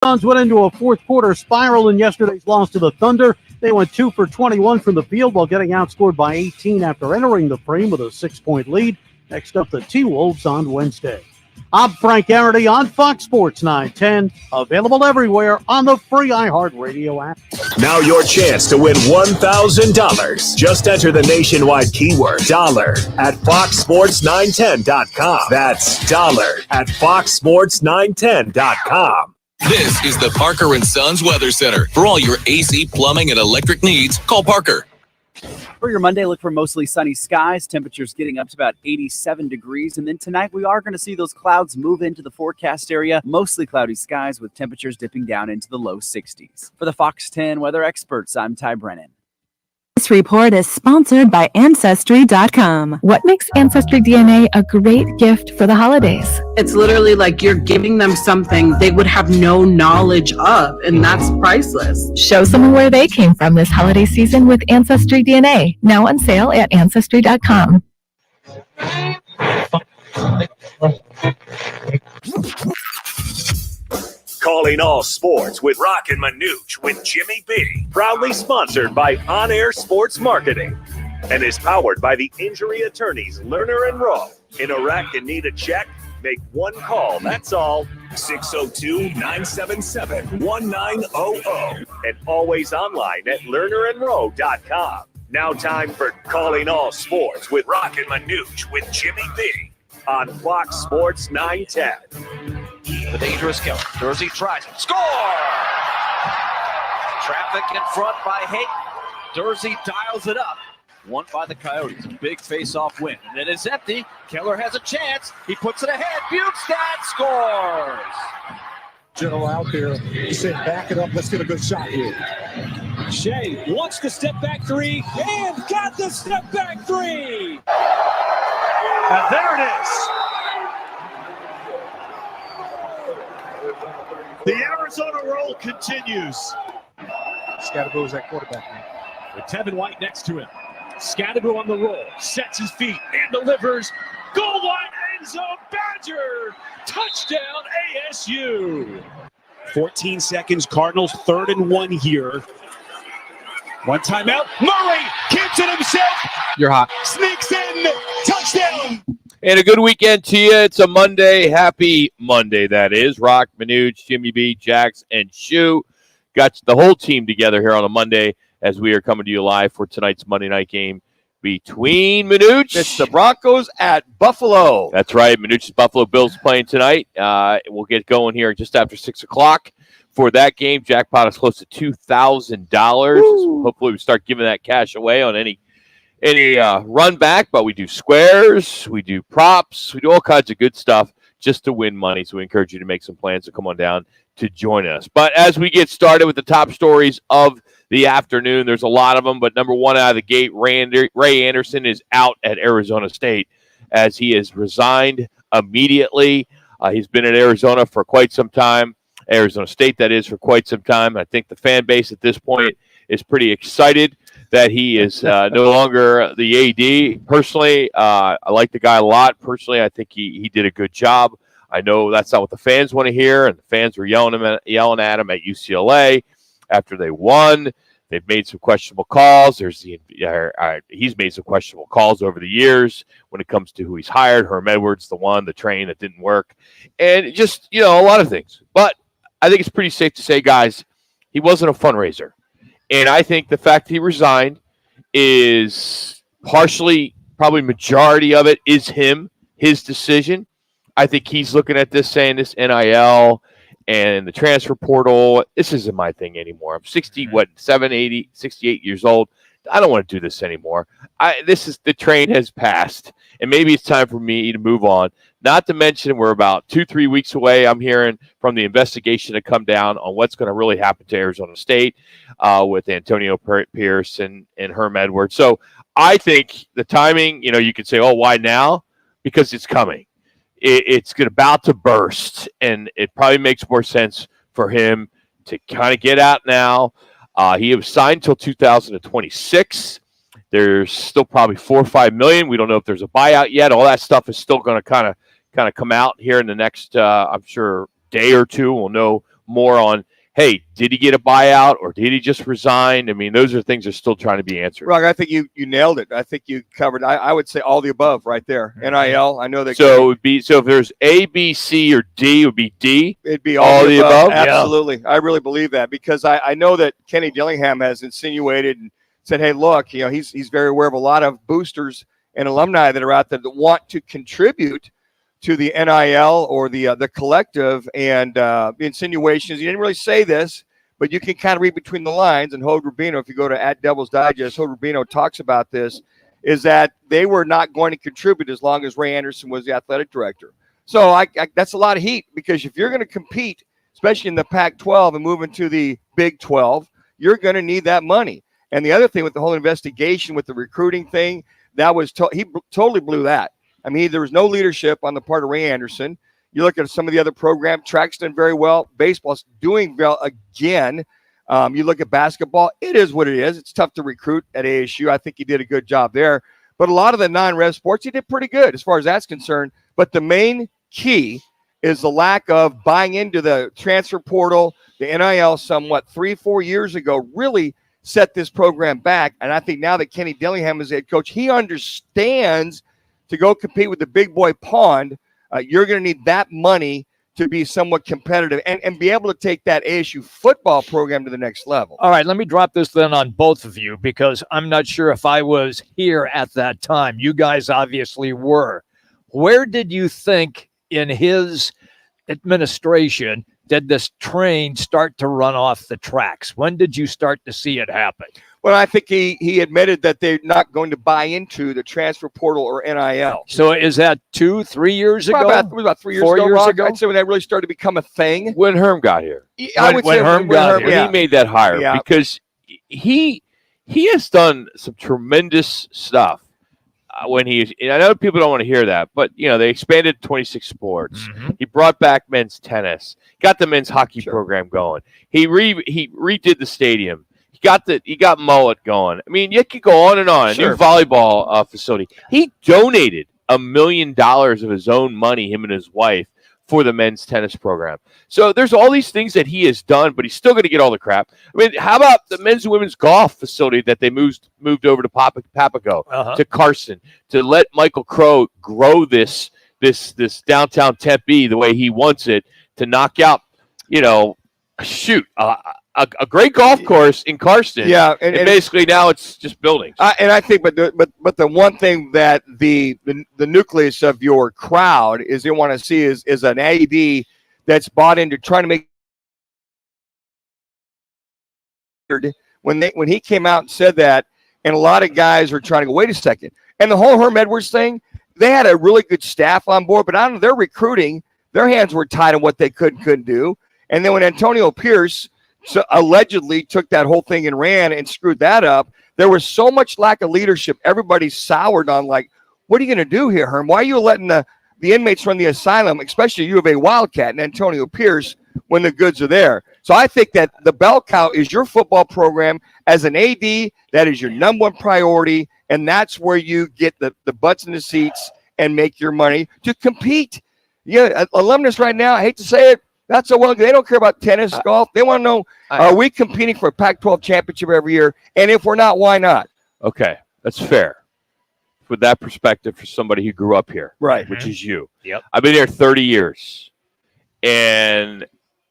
Suns went into a fourth quarter spiral in yesterday's loss to the Thunder. They went 2 for 21 from the field while getting outscored by 18 after entering the frame with a 6-point lead. Next up, the T-Wolves on Wednesday. I'm Frank Garrity on Fox Sports 910, available everywhere on the free iHeartRadio app. Now your chance to win $1,000. Just enter the nationwide keyword $dollar at foxsports910.com. That's $dollar at foxsports910.com. This is the Parker & Sons Weather Center. For all your AC, plumbing, and electric needs, call Parker. For your Monday, look for mostly sunny skies. Temperatures getting up to about 87 degrees. And then tonight, we are going to see those clouds move into the forecast area. Mostly cloudy skies with temperatures dipping down into the low 60s. For the Fox 10 weather experts, I'm Ty Brennan. This report is sponsored by Ancestry.com. What makes Ancestry DNA a great gift for the holidays? It's literally like you're giving them something they would have no knowledge of, and that's priceless. Show someone where they came from this holiday season with Ancestry DNA. Now on sale at Ancestry.com. Calling all sports with Roc and Manuch with Jimmy B. Proudly sponsored by On Air Sports Marketing and is powered by the injury attorneys Lerner and Rowe. In a wreck and need a check? Make one call. That's all. 602-977-1900 and always online at lernerandrowe.com. Now time for Calling All Sports with Roc and Manuch with Jimmy B. on Fox Sports 910. The dangerous kill. Jersey tries. Score! Traffic in front by Hayden. Jersey dials it up. Won by the Coyotes. Big face-off win. And it is empty. Keller has a chance. He puts it ahead. Bukestad scores! General out there. He said, back it up. Let's get a good shot here. Shea wants the step-back three and got the step-back three! And there it is. The Arizona roll continues. Scatterbo is that quarterback now. With Tevin White next to him. Scatterbo on the roll, sets his feet and delivers. Goal line end zone, Badger! Touchdown ASU! 14 seconds, Cardinals 3rd and 1 here. One timeout, Murray keeps it himself. You're hot. Sneaks in, touchdown! And a good weekend to you. It's a Monday. Happy Monday, that is. Roc, Manuch, Jimmy B, Jax, and Shu. Got the whole team together here on a Monday as we are coming to you live for tonight's Monday night game between Manuch. It's the Broncos at Buffalo. That's right. Manuch's Buffalo Bills playing tonight. We'll get going here just after 6 o'clock for that game. Jackpot is close to $2,000. Hopefully we start giving that cash away on any run back, but we do squares, we do props, we do all kinds of good stuff just to win money. So we encourage you to make some plans to come on down to join us. But as we get started with the top stories of the afternoon, there's a lot of them, but number one out of the gate, Ray Anderson is out at Arizona State as he has resigned immediately. He's been at Arizona for quite some time, Arizona State, that is, for quite some time. I think the fan base at this point is pretty excited that he is no longer the AD. Personally, I like the guy a lot. Personally, I think he did a good job. I know that's not what the fans want to hear, and the fans were yelling at him at UCLA after they won. They've made some questionable calls. He's made some questionable calls over the years when it comes to who he's hired. Herm Edwards, the train that didn't work, and just a lot of things. But I think it's pretty safe to say, guys, he wasn't a fundraiser. And I think the fact that he resigned is partially, probably majority of it is his decision. I think he's looking at this saying this NIL and the transfer portal, this isn't my thing anymore. I'm 68 years old. I don't want to do this anymore. The train has passed, and maybe it's time for me to move on. Not to mention we're about 2-3 weeks away. I'm hearing from the investigation to come down on what's going to really happen to Arizona State with Antonio Pierce and Herm Edwards. So I think the timing, you could say, oh, why now? Because it's coming. It's about to burst, and it probably makes more sense for him to kind of get out now. He was signed till 2026. There's still probably $4 or $5 million. We don't know if there's a buyout yet. All that stuff is still going to kind of come out here in the next, I'm sure, day or two. We'll know more on, hey, did he get a buyout or did he just resign? I mean, those are things that are still trying to be answered. Rock, I think you nailed it. I think you covered. I would say all the above right there. NIL. I know that. So it would be, so if there's A, B, C, or D, it would be D. It'd be all the above. Absolutely, Yeah. I really believe that because I know that Kenny Dillingham has insinuated and said, hey, look, he's very aware of a lot of boosters and alumni that are out there that want to contribute to the NIL or the collective, and the insinuations. He didn't really say this, but you can kind of read between the lines. And Hode Rubino, if you go to @Devil's Digest, Hode Rubino talks about this, is that they were not going to contribute as long as Ray Anderson was the athletic director. So that's a lot of heat, because if you're going to compete, especially in the Pac-12 and move into the Big 12, you're going to need that money. And the other thing with the whole investigation with the recruiting thing, that was he totally blew that. I mean, there was no leadership on the part of Ray Anderson. You look at some of the other programs, track's done very well. Baseball's doing well again. You look at basketball, it is what it is. It's tough to recruit at ASU. I think he did a good job there. But a lot of the non-rev sports, he did pretty good as far as that's concerned. But the main key is the lack of buying into the transfer portal, the NIL somewhat 3-4 years ago really set this program back. And I think now that Kenny Dillingham is head coach, he understands to go compete with the big boy pond, you're going to need that money to be somewhat competitive and be able to take that ASU football program to the next level. All right, let me drop this then on both of you, because I'm not sure if I was here at that time. You guys obviously were. Where did you think in his administration did this train start to run off the tracks? When did you start to see it happen? Well, I think he admitted that they're not going to buy into the transfer portal or NIL. So is that 2-3 years ago? About 3 years 4 ago, years Rock. ago? I'd say when that really started to become a thing. When Herm got here. I would say Herm got here. When he made that hire. Yeah. Because he has done some tremendous stuff. And I know people don't want to hear that, but they expanded 26 sports. Mm-hmm. He brought back men's tennis, got the men's hockey program going. He redid the stadium. He got mullet going. I mean, you could go on and on. Sure. A new volleyball facility. He donated $1 million of his own money, him and his wife, for the men's tennis program. So there's all these things that he has done, but he's still going to get all the crap. I mean, how about the men's and women's golf facility that they moved over to Papago, to Carson, to let Michael Crow grow this downtown Tempe the way he wants it, to knock out, a great golf course in Carson. Yeah, and basically now it's just buildings. And I think, but the one thing that the nucleus of your crowd is they want to see is an AD that's bought into trying to make. When he came out and said that, and a lot of guys are trying to go, wait a second. And the whole Herm Edwards thing, they had a really good staff on board, but out of their recruiting, their hands were tied on what they could and couldn't do. And then when Antonio Pierce allegedly took that whole thing and ran and screwed that up, there was so much lack of leadership. Everybody soured on, like, what are you going to do here, Herm? Why are you letting the inmates run the asylum, especially U of A Wildcat and Antonio Pierce, when the goods are there? So I think that the bell cow is your football program. As an AD, that is your number one priority, and that's where you get the butts in the seats and make your money to compete. Yeah, alumnus right now, I hate to say it, not so well. They don't care about tennis, golf. They want to know, are we competing for a Pac-12 championship every year? And if we're not, why not? Okay, that's fair. With that perspective, for somebody who grew up here, right, which is you. Yep. I've been here 30 years, and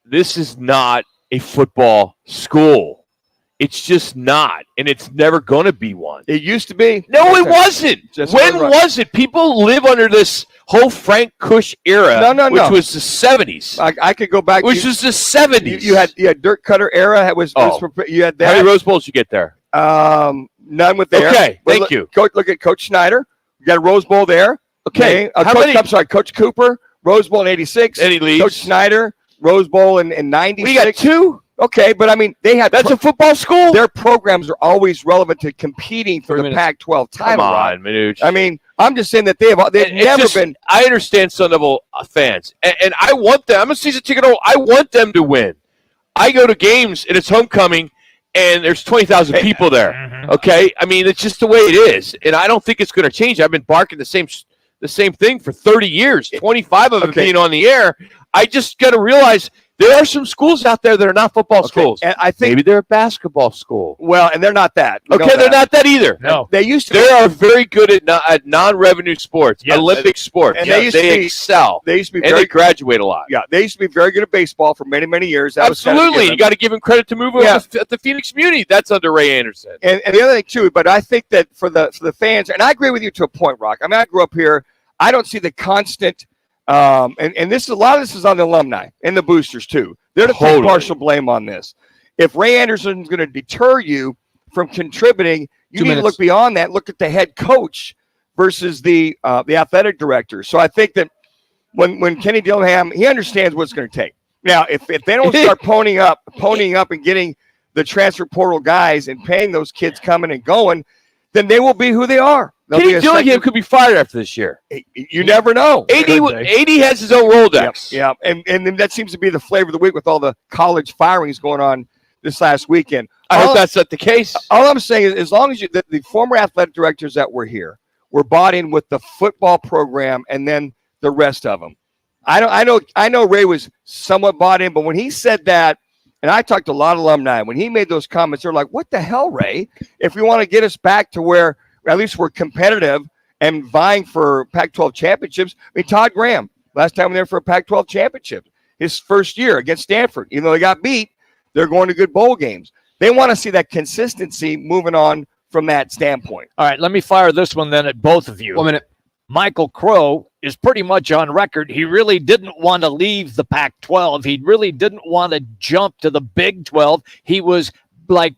this is not a football school. It's just not, and it's never going to be one. It used to be. No, it wasn't. When right. was it? People live under this whole Frank Kush era, which was the 70s. I could go back. Which was the 70s. You had Dirk Cutter era. You had that. How many Rose Bowls you get there? None with there. Okay, thank you. Look at Coach Snyder. You got a Rose Bowl there. Okay. I'm sorry, Coach Cooper, Rose Bowl in 86. And he leaves. Coach Snyder, Rose Bowl in 96. We got two? Okay, but I mean, they had. That's a football school? Their programs are always relevant to competing for the Pac-12 title. Come on, Manuch. I mean, I'm just saying that they've never been. I understand Sun Devil fans, and I want them. I'm a season ticket holder. I want them to win. I go to games, and it's homecoming, and there's 20,000 people there. Mm-hmm. Okay? I mean, it's just the way it is, and I don't think it's going to change. I've been barking the same thing for 30 years, 25 of it being on the air. I just got to realize There are some schools out there that are not football schools. And I think maybe they're a basketball school. Well, and they're not that. Okay, they're not that either. No. They used to. They are very good at non-revenue sports, Yes. Olympic sports. And they excel. They used to be and very they graduate a lot. Yeah, they used to be very good at baseball for many, many years. That was kind of Absolutely. given. You got to give him credit to move over at the Phoenix Community. That's under Ray Anderson. And the other thing too, but I think that for the fans, and I agree with you to a point, Rock. I mean, I grew up here. I don't see the constant, and this is a lot of this is on the alumni and the boosters too. They're to take partial blame on this. If Ray Anderson's going to deter you from contributing, you need to look beyond that. Look at the head coach versus the athletic director. So I think that when Kenny Dillingham, he understands what it's going to take. Now, if they don't start ponying up and getting the transfer portal guys and paying those kids coming and going, then they will be who they are. Kenny Dillingham could be fired after this year. You never know. AD has his own Rolodex. Yeah, and that seems to be the flavor of the week with all the college firings going on this last weekend. I hope that's not the case. All I'm saying is, as long as the former athletic directors that were here were bought in with the football program and then the rest of them. I know Ray was somewhat bought in, but when he said that, and I talked to a lot of alumni, when he made those comments, they're like, what the hell, Ray? If we want to get us back to where at least we're competitive and vying for Pac-12 championships. I mean, Todd Graham, last time we were there for a Pac-12 championship, his first year against Stanford. Even though they got beat, they're going to good bowl games. They want to see that consistency moving on from that standpoint. All right, let me fire this one then at both of you. 1 minute. Michael Crow is pretty much on record. He really didn't want to leave the Pac-12. He really didn't want to jump to the Big 12. He was like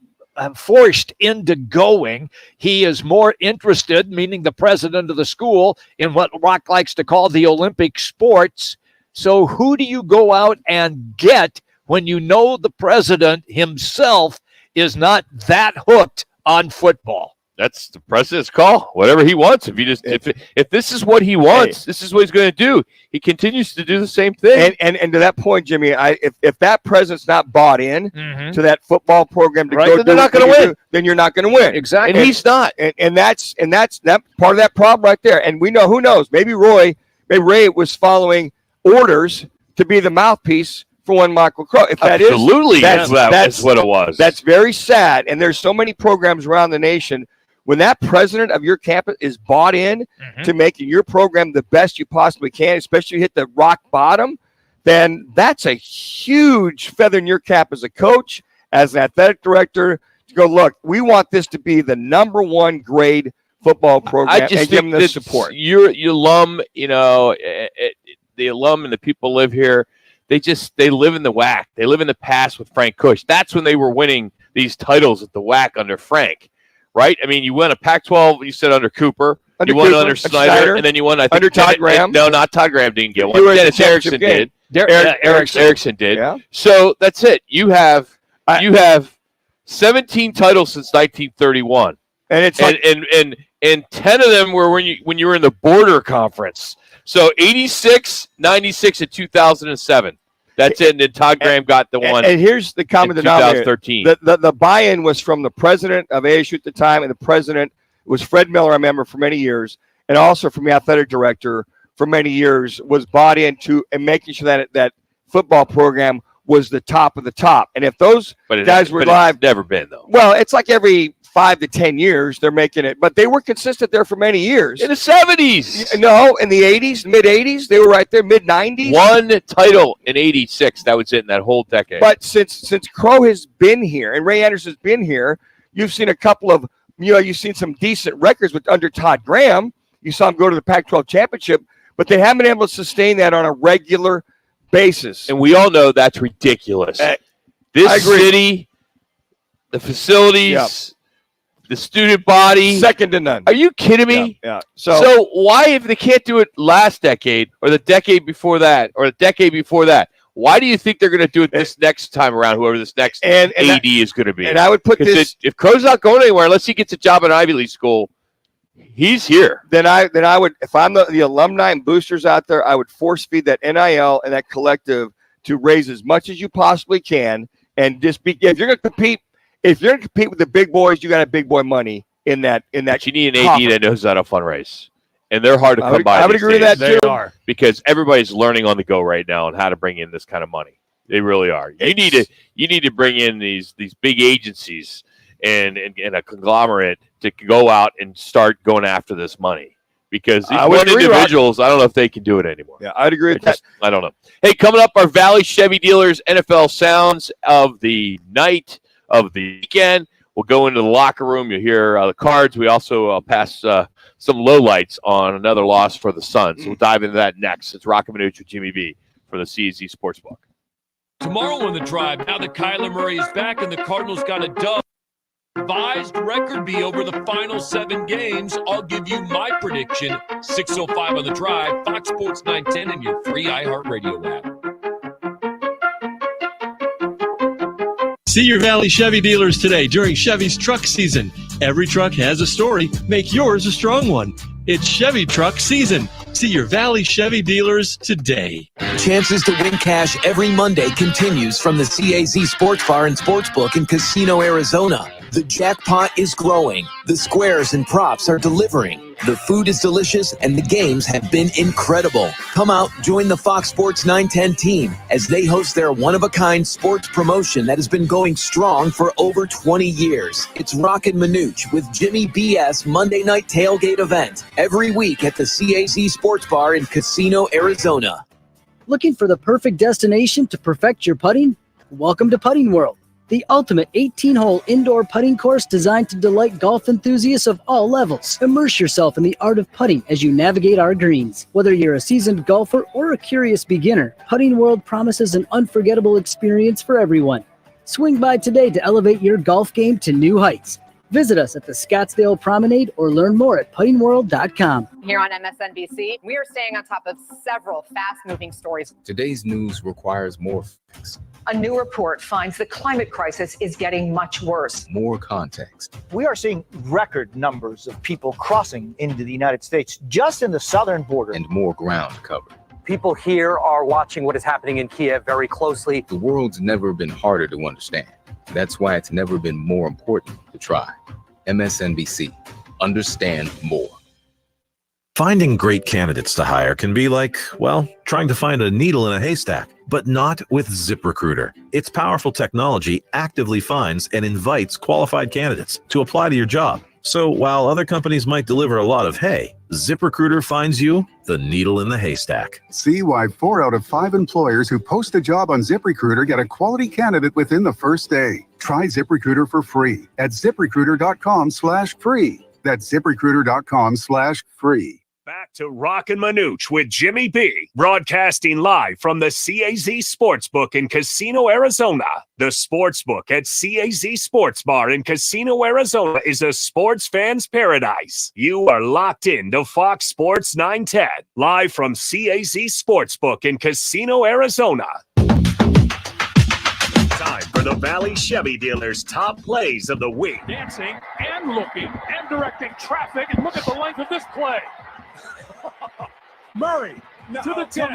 forced into going. He is more interested, meaning the president of the school, in what Rock likes to call the Olympic sports. So who do you go out and get when you know the president himself is not that hooked on football? That's the president's call. Whatever he wants. If this is what he wants, this is what he's going to do. He continues to do the same thing. And to that point, Jimmy, if that president's not bought in to that football program to go, then they're not going to win. Then you're not going to win. Exactly. And he's not. And that's that part of that problem right there. And we know, who knows? Maybe Ray was following orders to be the mouthpiece for one Michael Crow. If that Absolutely, that's what it was. That's very sad. And there's so many programs around the nation. When that president of your campus is bought in to making your program the best you possibly can, especially hit the rock bottom, then that's a huge feather in your cap as a coach, as an athletic director, to go, look, we want this to be the number one grade football program, and give them the support. Your alum, the alum and the people live here, they live in the WAC. They live in the past with Frank Kush. That's when they were winning these titles at the WAC under Frank. Right? I mean, you won a Pac-12, you said under Cooper. You won under Snyder, and then you won, I think, under Todd Graham. No, not Todd Graham didn't get one. Dennis Erickson did. Erickson did. Yeah. So that's it. You have 17 titles since 1931. And it's and 10 of them were when you were in the border conference. So 86, 96, and 2007. That's it. And then Todd Graham got the one. And here's the common denominator. 2013. The buy-in was from the president of ASU at the time, and the president was Fred Miller, I remember, for many years, and also from the athletic director for many years, was bought into and making sure that football program was the top of the top. And if those guys were live, it's never been though. Well, it's like every 5 to 10 years they're making it, but they were consistent there for many years. In the 70s. No, in the 80s, mid 80s, they were right there, mid 90s. One title in 86. That was it in that whole decade. But since Crow has been here and Ray Anderson's been here, you've seen a couple of, you've seen some decent records with under Todd Graham. You saw him go to the Pac-12 championship, but they haven't been able to sustain that on a regular basis. And we all know that's ridiculous. This city, the facilities, the student body, second to none. Are you kidding me? Yeah. So why, if they can't do it last decade or the decade before that or the decade before that, why do you think they're going to do it this next time around, whoever this next AD is going to be? And I would put this, if Crow's not going anywhere, unless he gets a job at an Ivy League school, he's here. Then I would, if I'm the alumni and boosters out there, I would force feed that NIL and that collective to raise as much as you possibly can, and just be. If you're going to compete with the big boys, you got to have big boy money in that. But you need an AD that knows how to fundraise, and they're hard to come by. I would agree with that too. They are, because everybody's learning on the go right now on how to bring in this kind of money. They really are. You need to bring in these big agencies and a conglomerate to go out and start going after this money. Because these one individuals, I don't know if they can do it anymore. Yeah, I'd agree with that. I don't know. Hey, coming up, our Valley Chevy Dealers NFL Sounds of the night, of the weekend. We'll go into the locker room. You'll hear the cards. We also pass some lowlights on another loss for the Suns. So we'll dive into that next. It's Roc and Manuch with Jimmy B from the CZ Sportsbook. Tomorrow on the drive, now that Kyler Murray is back and the Cardinals got a dub, revised record be over the final 7 games. I'll give you my prediction. 6:05 on the drive, Fox Sports 910 and your free iHeartRadio app. See your Valley Chevy dealers today during Chevy's truck season. Every truck has a story. Make yours a strong one. It's Chevy truck season. See your Valley Chevy dealers today. Chances to win cash every Monday continues from the CAZ Sports Bar and Sportsbook in Casino, Arizona. The jackpot is growing. The squares and props are delivering. The food is delicious and the games have been incredible. Come out, join the Fox Sports 910 team as they host their one-of-a-kind sports promotion that has been going strong for over 20 years. It's Roc and Manuch with Jimmy B.S. Monday night tailgate event every week at the CAZ Sports Bar in Casino, Arizona. Looking for the perfect destination to perfect your putting? Welcome to Putting World, the ultimate 18-hole indoor putting course designed to delight golf enthusiasts of all levels. Immerse yourself in the art of putting as you navigate our greens. Whether you're a seasoned golfer or a curious beginner, Putting World promises an unforgettable experience for everyone. Swing by today to elevate your golf game to new heights. Visit us at the Scottsdale Promenade or learn more at puttingworld.com. Here on MSNBC, we are staying on top of several fast-moving stories. Today's news requires more facts. A new report finds the climate crisis is getting much worse. More context. We are seeing record numbers of people crossing into the United States just in the southern border. And more ground covered. People here are watching what is happening in Kiev very closely. The world's never been harder to understand. That's why it's never been more important to try. MSNBC. Understand more. Finding great candidates to hire can be like, well, trying to find a needle in a haystack, but not with ZipRecruiter. Its powerful technology actively finds and invites qualified candidates to apply to your job. So while other companies might deliver a lot of hay, ZipRecruiter finds you the needle in the haystack. See why 4 out of 5 employers who post a job on ZipRecruiter get a quality candidate within the first day. Try ZipRecruiter for free at ZipRecruiter.com/free. That's ZipRecruiter.com/free. Back to Roc and Manuch with Jimmy B, broadcasting live from the CAZ Sportsbook in Casino, Arizona. The Sportsbook at CAZ Sports Bar in Casino, Arizona is a sports fan's paradise. You are locked in to Fox Sports 910, live from CAZ Sportsbook in Casino, Arizona. Time for the Valley Chevy Dealers' top plays of the week. Dancing and looking and directing traffic, and look at the length of this play. Murray to the 10,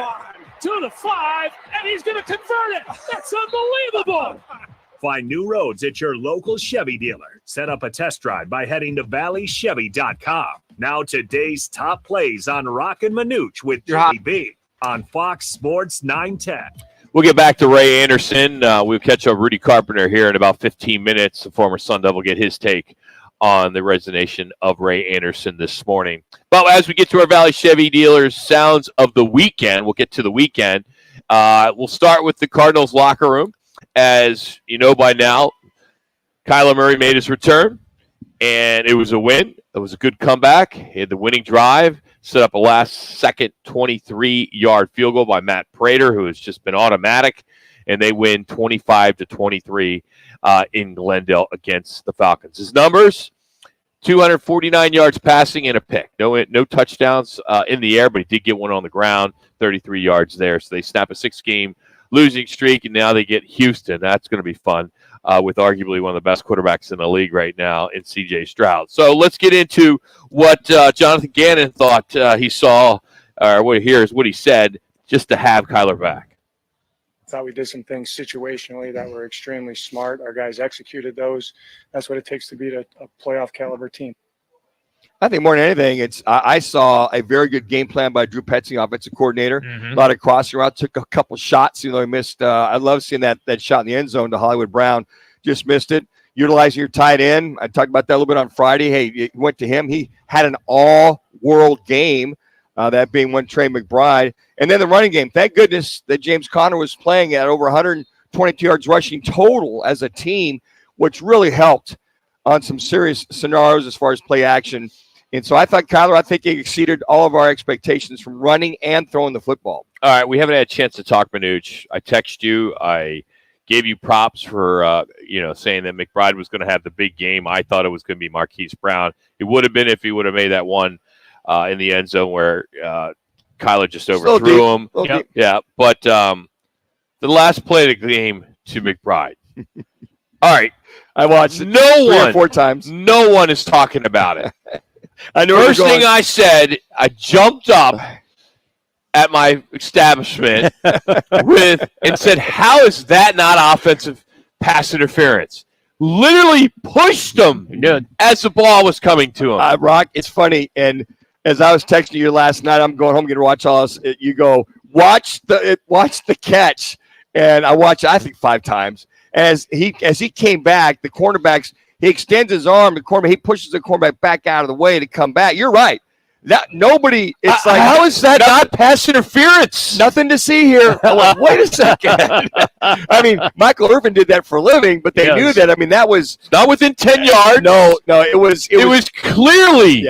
to the 5, and he's going to convert it. That's unbelievable. Find new roads at your local Chevy dealer. Set up a test drive by heading to valleychevy.com. Now today's top plays on Roc and Manuch with Jimmy B on Fox Sports 910. We'll get back to Ray Anderson. We'll catch up Rudy Carpenter here in about 15 minutes. The former Sun Devil get his take on the resignation of Ray Anderson this morning. But as we get to our Valley Chevy Dealers sounds of the weekend, we'll get to the weekend. We'll start with the Cardinals locker room. As you know by now, Kyler Murray made his return, and it was a win. It was a good comeback. He had the winning drive, set up a last-second 23-yard field goal by Matt Prater, who has just been automatic, and they win 25-23 in Glendale against the Falcons. His numbers, 249 yards passing and a pick. No touchdowns in the air, but he did get one on the ground, 33 yards there. So they snap a 6-game losing streak, and now they get Houston. That's going to be fun with arguably one of the best quarterbacks in the league right now in C.J. Stroud. So let's get into what Jonathan Gannon thought he saw, or what he said, just to have Kyler back. I thought we did some things situationally that were extremely smart. Our guys executed those. That's what it takes to beat a playoff caliber team. I think more than anything, I saw a very good game plan by Drew Petzing, offensive coordinator. Mm-hmm. A lot of crossing routes, took a couple shots. He missed. I love seeing that shot in the end zone to Hollywood Brown. Just missed it. Utilizing your tight end. I talked about that a little bit on Friday. Hey, it went to him. He had an all-world game, that being one Trey McBride. And then the running game. Thank goodness that James Conner was playing at over 122 yards rushing total as a team, which really helped on some serious scenarios as far as play action. And so I thought Kyler, he exceeded all of our expectations from running and throwing the football. All right, we haven't had a chance to talk, Manuch. I texted you. I gave you props for saying that McBride was going to have the big game. I thought it was going to be Marquise Brown. It would have been if he would have made that one in the end zone where Kyler just overthrew him. Yep. Yeah, but the last play of the game to McBride. All right, I watched it 3 or 4 times. No one is talking about it. I know. First thing I said, I jumped up at my establishment and said, how is that not offensive pass interference? Literally pushed him as the ball was coming to him. Rock, it's funny. And as I was texting you last night, I'm going home going to watch all this. You go, watch the catch. And I watched it, I think 5 times. As he came back, the cornerbacks, he extends his arm, he pushes the cornerback back out of the way to come back. You're right. Nobody. It's like, how is that not pass interference? Nothing to see here. Like, wait a second. I mean, Michael Irvin did that for a living, but they knew that. I mean, that was not within 10 yards. No, it was clearly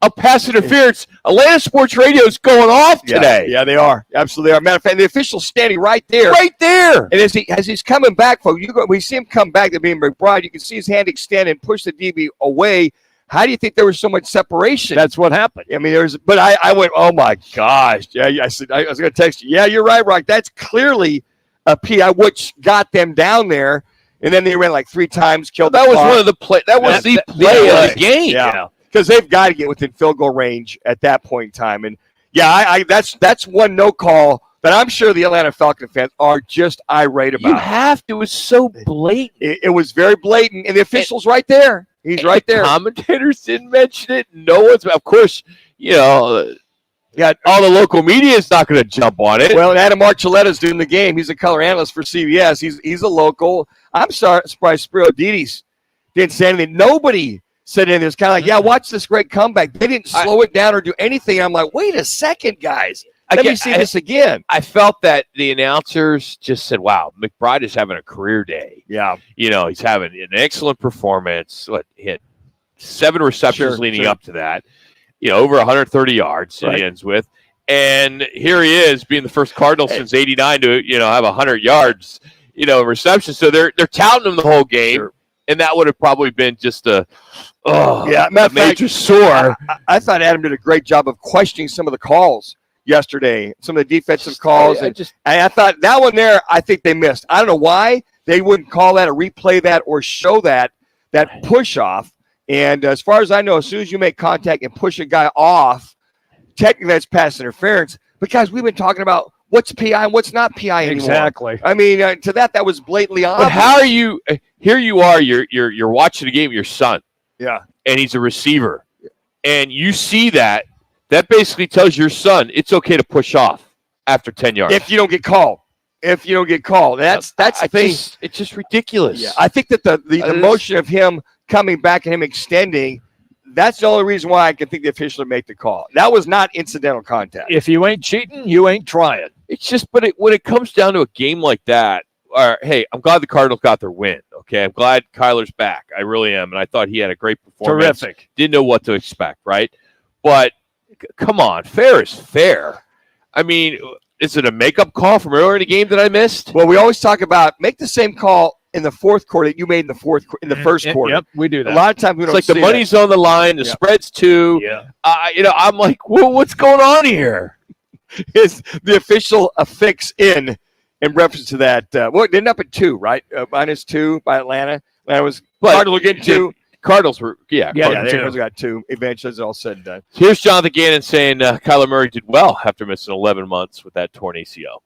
a pass interference. Atlanta Sports Radio is going off today. Yeah, they are. Absolutely are. Matter of fact, the official's standing right there. Right there. And as he's coming back, folks, we see him come back to being McBride. You can see his hand extend and push the DB away. How do you think there was so much separation? That's what happened. I mean, but I went, oh my gosh. Yeah, I said, I was going to text you. Yeah, you're right, Rock. That's clearly a PI, which got them down there. And then they ran like 3 times, killed that the was clock. one of the play. That was the play of the game. Yeah. Because they've got to get within field goal range at that point in time. And that's one no call that I'm sure the Atlanta Falcon fans are just irate about. You have to. It was so blatant. It was very blatant, and the official's right there. He's right there. Commentators didn't mention it. No one's, of course, all the local media is not going to jump on it. Well, Adam Archuleta's doing the game. He's a color analyst for CBS. He's a local. I'm surprised Spiro Didis didn't say anything. Nobody said anything. It's kind of like, watch this great comeback. They didn't slow it down or do anything. I'm like, wait a second, guys. Let me see this again. I felt that the announcers just said, wow, McBride is having a career day. Yeah. He's having an excellent performance. He had 7 receptions leading up to that. Over 130 yards he ends with. And here he is being the first Cardinal since 89 to, have 100 yards, reception. So they're touting him the whole game. Sure. And that would have probably been just a major sore. I thought Adam did a great job of questioning some of the calls yesterday, some of the defensive calls. And I thought that one there, I think they missed. I don't know why they wouldn't call that or replay that or show that push off. And as far as I know, as soon as you make contact and push a guy off, technically that's pass interference. Because we've been talking about what's PI and what's not PI anymore. Exactly. I mean, to that was blatantly obvious. But how are you? Here you are. You're watching the game with your son. Yeah. And he's a receiver, and you see that. That basically tells your son it's okay to push off after 10 yards. If you don't get called. That's the thing. It's just ridiculous. Yeah. I think that the motion of him coming back and him extending, that's the only reason why I can think the official would make the call. That was not incidental contact. If you ain't cheating, you ain't trying. It's just, when it comes down to a game like that, hey, I'm glad the Cardinals got their win. Okay, I'm glad Kyler's back. I really am, and I thought he had a great performance. Terrific. Didn't know what to expect, right? But come on, fair is fair. I mean, is it a makeup call from earlier in the game that I missed? Well, we always talk about make the same call in the fourth quarter that you made in the first quarter. Yep, we do that. A lot of times we don't. It's like the money's on the line, the spread's 2. Yeah. I'm like, well, what's going on here? Is the official affix in reference to that? Well, it ended up at 2, right? -2 by Atlanta. Atlanta was Cardinals getting 2. Cardinals were, Cardinals got 2. Eventually, it's all said and done. Here's Jonathan Gannon saying Kyler Murray did well after missing 11 months with that torn ACL.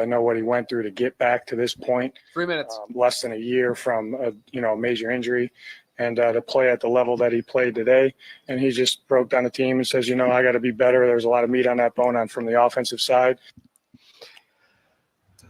I know what he went through to get back to this point. 3 minutes. Less than a year from a major injury. and to play at the level that he played today. And he just broke down the team and says, I got to be better. There's a lot of meat on that bone from the offensive side.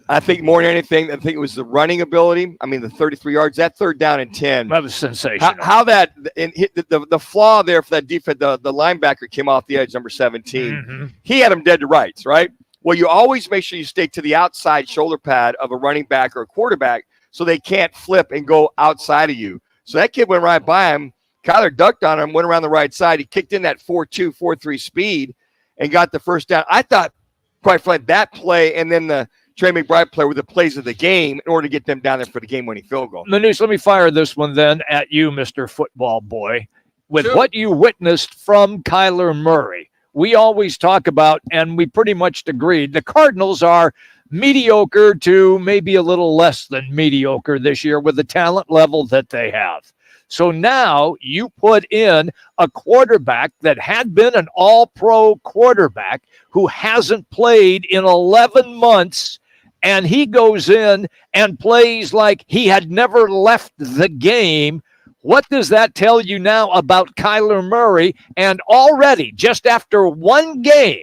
I think more than anything, I think it was the running ability. I mean, the 33 yards, that 3rd down and 10. That was sensational. How that and the flaw there for that defense, the linebacker came off the edge, number 17. Mm-hmm. He had him dead to rights, right? Well, you always make sure you stay to the outside shoulder pad of a running back or a quarterback so they can't flip and go outside of you. So that kid went right by him. Kyler ducked on him, went around the right side. He kicked in that 4.2, 4.3 speed and got the first down. I thought, quite frankly, that play and then the Trey McBride play were the plays of the game in order to get them down there for the game-winning field goal. Manuch, let me fire this one then at you, Mr. Football Boy. With Sure. what you witnessed from Kyler Murray, we always talk about, and we pretty much agreed, the Cardinals are mediocre to maybe a little less than mediocre this year with the talent level that they have. So now you put in a quarterback that had been an all-pro quarterback who hasn't played in 11 months, and he goes in and plays like he had never left the game. What does that tell you now about Kyler Murray? And already, just after one game,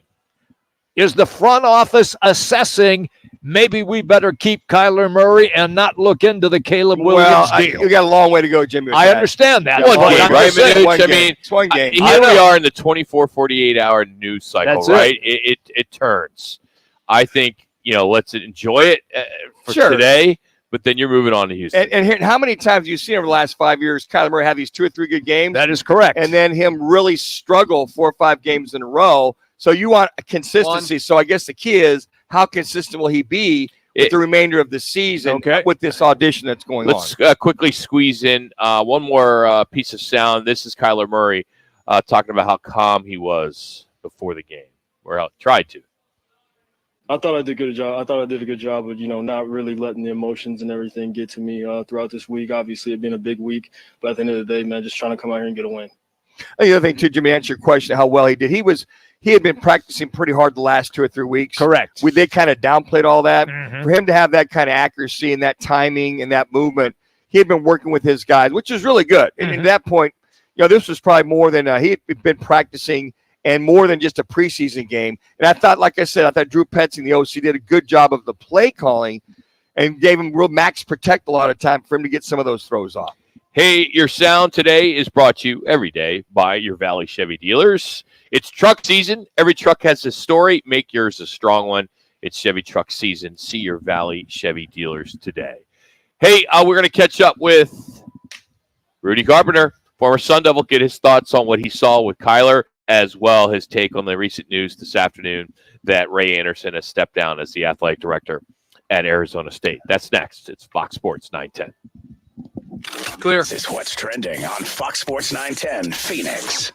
is the front office assessing maybe we better keep Kyler Murray and not look into the Caleb Williams deal? You got a long way to go, Jimmy. I understand that. One but game, I'm right, just saying- Manuch? I mean, It's one game. Here we are in the 24, 48-hour news cycle, That's right? It turns. I think, let's enjoy it for Sure. today, but then you're moving on to Houston. And here, how many times have you seen over the last 5 years Kyler Murray have these 2 or 3 good games? That is correct. And then him really struggle 4 or 5 games in a row. So you want a consistency. So I guess the key is, how consistent will he be with the remainder of the season with this audition that's going Let's on? quickly squeeze in one more piece of sound. This is Kyler Murray talking about how calm he was before the game, or tried to. I thought I did a good job. I thought I did a good job of, not really letting the emotions and everything get to me throughout this week. Obviously, it being a big week, but at the end of the day, man, just trying to come out here and get a win. The other thing, too, Jimmy, answer your question, how well he did. He had been practicing pretty hard the last 2 or 3 weeks. Correct. They kind of downplayed all that. Mhm. For him to have that kind of accuracy and that timing and that movement, he had been working with his guys, which is really good. And at that point, this was probably more than he had been practicing and more than just a preseason game. And I thought, like I said, I thought Drew Petzing, the OC, did a good job of the play calling and gave him real max protect a lot of time for him to get some of those throws off. Hey, your sound today is brought to you every day by your Valley Chevy dealers. It's truck season. Every truck has a story. Make yours a strong one. It's Chevy truck season. See your Valley Chevy dealers today. Hey, we're going to catch up with Rudy Carpenter, former Sun Devil, get his thoughts on what he saw with Kyler, as well his take on the recent news this afternoon that Ray Anderson has stepped down as the athletic director at Arizona State. That's next. It's Fox Sports 910. Clear. This is what's trending on Fox Sports 910 Phoenix.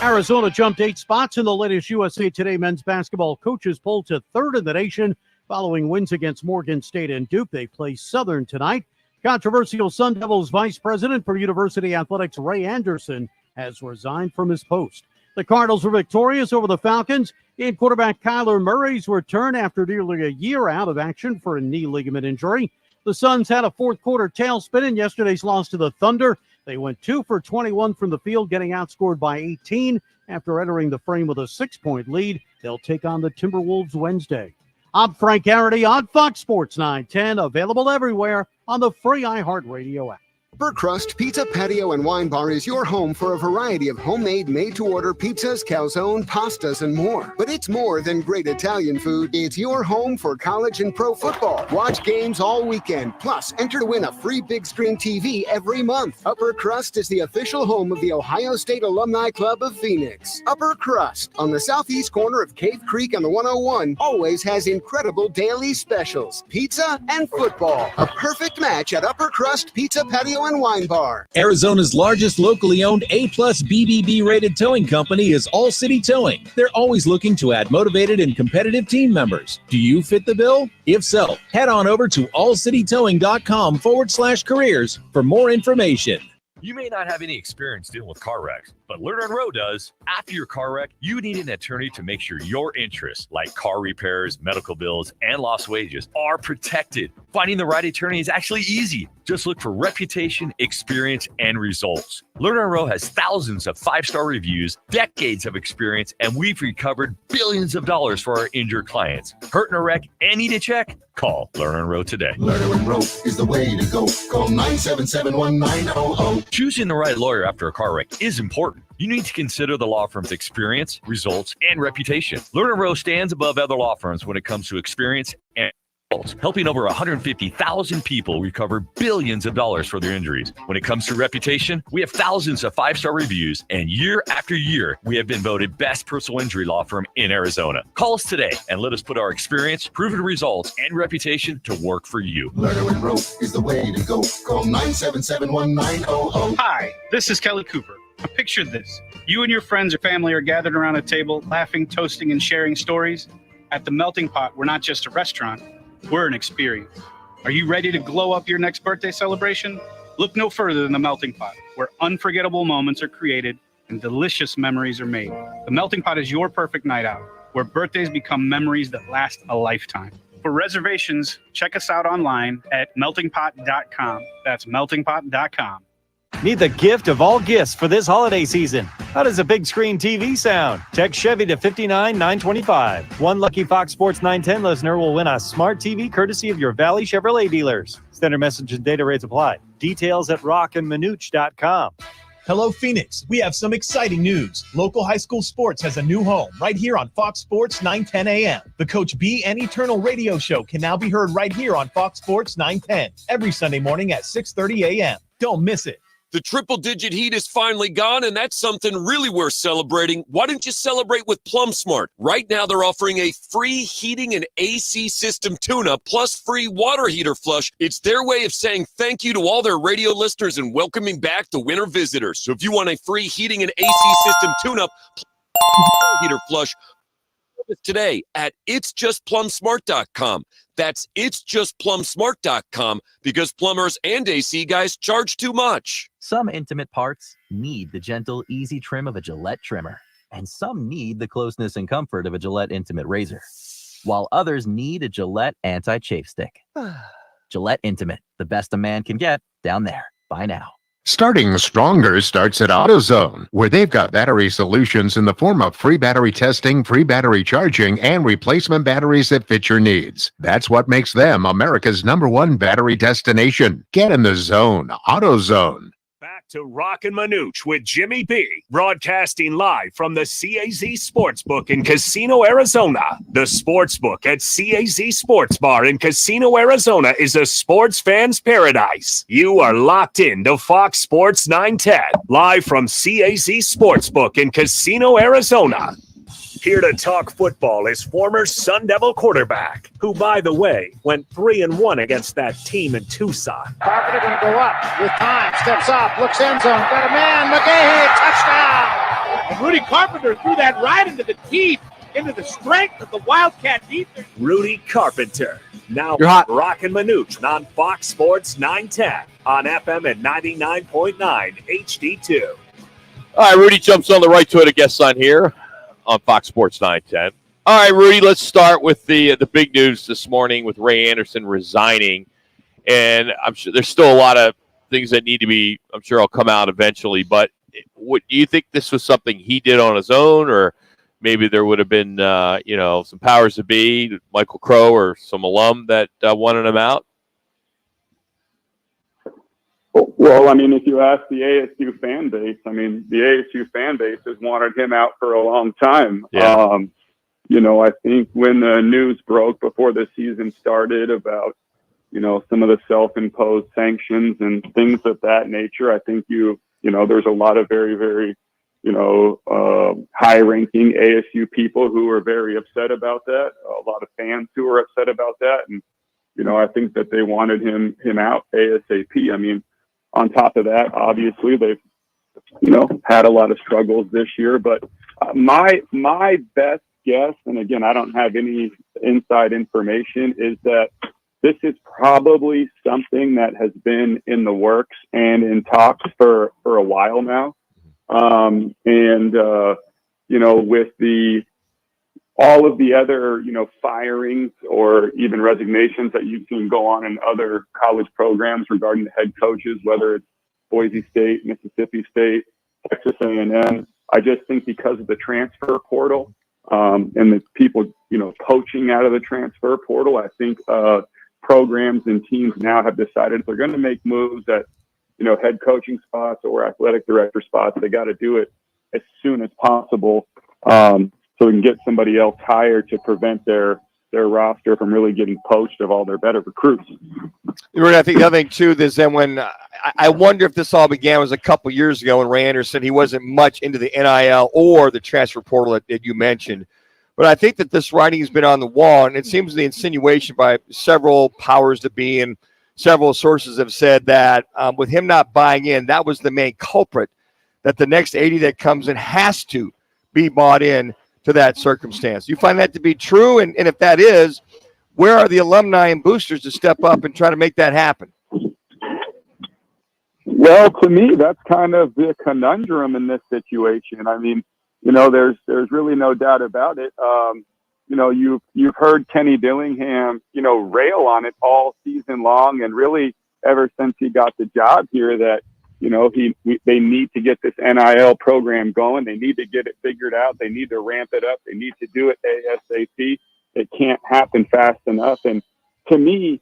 Arizona jumped 8 spots in the latest USA Today men's basketball coaches poll to 3rd in the nation following wins against Morgan State and Duke. They play Southern tonight. Controversial Sun Devils vice president for University Athletics Ray Anderson has resigned from his post. The Cardinals were victorious over the Falcons in quarterback Kyler Murray's return after nearly a year out of action for a knee ligament injury. The Suns had a fourth-quarter tailspin in yesterday's loss to the Thunder. They went 2 for 21 from the field, getting outscored by 18. After entering the frame with a 6-point lead, they'll take on the Timberwolves Wednesday. I'm Frank Garrity on Fox Sports 910, available everywhere on the free iHeartRadio app. Upper Crust Pizza, Patio, and Wine Bar is your home for a variety of homemade, made-to-order pizzas, calzone, pastas, and more. But it's more than great Italian food. It's your home for college and pro football. Watch games all weekend. Plus, enter to win a free big screen TV every month. Upper Crust is the official home of the Ohio State Alumni Club of Phoenix. Upper Crust, on the southeast corner of Cave Creek and the 101, always has incredible daily specials. Pizza and football. A perfect match at Upper Crust Pizza, Patio, and Wine Bar. Arizona's largest locally owned A-plus BBB rated towing company is All City Towing. They're always looking to add motivated and competitive team members. Do you fit the bill? If so, head on over to allcitytowing.com/careers for more information. You may not have any experience dealing with car wrecks, but Lerner & Rowe does. After your car wreck, you need an attorney to make sure your interests, like car repairs, medical bills, and lost wages, are protected. Finding the right attorney is actually easy. Just look for reputation, experience, and results. Lerner & Rowe has thousands of 5-star reviews, decades of experience, and we've recovered billions of dollars for our injured clients. Hurt in a wreck and need a check? Call Lerner & Rowe today. Lerner & Rowe is the way to go. Call 977-1900. Choosing the right lawyer after a car wreck is important. You need to consider the law firm's experience, results, and reputation. Lerner & Rowe stands above other law firms when it comes to experience and results, helping over 150,000 people recover billions of dollars for their injuries. When it comes to reputation, we have thousands of 5-star reviews, and year after year, we have been voted best personal injury law firm in Arizona. Call us today and let us put our experience, proven results, and reputation to work for you. Lerner & Rowe is the way to go. Call 977-1900. Hi, this is Kelly Cooper. Now picture this. You and your friends or family are gathered around a table, laughing, toasting, and sharing stories. At the Melting Pot, we're not just a restaurant, we're an experience. Are you ready to glow up your next birthday celebration? Look no further than the Melting Pot, where unforgettable moments are created and delicious memories are made. The Melting Pot is your perfect night out, where birthdays become memories that last a lifetime. For reservations, check us out online at meltingpot.com. That's meltingpot.com. Need the gift of all gifts for this holiday season. How does a big screen TV sound? Text Chevy to 59925. One lucky Fox Sports 910 listener will win a smart TV courtesy of your Valley Chevrolet dealers. Standard message and data rates apply. Details at rockandmanuch.com. Hello, Phoenix. We have some exciting news. Local high school sports has a new home right here on Fox Sports 910 AM. The Coach B and Eternal radio show can now be heard right here on Fox Sports 910 every Sunday morning at 6:30 a.m. Don't miss it. The triple-digit heat is finally gone, and that's something really worth celebrating. Why don't you celebrate with Plum Smart? Right now, they're offering a free heating and AC system tune-up plus free water heater flush. It's their way of saying thank you to all their radio listeners and welcoming back the winter visitors. So if you want a free heating and AC system tune-up plus water heater flush, today at itsjustplumsmart.com. That's itsjustplumsmart.com because plumbers and AC guys charge too much. Some intimate parts need the gentle, easy trim of a Gillette trimmer, and some need the closeness and comfort of a Gillette Intimate razor, while others need a Gillette anti-chafe stick. Gillette Intimate, the best a man can get, down there. Buy now. Starting stronger starts at AutoZone, where they've got battery solutions in the form of free battery testing, free battery charging, and replacement batteries that fit your needs. That's what makes them America's #1 battery destination. Get in the zone. AutoZone. Back to Roc and Manuch with Jimmy B, broadcasting live from the CAZ Sportsbook in Casino, Arizona. The Sportsbook at CAZ Sports Bar in Casino, Arizona is a sports fan's paradise. You are locked in to Fox Sports 910, live from CAZ Sportsbook in Casino, Arizona. Here to talk football is former Sun Devil quarterback, who, by the way, went 3-1 against that team in Tucson. Carpenter going to go up with time, steps up, looks end zone, got a man, McGahee, touchdown! And Rudy Carpenter threw that right into the teeth, into the strength of the Wildcat defense. Rudy Carpenter. Now You're hot. Roc and Manuch on Fox Sports 910 on FM at 99.9 HD2. All right, Rudy jumps on the right Twitter guest line here on Fox Sports 910. All right, Rudy, let's start with the big news this morning with Ray Anderson resigning. And I'm sure there's still a lot of things that need to be, I'm sure will come out eventually. But do you think this was something he did on his own, or maybe there would have been, some powers that be, Michael Crow or some alum that wanted him out? Well, I mean, if you ask the ASU fan base, the ASU fan base has wanted him out for a long time. Yeah. I think when the news broke before the season started about, some of the self-imposed sanctions and things of that nature, I think there's a lot of very, very, high-ranking ASU people who are very upset about that. A lot of fans who are upset about that. And, I think that they wanted him out ASAP. I mean, on top of that, obviously they've, had a lot of struggles this year. But my best guess, and again, I don't have any inside information, is that this is probably something that has been in the works and in talks for a while now. With all of the other, firings or even resignations that you've seen go on in other college programs regarding the head coaches, whether it's Boise State, Mississippi State, Texas A&M. I just think because of the transfer portal and the people, poaching out of the transfer portal, I think programs and teams now have decided if they're going to make moves at, head coaching spots or athletic director spots, they got to do it as soon as possible. So we can get somebody else hired to prevent their roster from really getting poached of all their better recruits. I think the other thing too is then when I wonder if this all began was a couple years ago when Ray Anderson, he wasn't much into the NIL or the transfer portal that you mentioned. But I think that this writing has been on the wall, and it seems the insinuation by several powers to be and several sources have said that with him not buying in, that was the main culprit, that the next 80 that comes in has to be bought in to that circumstance. You find that to be true? And if that is, where are the alumni and boosters to step up and try to make that happen? Well, to me, that's kind of the conundrum in this situation. I mean, there's really no doubt about it. You've heard Kenny Dillingham, rail on it all season long, and really ever since he got the job here that, they need to get this NIL program going. They need to get it figured out. They need to ramp it up. They need to do it ASAP. It can't happen fast enough. And to me,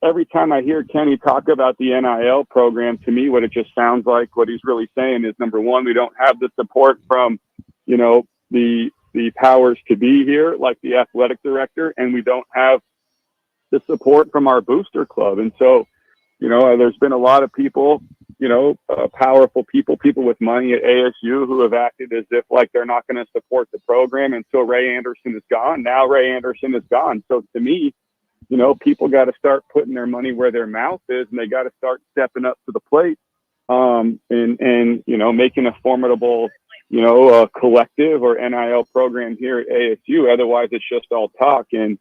every time I hear Kenny talk about the NIL program, to me, what it just sounds like, what he's really saying is, number one, we don't have the support from, the powers to be here, like the athletic director, and we don't have the support from our booster club. And so, there's been a lot of people, powerful people with money at ASU who have acted as if like they're not going to support the program until Ray Anderson is gone. Now Ray Anderson is gone. So to me, people got to start putting their money where their mouth is, and they got to start stepping up to the plate, and making a formidable, collective or NIL program here at ASU. Otherwise, it's just all talk. And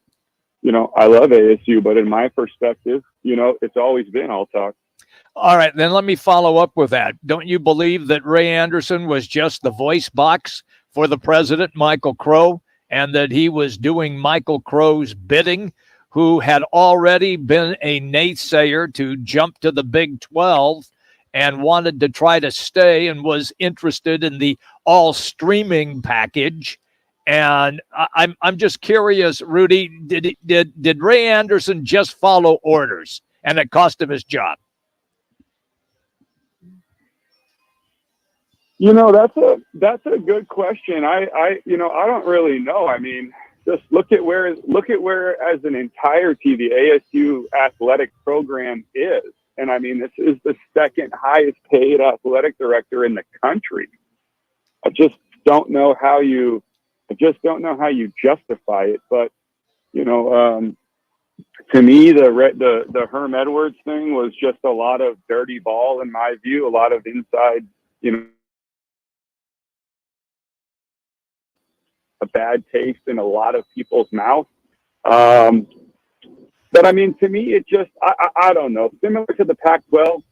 I love ASU, but in my perspective, it's always been all talk. All right, then let me follow up with that. Don't you believe that Ray Anderson was just the voice box for the president, Michael Crow, and that he was doing Michael Crow's bidding, who had already been a naysayer to jump to the Big 12 and wanted to try to stay and was interested in the all streaming package? And I'm just curious, Rudy, did Ray Anderson just follow orders and it cost him his job? That's a good question. I don't really know. I mean, just look at where as an entirety the ASU athletic program is. And I mean, this is the second highest paid athletic director in the country. I just don't know how you justify it. But, to me, the Herm Edwards thing was just a lot of dirty ball, in my view, a lot of inside, a bad taste in a lot of people's mouth. But I mean, to me, it just, I don't know, similar to the Pac-12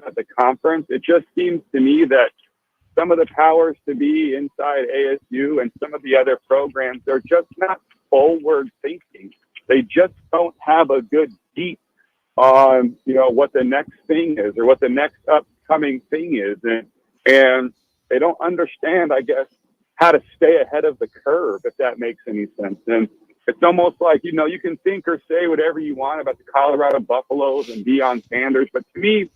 at the conference, it just seems to me that some of the powers to be inside ASU and some of the other programs, they're just not forward thinking. They just don't have a good beat on, what the next thing is or what the next upcoming thing is. And they don't understand, I guess, how to stay ahead of the curve, if that makes any sense. And it's almost like, you can think or say whatever you want about the Colorado Buffaloes and Deion Sanders, but to me,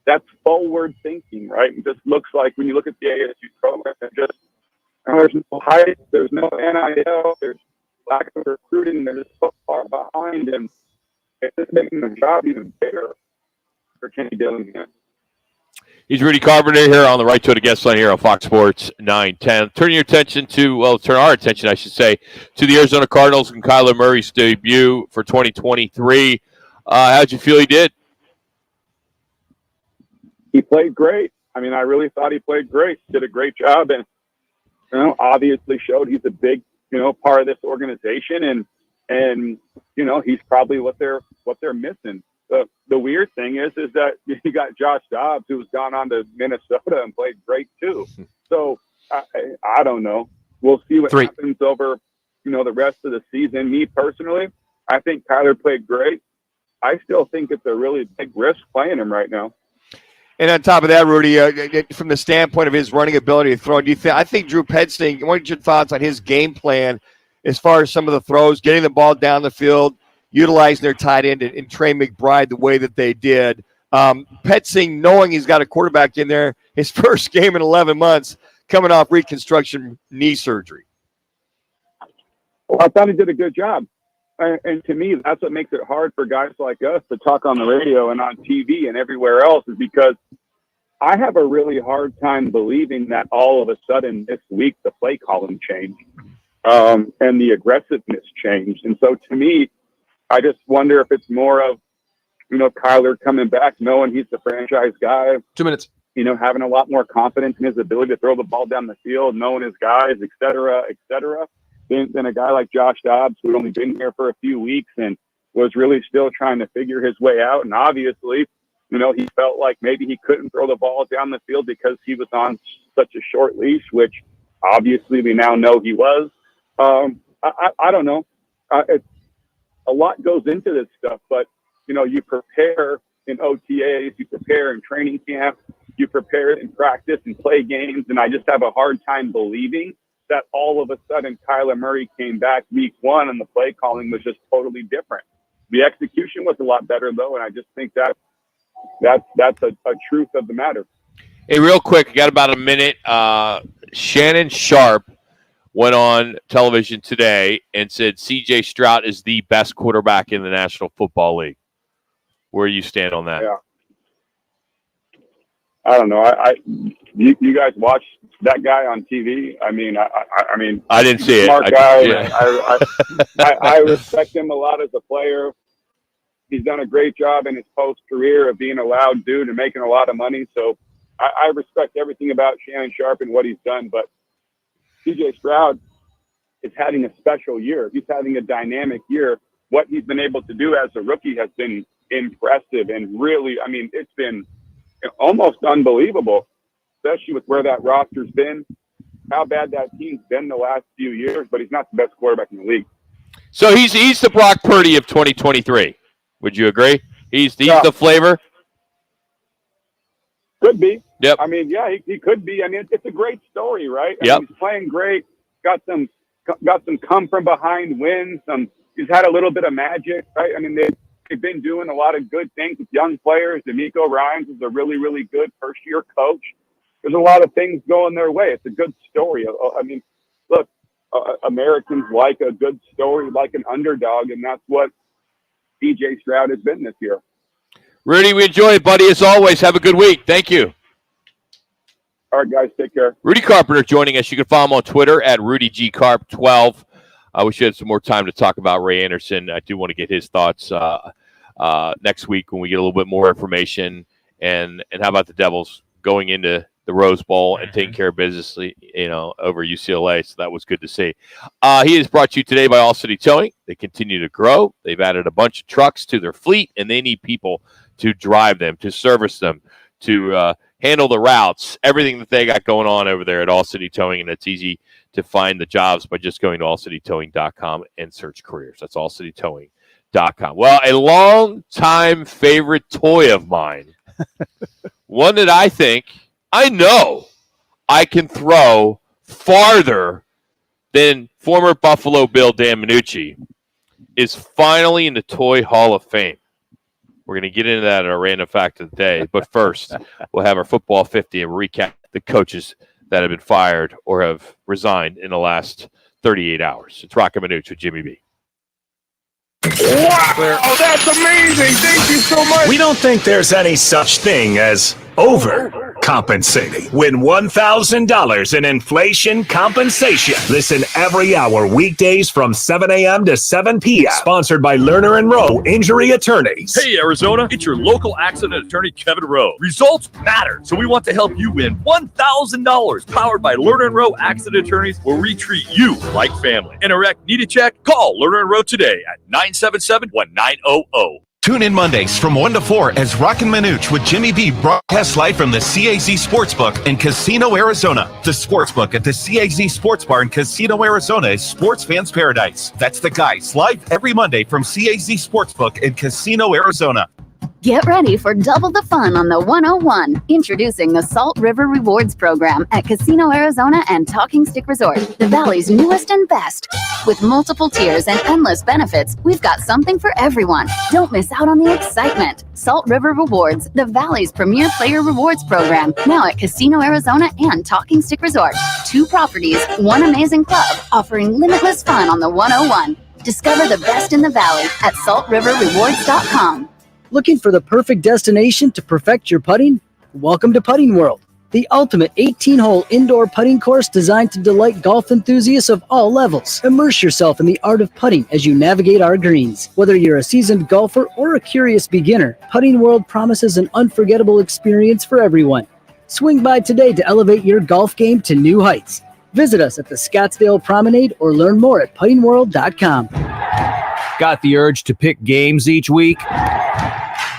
that's forward thinking, right? It just looks like when you look at the ASU program, there's no hype, there's no NIL, there's lack of recruiting, they're just so far behind, and it's just making the job even bigger for Kenny Dillingham. He's Rudy Carpenter here on the Right to It Guest line here on Fox Sports 910. Turn our attention, I should say, to the Arizona Cardinals and Kyler Murray's debut for 2023. How'd you feel he did? He played great. I mean, I really thought he played great. Did a great job, and obviously showed he's a big, part of this organization, and he's probably what they're missing. the weird thing is that you got Josh Dobbs, who's gone on to Minnesota and played great too. So I don't know. We'll see what happens over, the rest of the season. Me personally, I think Kyler played great. I still think it's a really big risk playing him right now. And on top of that, Rudy, from the standpoint of his running ability to throw, I think Drew Petzing, what are your thoughts on his game plan as far as some of the throws, getting the ball down the field, utilizing their tight end and Trey McBride the way that they did? Petzing, knowing he's got a quarterback in there, his first game in 11 months, coming off reconstruction knee surgery. Well, I thought he did a good job. And to me, that's what makes it hard for guys like us to talk on the radio and on TV and everywhere else, is because I have a really hard time believing that all of a sudden this week the play calling changed and the aggressiveness changed. And so to me, I just wonder if it's more of, Kyler coming back, knowing he's the franchise guy. 2 minutes. Having a lot more confidence in his ability to throw the ball down the field, knowing his guys, et cetera, than a guy like Josh Dobbs, who'd only been here for a few weeks and was really still trying to figure his way out. And obviously, he felt like maybe he couldn't throw the ball down the field because he was on such a short leash, which obviously we now know he was. I don't know. A lot goes into this stuff, but, you prepare in OTAs, you prepare in training camp, you prepare in practice and play games. And I just have a hard time believing that all of a sudden Kyler Murray came back week one and the play calling was just totally different. The execution was a lot better though, and I just think that's a truth of the matter. Hey, real quick, I got about a minute. Shannon Sharp went on television today and said C.J. Stroud is the best quarterback in the National Football League. Where do you stand on that? Yeah. I don't know. You guys watch that guy on TV? I mean, I didn't see it. Smart guy. Yeah. I respect him a lot as a player. He's done a great job in his post career of being a loud dude and making a lot of money. So I respect everything about Shannon Sharp and what he's done. But C.J. Stroud is having a special year. He's having a dynamic year. What he's been able to do as a rookie has been impressive and really, it's been almost unbelievable, especially with where that roster's been, how bad that team's been the last few years, but he's not the best quarterback in the league. So he's the Brock Purdy of 2023. Would you agree? He's the flavor? Could be. Yep. He could be. It's a great story, right? Yep. He's playing great, got some come from behind wins, he's had a little bit of magic, right? They've been doing a lot of good things with young players. D'Amico Ryans is a really, really good first-year coach. There's a lot of things going their way. It's a good story. Look, Americans like a good story, like an underdog, and that's what C.J. Stroud has been this year. Rudy, we enjoy it, buddy. As always, have a good week. Thank you. All right, guys, take care. Rudy Carpenter joining us. You can follow him on Twitter at RudyGCarp12. We should have some more time to talk about Ray Anderson. I do want to get his thoughts next week when we get a little bit more information. And how about the Devils going into the Rose Bowl and taking care of business, over UCLA. So that was good to see. He is brought to you today by All City Towing. They continue to grow. They've added a bunch of trucks to their fleet, and they need people to drive them, to service them, to handle the routes, everything that they got going on over there at All City Towing. And it's easy to find the jobs by just going to allcitytowing.com and search careers. That's allcitytowing.com. Well, a long-time favorite toy of mine, one that I know I can throw farther than former Buffalo Bill Dan Manucci, is finally in the Toy Hall of Fame. We're going to get into that in our random fact of the day. But first, we'll have our Football 50 and recap the coaches that have been fired or have resigned in the last 38 hours. It's Roc and Manuch with Jimmy B. Wow, that's amazing. Thank you so much. We don't think there's any such thing as overcompensating. Win $1,000 in inflation compensation. Listen every hour weekdays from 7 a.m. to 7 p.m. Sponsored by Lerner and Rowe Injury Attorneys. Hey, Arizona, it's your local accident attorney, Kevin Rowe. Results matter, so we want to help you win $1,000. Powered by Lerner and Rowe Accident Attorneys, where we treat you like family. In a wreck, need a check? Call Lerner and Rowe today at 977-1900. Tune in Mondays from 1 to 4 as Roc and Manuch with Jimmy B broadcast live from the CAZ Sportsbook in Casino, Arizona. The Sportsbook at the CAZ Sports Bar in Casino, Arizona is sports fans' paradise. That's the guys live every Monday from CAZ Sportsbook in Casino, Arizona. Get ready for double the fun on the 101. Introducing the Salt River Rewards Program at Casino Arizona and Talking Stick Resort, the Valley's newest and best. With multiple tiers and endless benefits, we've got something for everyone. Don't miss out on the excitement. Salt River Rewards, the Valley's premier player rewards program, now at Casino Arizona and Talking Stick Resort. 2 properties, 1 amazing club, offering limitless fun on the 101. Discover the best in the Valley at saltriverrewards.com. Looking for the perfect destination to perfect your putting? Welcome to Putting World, the ultimate 18-hole indoor putting course designed to delight golf enthusiasts of all levels. Immerse yourself in the art of putting as you navigate our greens. Whether you're a seasoned golfer or a curious beginner, Putting World promises an unforgettable experience for everyone. Swing by today to elevate your golf game to new heights. Visit us at the Scottsdale Promenade or learn more at puttingworld.com. Got the urge to pick games each week?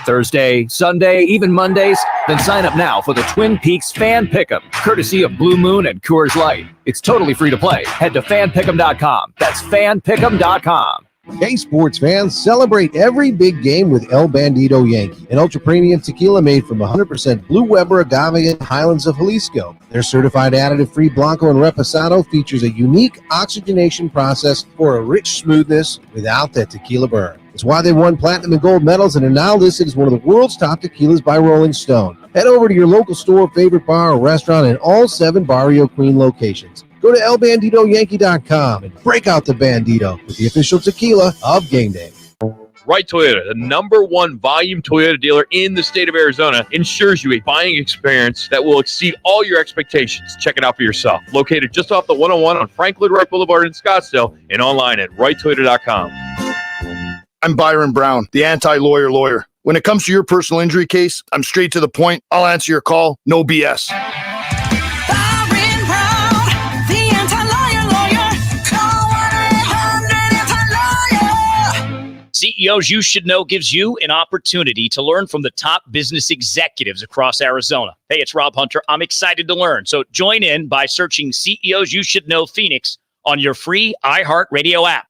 Thursday, Sunday, even Mondays? Then sign up now for the Twin Peaks Fan Pick'em, courtesy of Blue Moon and Coors Light. It's totally free to play. Head to fanpick'em.com. That's fanpick'em.com. Hey, sports fans, celebrate every big game with El Bandito Yankee, an ultra-premium tequila made from 100% Blue Weber agave in Highlands of Jalisco. Their certified additive-free Blanco and Reposado features a unique oxygenation process for a rich smoothness without that tequila burn. It's why they won platinum and gold medals and are now listed as one of the world's top tequilas by Rolling Stone. Head over to your local store, favorite bar, or restaurant in all 7 Barrio Queen locations. Go to elbanditoyankee.com and break out the Bandito with the official tequila of Game Day. Right Toyota, the #1 volume Toyota dealer in the state of Arizona, ensures you a buying experience that will exceed all your expectations. Check it out for yourself. Located just off the 101 on Franklin Wright Boulevard in Scottsdale and online at righttoyota.com. I'm Byron Brown, the anti-lawyer lawyer. When it comes to your personal injury case, I'm straight to the point. I'll answer your call, no BS. CEOs You Should Know gives you an opportunity to learn from the top business executives across Arizona. Hey, it's Rob Hunter. I'm excited to learn. So join in by searching CEOs You Should Know Phoenix on your free iHeartRadio app.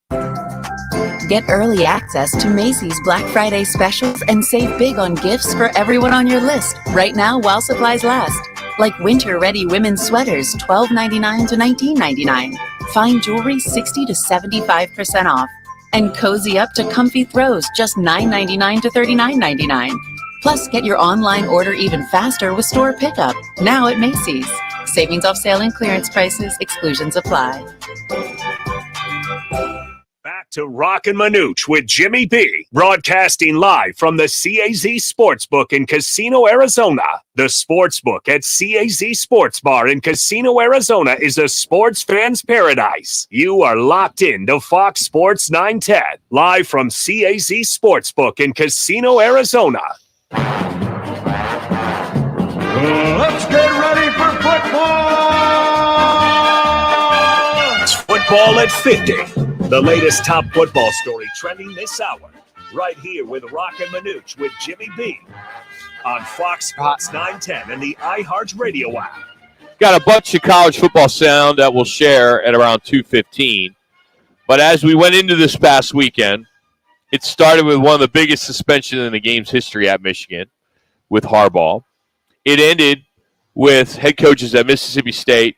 Get early access to Macy's Black Friday specials and save big on gifts for everyone on your list right now while supplies last. Like winter-ready women's sweaters, $12.99 to $19.99. Fine jewelry, 60 to 75% off. And cozy up to comfy throws, just $9.99 to $39.99. Plus, get your online order even faster with store pickup, now at Macy's. Savings off sale and clearance prices, exclusions apply. Back to Roc and Manuch with Jimmy B, broadcasting live from the CAZ Sportsbook in Casino, Arizona. The Sportsbook at CAZ Sports Bar in Casino, Arizona is a sports fan's paradise. You are locked in to Fox Sports 910, live from CAZ Sportsbook in Casino, Arizona. Let's get ready for football! It's Football at 50. The latest top football story trending this hour, right here with Roc and Manuch with Jimmy B on Fox Sports 910 and the iHeartRadio app. Got a bunch of college football sound that we'll share at around 2:15. But as we went into this past weekend, it started with one of the biggest suspensions in the game's history at Michigan with Harbaugh. It ended with head coaches at Mississippi State,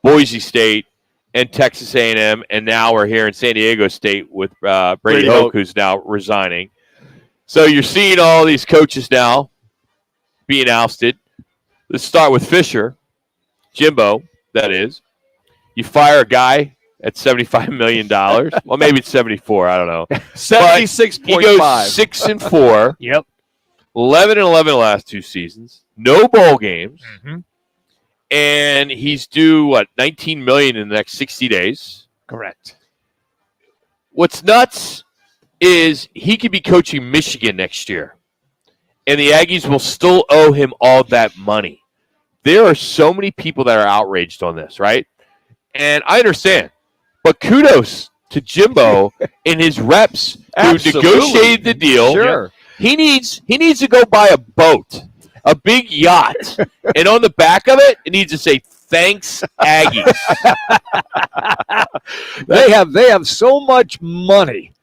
Boise State, and Texas A&M, and now we're here in San Diego State with Brady Hoke, who's now resigning. So you're seeing all these coaches now being ousted. Let's start with Fisher, Jimbo, that is. You fire a guy at $75 million. Well, maybe it's 74, I don't know. 76.5. He goes 6-4. Yep. 11-11 the last 2 seasons. No bowl games. Mm-hmm. And he's due, $19 million in the next 60 days? Correct. What's nuts is he could be coaching Michigan next year, and the Aggies will still owe him all that money. There are so many people that are outraged on this, right? And I understand. But kudos to Jimbo and his reps who negotiated the deal. Sure. He needs to go buy a boat, a big yacht, and on the back of it, it needs to say "Thanks, Aggies." They have so much money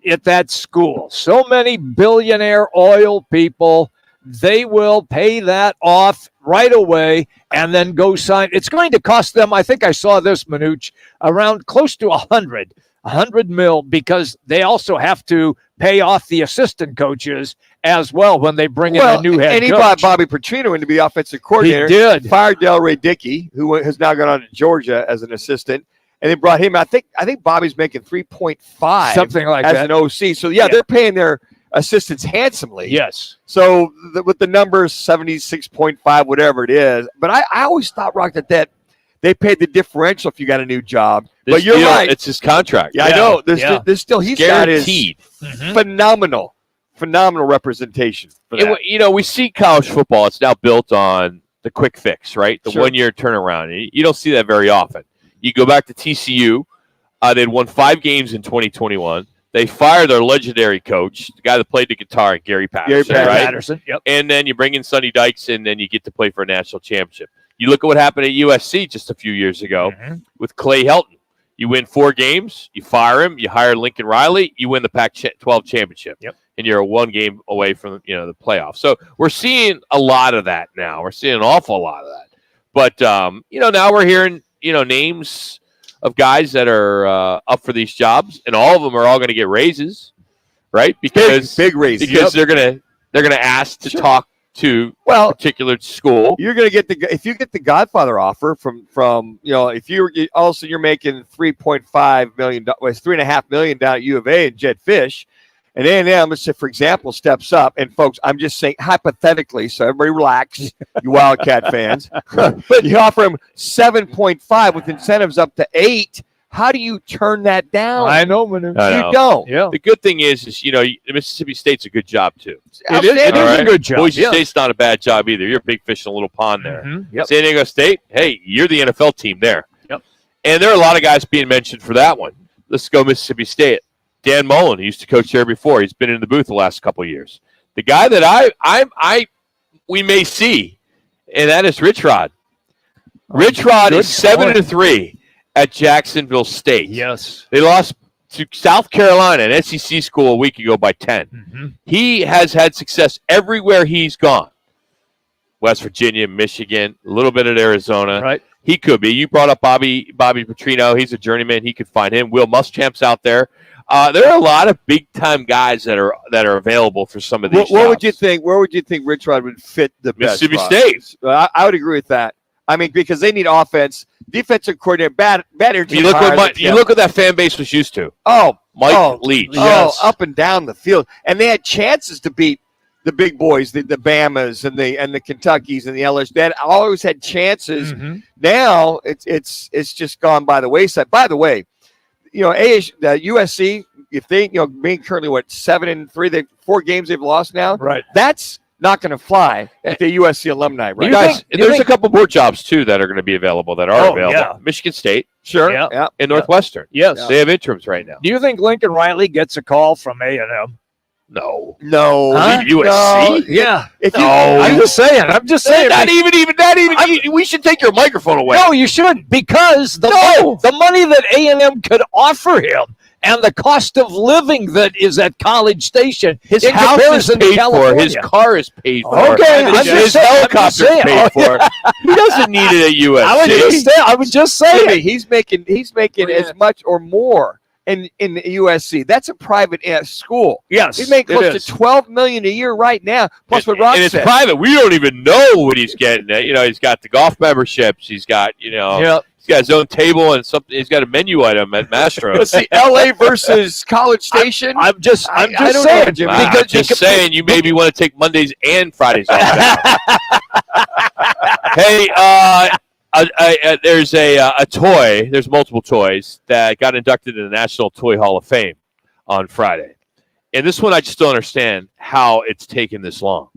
at that school. So many billionaire oil people. They will pay that off right away and then go sign. It's going to cost them, I think I saw this, Manuch, around close to 100 mil, because they also have to pay off the assistant coaches as well when they bring in a new head coach. And he brought Bobby Petrino in to be offensive coordinator. He did. Fired Delray Dickey, who has now gone on to Georgia as an assistant. And they brought him. I think Bobby's making 3.5, something like as that, an OC. So they're paying their assistants handsomely. Yes. So with the numbers 76.5, whatever it is. But I always thought, Rock, that they paid the differential if you got a new job. But you're right. It's his contract. Yeah, I know. There's still he's guaranteed. Got his phenomenal representation for that. We see college football. It's now built on the quick fix, right? The 1 year turnaround. You don't see that very often. You go back to TCU. They'd won 5 games in 2021. They fired their legendary coach, the guy that played the guitar, Gary Patterson. Patterson, yep. And then you bring in Sonny Dykes, and then you get to play for a national championship. You look at what happened at USC just a few years ago with Clay Helton. You win 4 games, you fire him, you hire Lincoln Riley, you win the Pac-12 championship. Yep. And you're 1 game away from the playoffs. So we're seeing a lot of that now. We're seeing an awful lot of that. But now we're hearing names of guys that are up for these jobs, and all of them are all going to get raises, right? Because big raises, because they're gonna ask to talk to a particular school. You're going to get if you get the Godfather offer from if you're making $3.5 million, $3.5 million down at U of A and Jed Fish. And A&M, let's say, for example, steps up. And, folks, I'm just saying hypothetically, so everybody relax, you Wildcat fans. But you offer them 7.5 with incentives up to 8. How do you turn that down? I know, Manu. You don't. Yeah. The good thing is Mississippi State's a good job, too. It is a good job. Boise State's not a bad job either. You're a big fish in a little pond there. Yep. San Diego State, hey, you're the NFL team there. Yep. And there are a lot of guys being mentioned for that one. Let's go Mississippi State. Dan Mullen, he used to coach there before. He's been in the booth the last couple of years. The guy that we may see, and that is Rich Rod. Rich Rod is 7-3 at Jacksonville State. Yes. They lost to South Carolina, an SEC school, a week ago by 10. He has had success everywhere he's gone. West Virginia, Michigan, a little bit at Arizona. Right. He could be. You brought up Bobby Petrino. He's a journeyman. He could find him. Will Muschamp's out there. There are a lot of big-time guys that are available for some of these Where would you think Rich Rod would fit the best? Mississippi State. I would agree with that. I mean, because they need offense, defensive coordinator, bad. You look what that fan base was used to. Mike Leach. Yes. Up and down the field, and they had chances to beat the big boys, the Bamas and the Kentuckys and the LSU. They always had chances. Now it's just gone by the wayside. By the way, the USC, if they being currently 7-3, they 4 games they've lost now. Right. That's not going to fly at the USC alumni, right? Guys, there's a couple more jobs too that are going to be available that are available. Yeah. Michigan State, sure, yeah. and Northwestern. Yes, they have interims right now. Do you think Lincoln Riley gets a call from A&M? No. Huh? USC? No. Yeah. I'm just saying. Not even. We should take your microphone away. No, you shouldn't, because the money that A&M could offer him and the cost of living that is at College Station, his house is paid for, his car is paid for, his helicopter is paid for. He doesn't need it at USC. I would just say he's making as much or more in USC. That's a private school. Yes, he's making close to $12 million a year right now. Plus, what Rock said, it's private. We don't even know what he's getting. He's got the golf memberships. He's got he's got his own table and something. He's got a menu item at Mastro's. Let's see, LA versus College Station. I'm just saying. I'm just saying, you maybe want to take Mondays and Fridays off. Hey, there's a toy. There's multiple toys that got inducted in the National Toy Hall of Fame on Friday, and this one I just don't understand how it's taken this long.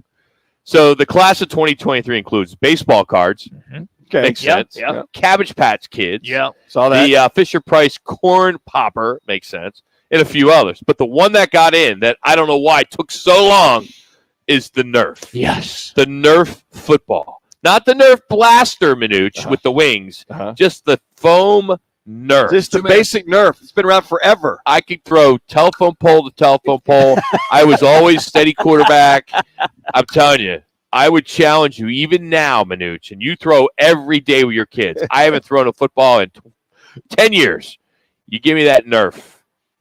So the class of 2023 includes baseball cards. Okay, makes sense. Yeah. Cabbage Patch Kids. Saw that. The Fisher Price corn popper makes sense. and a few others. But the one that got in that I don't know why it took so long is the Nerf. Yes. The Nerf football. Not the Nerf blaster, Manuch, with the wings. Just the foam Nerf. Just the basic Nerf. It's been around forever. I could throw telephone pole to telephone pole. I was always steady quarterback. I'm telling you, I would challenge you even now, Manuch, and you throw every day with your kids. I haven't thrown a football in 10 years. You give me that Nerf.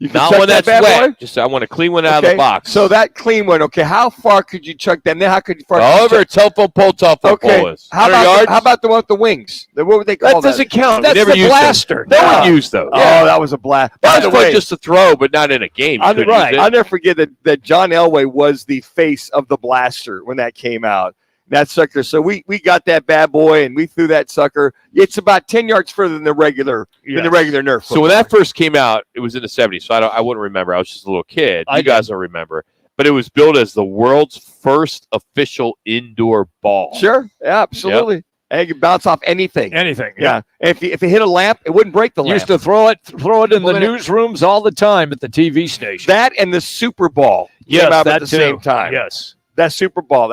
Not one that's wet. Just I want a clean one out of the box. So that clean one, okay, how far could you chuck that? And then how could you However, a telephone pole is. How about the one with the wings? What would they call that? That doesn't count. That's never the blaster. No one used those. Oh, that was a blast. By the That's way, just a throw, but not in a game. I'll never forget that John Elway was the face of the blaster when that came out. That sucker. So we got that bad boy and we threw that sucker. It's about 10 yards further than the regular Nerf. So when that first came out, it was in the 70s. So I wouldn't remember. I was just a little kid. You guys don't remember. But it was built as the world's first official indoor ball. Sure. Yeah, absolutely. Yep. And you can bounce off anything. Anything. Yeah. If it hit a lamp, it wouldn't break the lamp. Used to throw it in the newsrooms all the time at the TV station. That and the Super Bowl came out at the same time. Yes. That Super Bowl.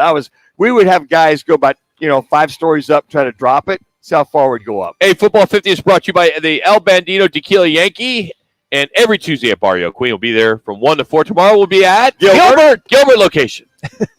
We would have guys go about 5 stories up, try to drop it. See how far we'd go up. Hey, Football 50 is brought to you by the El Bandito Tequila Yankee. And every Tuesday at Barrio Queen will be there from 1 to 4. Tomorrow we'll be at Gilbert location.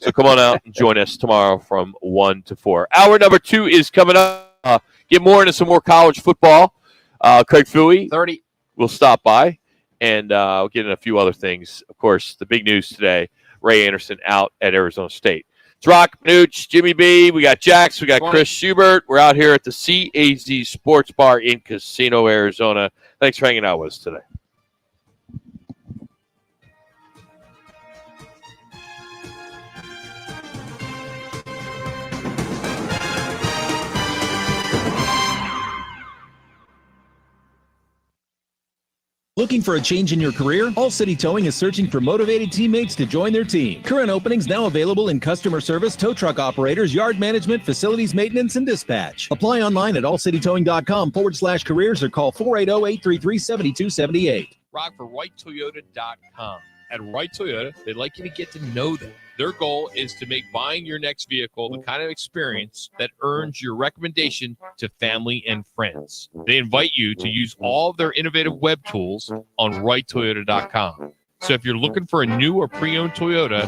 So come on out and join us tomorrow from 1 to 4. Hour number 2 is coming up. Get more into some more college football. Craig Fouey 30 will stop by. And we'll get into a few other things. Of course, the big news today, Ray Anderson out at Arizona State. It's Roc, Manuch, Jimmy B. We got Jax. We got Chris Schubert. We're out here at the CAZ Sports Bar in Casino, Arizona. Thanks for hanging out with us today. Looking for a change in your career? All City Towing is searching for motivated teammates to join their team. Current openings now available in customer service, tow truck operators, yard management, facilities maintenance, and dispatch. Apply online at allcitytowing.com/careers or call 480-833-7278. Rock for WrightToyota.com. At Wright Toyota, they'd like you to get to know them. Their goal is to make buying your next vehicle the kind of experience that earns your recommendation to family and friends. They invite you to use all of their innovative web tools on WrightToyota.com. So if you're looking for a new or pre-owned Toyota,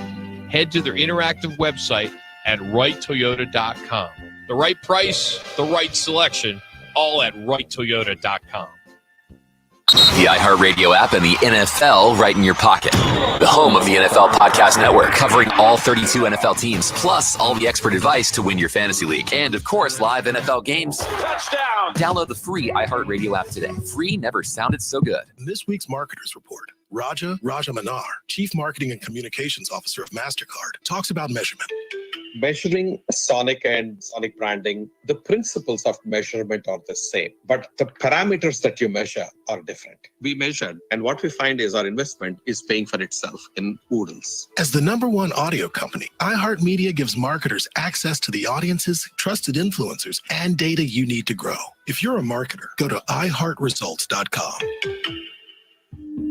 head to their interactive website at WrightToyota.com. The right price, the right selection, all at WrightToyota.com. The iHeartRadio app and the NFL right in your pocket. The home of the NFL Podcast Network, covering all 32 NFL teams, plus all the expert advice to win your fantasy league. And, of course, live NFL games. Touchdown! Download the free iHeartRadio app today. Free never sounded so good. This week's Marketers Report. Raja Manar, Chief Marketing and Communications Officer of MasterCard, talks about measurement. Measuring Sonic and Sonic branding, the principles of measurement are the same, but the parameters that you measure are different. We measured, and what we find is our investment is paying for itself in oodles. As the #1 audio company, iHeartMedia gives marketers access to the audiences, trusted influencers, and data you need to grow. If you're a marketer, go to iHeartResults.com.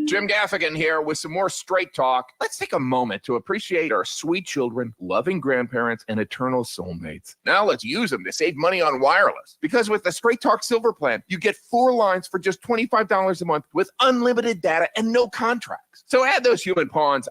Jim Gaffigan here with some more Straight Talk. Let's take a moment to appreciate our sweet children, loving grandparents, and eternal soulmates. Now let's use them to save money on wireless. Because with the Straight Talk Silver Plan, you get 4 lines for just $25 a month with unlimited data and no contracts. So add those human pawns,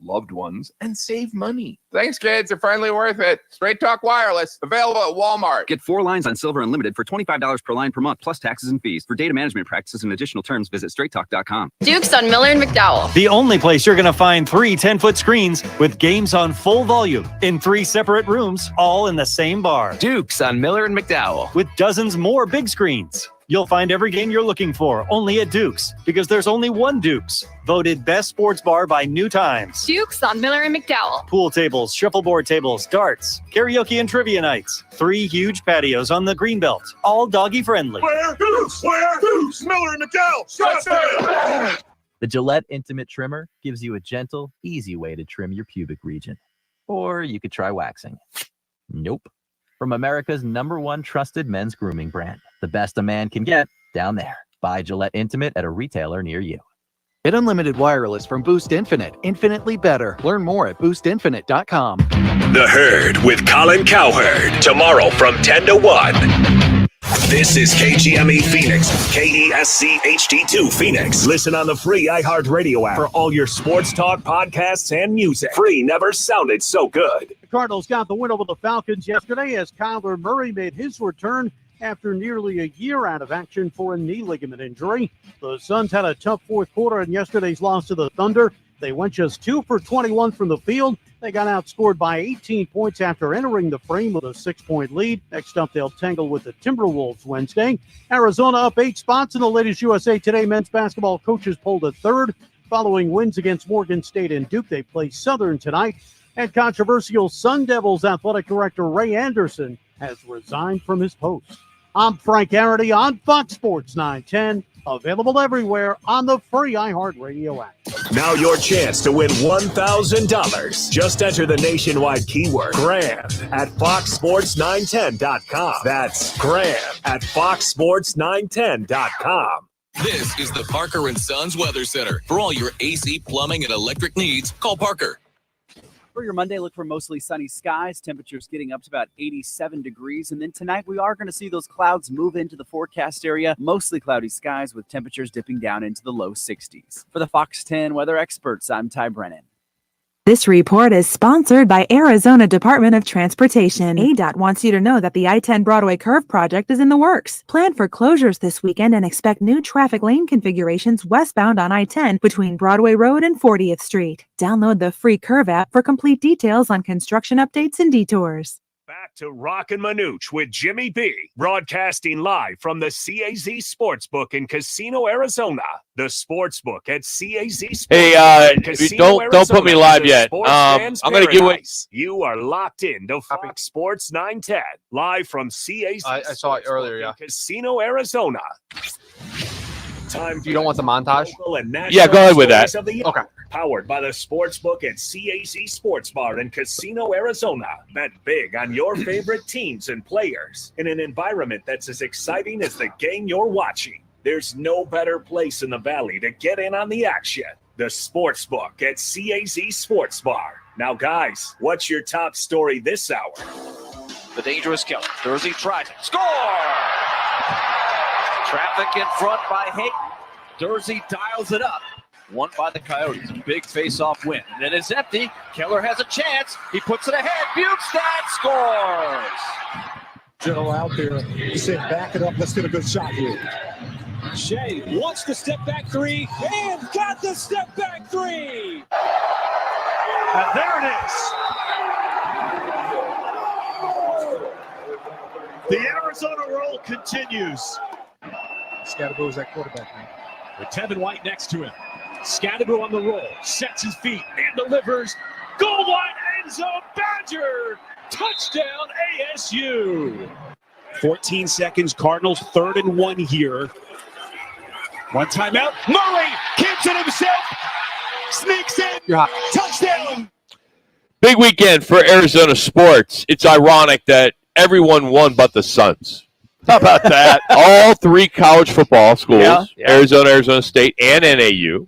loved ones, and save money. Thanks, kids. They're finally worth it. Straight Talk Wireless, available at Walmart. Get 4 lines on Silver Unlimited for $25 per line per month, plus taxes and fees. For data management practices and additional terms, visit straighttalk.com. Dukes on Miller and McDowell. The only place you're going to find 3 10-foot screens with games on full volume in 3 separate rooms, all in the same bar. Dukes on Miller and McDowell. With dozens more big screens. You'll find every game you're looking for only at Dukes, because there's only one Dukes. Voted best sports bar by New Times. Dukes on Miller and McDowell. Pool tables, shuffleboard tables, darts, karaoke and trivia nights. 3 huge patios on the Greenbelt, all doggy friendly. Where Dukes? Miller and McDowell. The Gillette Intimate Trimmer gives you a gentle, easy way to trim your pubic region. Or you could try waxing. Nope. From America's #1 trusted men's grooming brand. The best a man can get, down there. Buy Gillette Intimate at a retailer near you. Get unlimited wireless from Boost Infinite. Infinitely better. Learn more at boostinfinite.com. The Herd with Colin Cowherd. Tomorrow from 10 to 1. This is KGME Phoenix, KESC HD2 Phoenix. Listen on the free iHeartRadio app for all your sports talk, podcasts, and music. Free never sounded so good. The Cardinals got the win over the Falcons yesterday as Kyler Murray made his return after nearly a year out of action for a knee ligament injury. The Suns had a tough fourth quarter in yesterday's loss to the Thunder. They went just 2 for 21 from the field. They got outscored by 18 points after entering the frame with a 6-point lead. Next up, they'll tangle with the Timberwolves Wednesday. Arizona up 8 spots in the latest USA Today men's basketball coaches poll to third. Following wins against Morgan State and Duke, they play Southern tonight. And controversial Sun Devils athletic director Ray Anderson has resigned from his post. I'm Frank Arity on Fox Sports 910. Available everywhere on the free iHeartRadio app. Now your chance to win $1,000. Just enter the nationwide keyword GRAND at foxsports910.com. That's GRAND at foxsports910.com. This is the Parker & Sons Weather Center. For all your AC, plumbing, and electric needs, call Parker. For your Monday, look for mostly sunny skies, temperatures getting up to about 87 degrees. And then tonight, we are going to see those clouds move into the forecast area. Mostly cloudy skies with temperatures dipping down into the low 60s. For the Fox 10 weather experts, I'm Ty Brennan. This report is sponsored by Arizona Department of Transportation. ADOT wants you to know that the I-10 Broadway Curve project is in the works. Plan for closures this weekend and expect new traffic lane configurations westbound on I-10 between Broadway Road and 40th Street. Download the free Curve app for complete details on construction updates and detours. Back to Roc and Manuch with Jimmy B, broadcasting live from the CAZ Sportsbook in Casino, Arizona. The Sportsbook at CAZ Sportsbook. Hey, Casino, don't put me live yet. I'm going to give it. You are locked in to Fox Sports 910, live from CAZ. I saw it earlier, yeah. Casino, Arizona. Time. You don't want the montage? Yeah, go ahead with that. Okay. Powered by the Sportsbook at CAZ Sports Bar in Casino, Arizona. Bet big on your favorite teams and players in an environment that's as exciting as the game you're watching. There's no better place in the Valley to get in on the action. The Sportsbook at CAZ Sports Bar. Now, guys, what's your top story this hour? The dangerous Keller. Thursday tries it. Score! Traffic in front by Hayden. Dursey dials it up. Won by the Coyotes. Big face-off win. And then it's empty. Keller has a chance. He puts it ahead. Bukestad scores. General out there. He said, back it up. Let's get a good shot here. Shea wants the step-back three and got the step-back three. And there it is. The Arizona roll continues. Scatterbo's at quarterback now. With Tevin White next to him. Scatterbo on the roll, sets his feet and delivers. Goal line, end zone, Badger! Touchdown, ASU! 14 seconds, Cardinals 3rd and 1 here. One timeout, Murray keeps it himself, sneaks in, touchdown! Big weekend for Arizona sports. It's ironic that everyone won but the Suns. How about that? All 3 college football schools, Arizona, Arizona State, and NAU.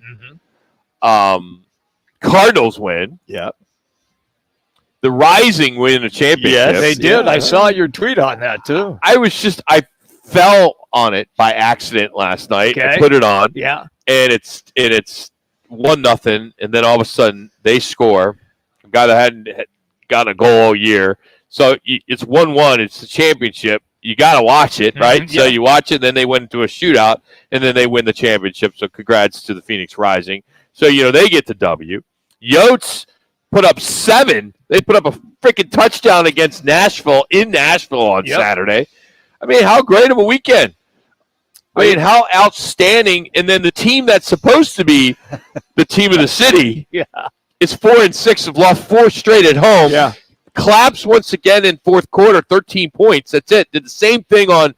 Cardinals win. Yeah. The Rising win a championship. Yes, they did. I saw your tweet on that, too. I fell on it by accident last night. Okay. I put it on. Yeah. And it's 1-0, and then all of a sudden they score. A guy that hadn't gotten a goal all year. So it's 1-1. It's the championship. You got to watch it, right? So you watch it, then they went into a shootout, and then they win the championship. So congrats to the Phoenix Rising. So, they get the W. Yotes put up 7. They put up a freaking touchdown against Nashville in Nashville on Saturday. I mean, how great of a weekend. I mean, how outstanding. And then the team that's supposed to be the team of the city is 4-6, have lost 4 straight at home. Yeah. Collapsed once again in fourth quarter, 13 points. That's it. Did the same thing on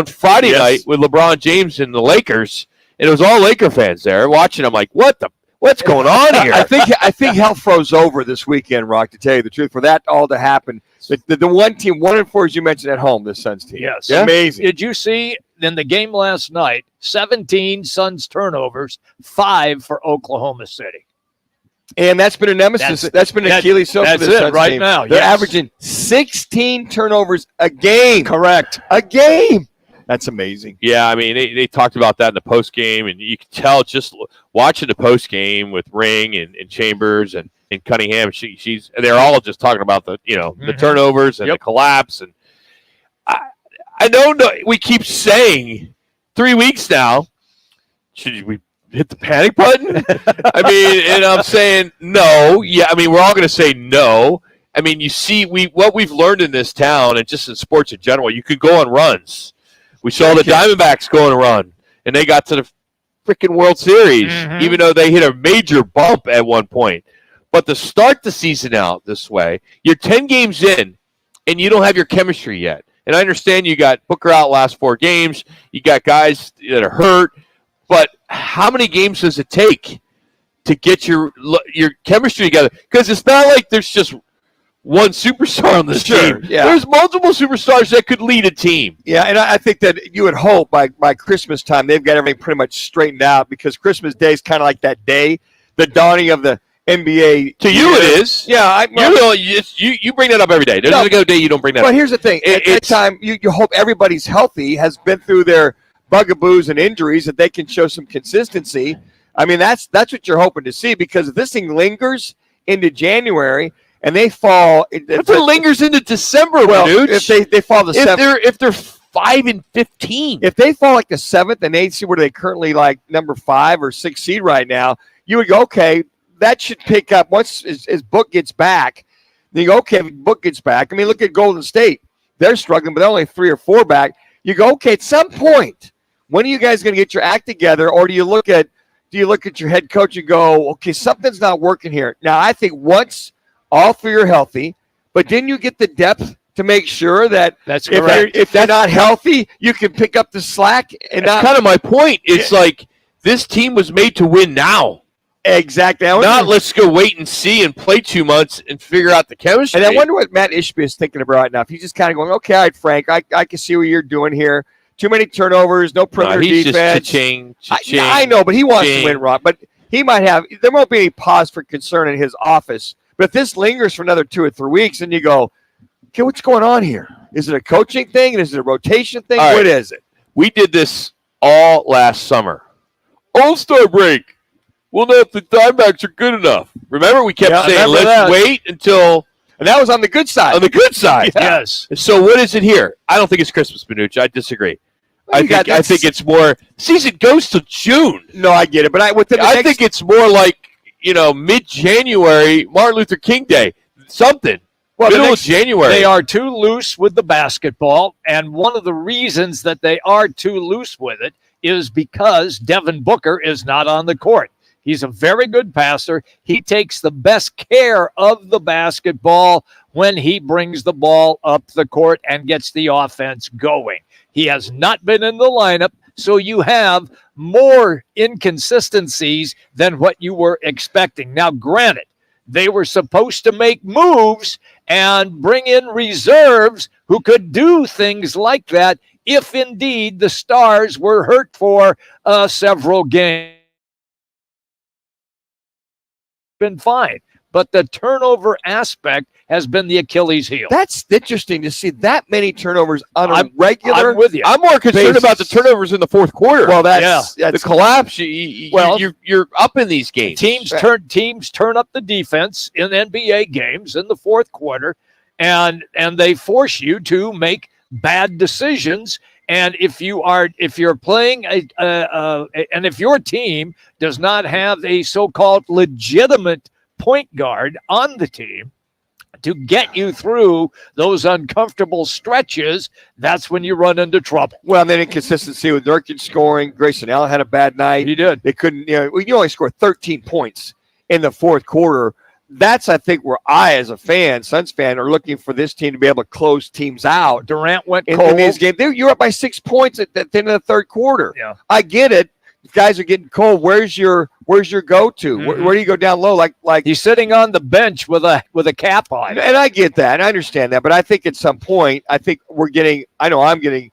Friday night with LeBron James and the Lakers, and it was all Laker fans there watching. I'm like, what's going on here? I think hell froze over this weekend, Rock, to tell you the truth. For that all to happen, the one team, 1-4, as you mentioned, at home, this Suns team. Yes. Amazing. Did you see in the game last night, 17 Suns turnovers, 5 for Oklahoma City. And that's been a nemesis. That's been an Achilles heel for That's this it Suns right team. now. They're yes. averaging 16 turnovers a game. Correct. A game. That's amazing. Yeah, I mean, they talked about that in the post game, and you can tell just watching the post game with Ring and Chambers and Cunningham. They're all just talking about the the turnovers and the collapse. And I don't know. We keep saying 3 weeks now. Should we hit the panic button? I mean, and I'm saying no. Yeah, I mean, we're all going to say no. I mean, you see, what we've learned in this town and just in sports in general, you could go on runs. We saw the Diamondbacks go on a run, and they got to the freaking World Series, even though they hit a major bump at one point. But to start the season out this way, you're 10 games in, and you don't have your chemistry yet. And I understand you got Booker out last 4 games. You got guys that are hurt. But how many games does it take to get your chemistry together? Because it's not like there's just one superstar on this team. Yeah. There's multiple superstars that could lead a team. Yeah, and I think that you would hope by Christmas time they've got everything pretty much straightened out, because Christmas Day is kind of like that day, the dawning of the NBA. To you it is. Yeah. You bring that up every day. There's no day you don't bring that up. Well, here's the thing. At that time, you hope everybody's healthy, has been through their bugaboos and injuries, that they can show some consistency. I mean, that's what you're hoping to see, because if this thing lingers into January – and they fall. If it lingers into December, well, dude. If they fall the 7th. If they're 5-15. If they fall like the 7th and 8th seed, where they currently like number 5 or 6 seed right now, you would go, okay, that should pick up once as Book gets back. Then you go, okay, Book gets back. I mean, look at Golden State. They're struggling, but they're only 3 or 4 back. You go, okay, at some point, when are you guys going to get your act together? Or do you look at your head coach and go, okay, something's not working here? Now, I think once all 3 are healthy, but then you get the depth to make sure that if they're not healthy, you can pick up the slack. And that's kind of my point. It's like this team was made to win now. Exactly. Not let's go wait and see and play 2 months and figure out the chemistry. And I wonder what Matt Ishbia is thinking about right now. If he's just kind of going, okay, all right, Frank, I can see what you're doing here. Too many turnovers, no perimeter defense. Just I know, but he wants to win, Ron. But he might have – there won't be any pause for concern in his office. But if this lingers for another 2 or 3 weeks, and you go, okay, what's going on here? Is it a coaching thing? Is it a rotation thing? What is it? We did this all last summer. All-Star break. We'll know if the Diamondbacks are good enough. Remember, we kept saying, let's wait until – and that was on the good side. On the good side. Yes. So what is it here? I don't think it's Christmas, Manuch. I disagree. I think it's more – season goes to June. No, I get it. But I think it's more like – mid-January, Martin Luther King Day, something. Well, middle of January. They are too loose with the basketball, and one of the reasons that they are too loose with it is because Devin Booker is not on the court. He's a very good passer. He takes the best care of the basketball when he brings the ball up the court and gets the offense going. He has not been in the lineup, so you have more inconsistencies than what you were expecting. Now, granted, they were supposed to make moves and bring in reserves who could do things like that if indeed the Stars were hurt for several games. Been fine. But the turnover aspect has been the Achilles heel. That's interesting to see that many turnovers on a regular. I'm with you. I'm more concerned about the turnovers in the fourth quarter. Well, that's the collapse. You're up in these games. Teams turn up the defense in NBA games in the fourth quarter, and they force you to make bad decisions. And if you're playing and if your team does not have a so-called legitimate point guard on the team to get you through those uncomfortable stretches, that's when you run into trouble. Well, and then inconsistency with Nurkic scoring. Grayson Allen had a bad night. He did. They couldn't. You only scored 13 points in the fourth quarter. That's, I think, where I, as a fan, Suns fan, are looking for this team to be able to close teams out. Durant went in cold. these games. You're up by 6 points at the end of the third quarter. Yeah, I get it. Guys are getting cold. Where's your go-to? Mm-hmm. Where do you go down low? Like he's sitting on the bench with a cap on. And I get that, and I understand that. But I think at some point, I think we're getting. I know I'm getting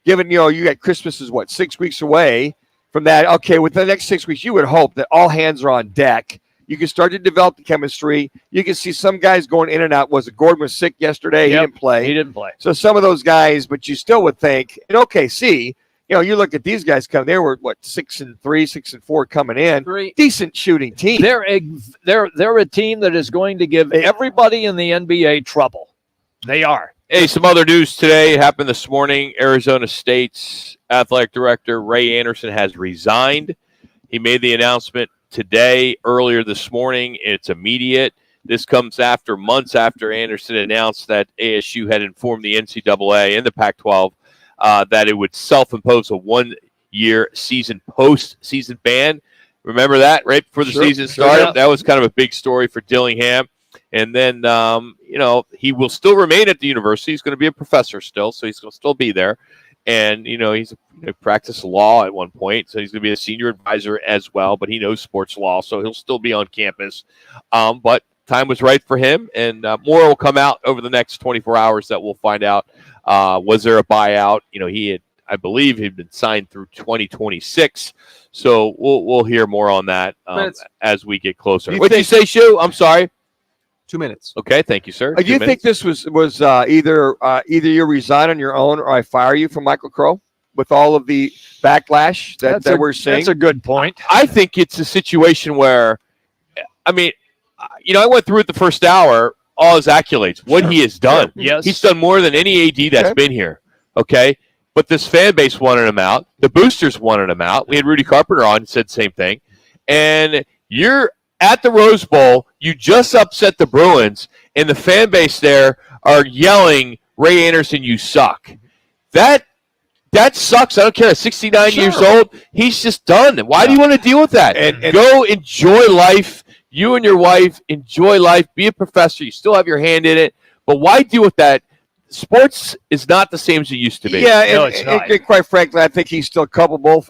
given, you got Christmas is 6 weeks away from that. Okay, with the next 6 weeks, you would hope that all hands are on deck. You can start to develop the chemistry. You can see some guys going in and out. Gordon was sick yesterday? Yep, He didn't play. play. So some of those guys, but you still would think, and OKC, you look at these guys come. They were 6-3, 6-4 coming in. Decent shooting team. They're a team that is going to give everybody in the NBA trouble. They are. Hey, some other news today. It happened this morning. Arizona State's athletic director, Ray Anderson, has resigned. He made the announcement earlier this morning. It's immediate. This comes months after Anderson announced that ASU had informed the NCAA and the Pac-12 that it would self-impose a 1-year post-season ban. Remember that, right before the season started? Yeah. That was kind of a big story for Dillingham. And then, he will still remain at the university. He's going to be a professor still, so he's going to still be there. And, he's practiced law at one point, so he's going to be a senior advisor as well. But he knows sports law, so he'll still be on campus. But time was right for him, and more will come out over the next 24 hours that we'll find out. Was there a buyout? I believe he'd been signed through 2026. So we'll hear more on that as we get closer. What did you say, Shu? I'm sorry. 2 minutes. Okay, thank you, sir. Do you think this was either you resign on your own or I fire you from Michael Crow with all of the backlash that we're seeing? That's a good point. I think it's a situation where, I went through it the first hour, all his accolades, what he has done. Yes. He's done more than any AD that's been here, okay? But this fan base wanted him out. The boosters wanted him out. We had Rudy Carpenter on and said the same thing. And you're at the Rose Bowl, you just upset the Bruins, and the fan base there are yelling, Ray Anderson, you suck. That sucks. I don't care. 69 years old, he's just done. Why do you want to deal with that? And go enjoy life. You and your wife, enjoy life. Be a professor. You still have your hand in it. But why deal with that? Sports is not the same as it used to be. Yeah, no, it's not. And quite frankly, I think he's still culpable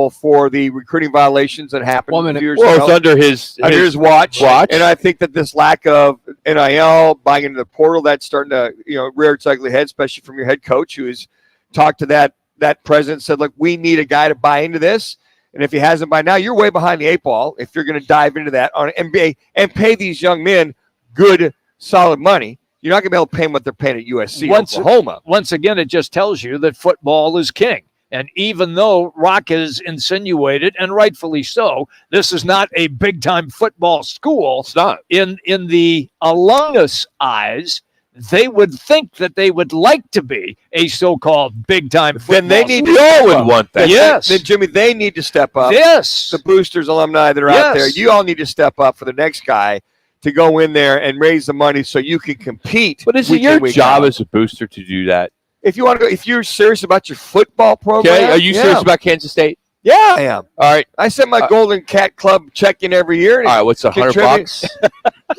for the recruiting violations that happened 1 minute. years Well, ago. it's under his watch. And I think that this lack of NIL, buying into the portal, that's starting to rear its ugly head, especially from your head coach, who has talked to that president, said, look, we need a guy to buy into this. And if he hasn't by now, you're way behind the 8 ball if you're going to dive into that on an NBA and pay these young men good, solid money. You're not going to be able to pay them what they're paying at USC, Oklahoma. Once again, it just tells you that football is king. And even though Rock has insinuated, and rightfully so, this is not a big-time football school. It's not. In the alumnus' eyes, they would think that they would like to be a so-called big-time football Then they need school. to all would want that. Yes. Then, Jimmy, they need to step up. Yes. The boosters, alumni that are out there, you all need to step up for the next guy to go in there and raise the money so you can compete. But is it your job as a booster to do that? If you want to go, if you're serious about your football program, Okay, are you serious about Kansas State? Yeah, I am. All right. I send my Golden Cat Club check in every year. All right, what's $100?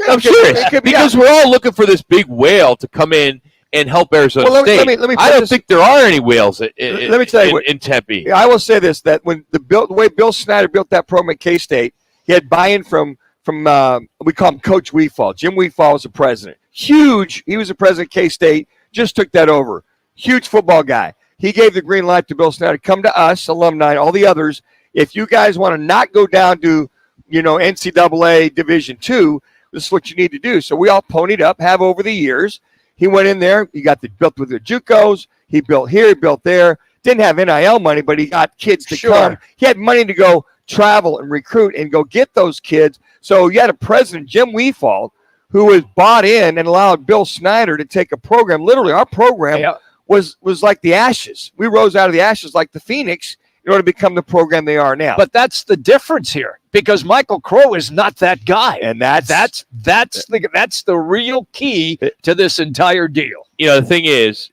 I'm serious. serious. Because we're all looking for this big whale to come in and help Arizona State. Let me I don't think there are any whales let me tell you in Tempe. I will say this, that when the way Bill Snyder built that program at K-State, he had buy-in from we call him Coach Weefall. Jim Weefall was the president. Huge. He was the president of K-State, just took that over. Huge football guy. He gave the green light to Bill Snyder. Come to us, alumni, all the others. If you guys want to not go down to, NCAA Division II, this is what you need to do. So we all ponied up, have over the years. He went in there. He got built with the JUCOs. He built here, he built there. Didn't have NIL money, but he got kids to come. He had money to go travel and recruit and go get those kids. So you had a president, Jim Weefall, who was bought in and allowed Bill Snyder to take a program. Literally, our program was like the ashes. We rose out of the ashes like the phoenix in order to become the program they are now. But that's the difference here, because Michael Crow is not that guy, and that's the real key to this entire deal. The thing is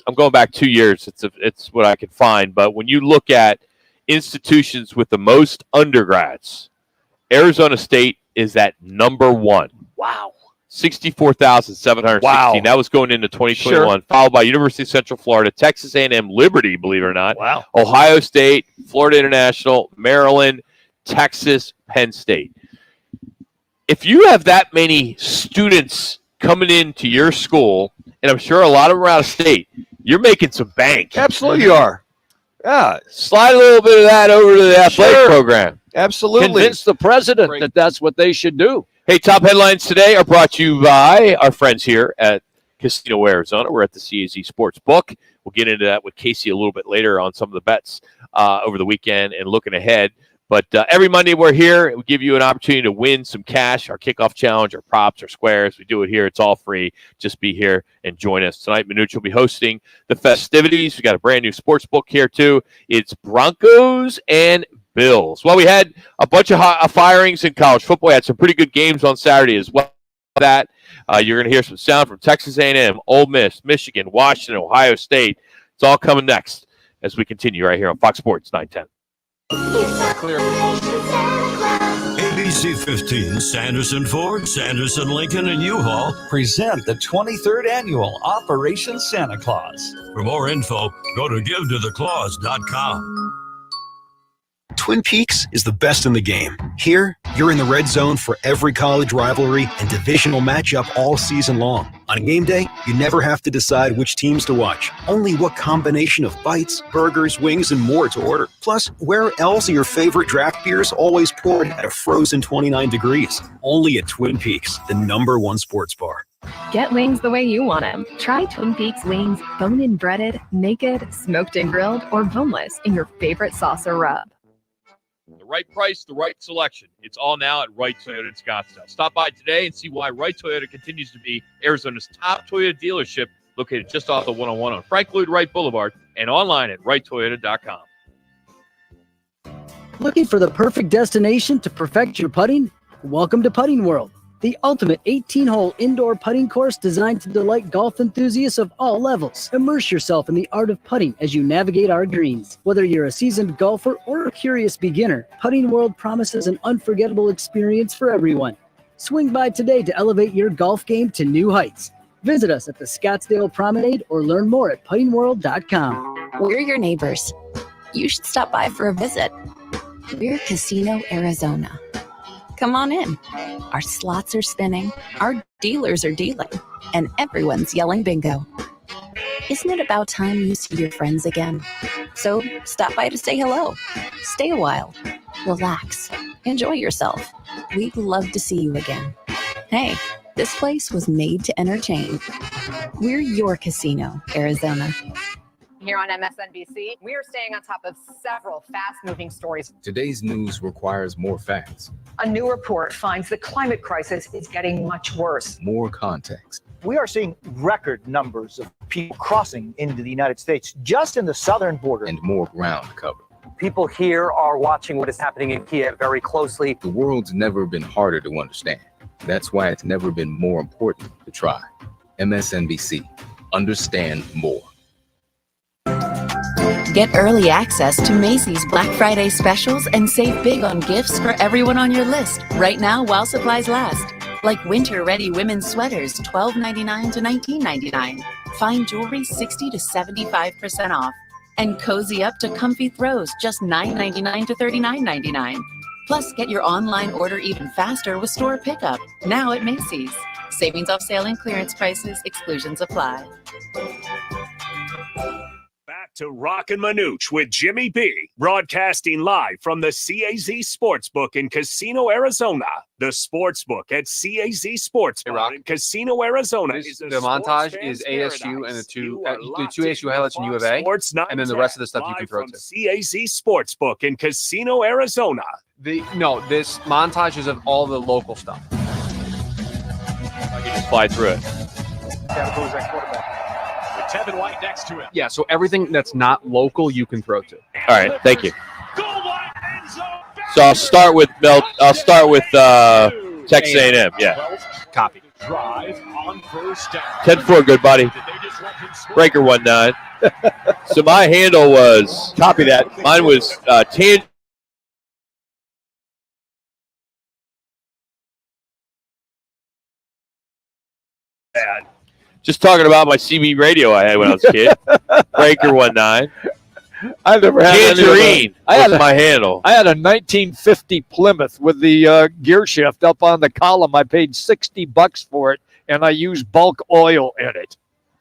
I'm going back 2 years. It's what I can find. But when you look at institutions with the most undergrads, Arizona State is at number 1. Wow. 64,716. Wow. That was going into 2021, followed by University of Central Florida, Texas A&M Liberty, believe it or not. Wow. Ohio State, Florida International, Maryland, Texas, Penn State. If you have that many students coming into your school, and I'm sure a lot of them are out of state, You're making some bank. Absolutely, you are. Yeah, slide a little bit of that over to the athletic program. Absolutely. Convince the president that that's what they should do. Hey, top headlines today are brought to you by our friends here at Casino Arizona. We're at the CAZ Sports Book. We'll get into that with Casey a little bit later on some of the bets over the weekend and looking ahead. But every Monday we're here. We give you an opportunity to win some cash, our kickoff challenge, our props, our squares. We do it here. It's all free. Just be here and join us. Tonight, Manuch will be hosting the festivities. We got a brand new sports book here, too. It's Broncos and Bills. Well, we had a bunch of firings in college football. We had some pretty good games on Saturday as well. You're going to hear some sound from Texas A&M, Ole Miss, Michigan, Washington, Ohio State. It's all coming next as we continue right here on Fox Sports 910. ABC 15, Sanderson Ford, Sanderson Lincoln, and U-Haul present the 23rd annual Operation Santa Claus. For more info, go to givetotheclaus.com. Twin Peaks is the best in the game. Here, you're in the red zone for every college rivalry and divisional matchup all season long. On game day, you never have to decide which teams to watch, only what combination of bites, burgers, wings, and more to order. Plus, where else are your favorite draft beers always poured at a frozen 29 degrees? Only at Twin Peaks, the #1 sports bar. Get wings the way you want them. Try Twin Peaks wings, bone-in breaded, naked, smoked and grilled, or boneless in your favorite sauce or rub. The right price, the right selection. It's all now at Wright Toyota in Scottsdale. Stop by today and see why Wright Toyota continues to be Arizona's top Toyota dealership, located just off the 101 on Frank Lloyd Wright Boulevard and online at wrighttoyota.com. Looking for the perfect destination to perfect your putting? Welcome to Putting World, the ultimate 18-hole indoor putting course designed to delight golf enthusiasts of all levels. Immerse yourself in the art of putting as you navigate our greens. Whether you're a seasoned golfer or a curious beginner, Putting World promises an unforgettable experience for everyone. Swing by today to elevate your golf game to new heights. Visit us at the Scottsdale Promenade or learn more at puttingworld.com. We're your neighbors. You should stop by for a visit. We're Casino Arizona. Come on in. Our slots are spinning, our dealers are dealing, and everyone's yelling bingo. Isn't it about time you see your friends again? So stop by to say hello. Stay a while. Relax. Enjoy yourself. We'd love to see you again. Hey, this place was made to entertain. We're your Casino, Arizona. Here on MSNBC, we are staying on top of several fast-moving stories. Today's news requires more facts. A new report finds the climate crisis is getting much worse. More context. We are seeing record numbers of people crossing into the United States just in the southern border. And more ground covered. People here are watching what is happening in Kiev very closely. The world's never been harder to understand. That's why it's never been more important to try. MSNBC. Understand more. Get early access to Macy's Black Friday specials and save big on gifts for everyone on your list right now while supplies last. Like winter-ready women's sweaters, $12.99 to $19.99. Fine jewelry, 60 to 75% off. And cozy up to comfy throws, just $9.99 to $39.99. Plus, get your online order even faster with store pickup, now at Macy's. Savings off sale and clearance prices, exclusions apply. Back to Roc and Manuch with Jimmy B, broadcasting live from the CAZ Sportsbook in Casino, Arizona. The Sportsbook at CAZ Sportsbook in Casino, Arizona. The montage is ASU and the two ASU highlights in U of A, and then the rest of the stuff you can throw to. CAZ Sportsbook in Casino, Arizona. This montage is of all the local stuff. I can just fly through it. Tevin White next to him. Yeah, so everything that's not local you can throw to. All right, thank you. So I'll start with Texas A&M. Yeah. Copy. Drive on first down. 10-4, good buddy. Breaker 19. So my handle was copy that. Mine was bad. Just talking about my CB radio I had when I was a kid. Breaker 19. I've never had Tangerine. My handle. I had a 1950 Plymouth with the gear shift up on the column. I paid $60 for it, and I used bulk oil in it.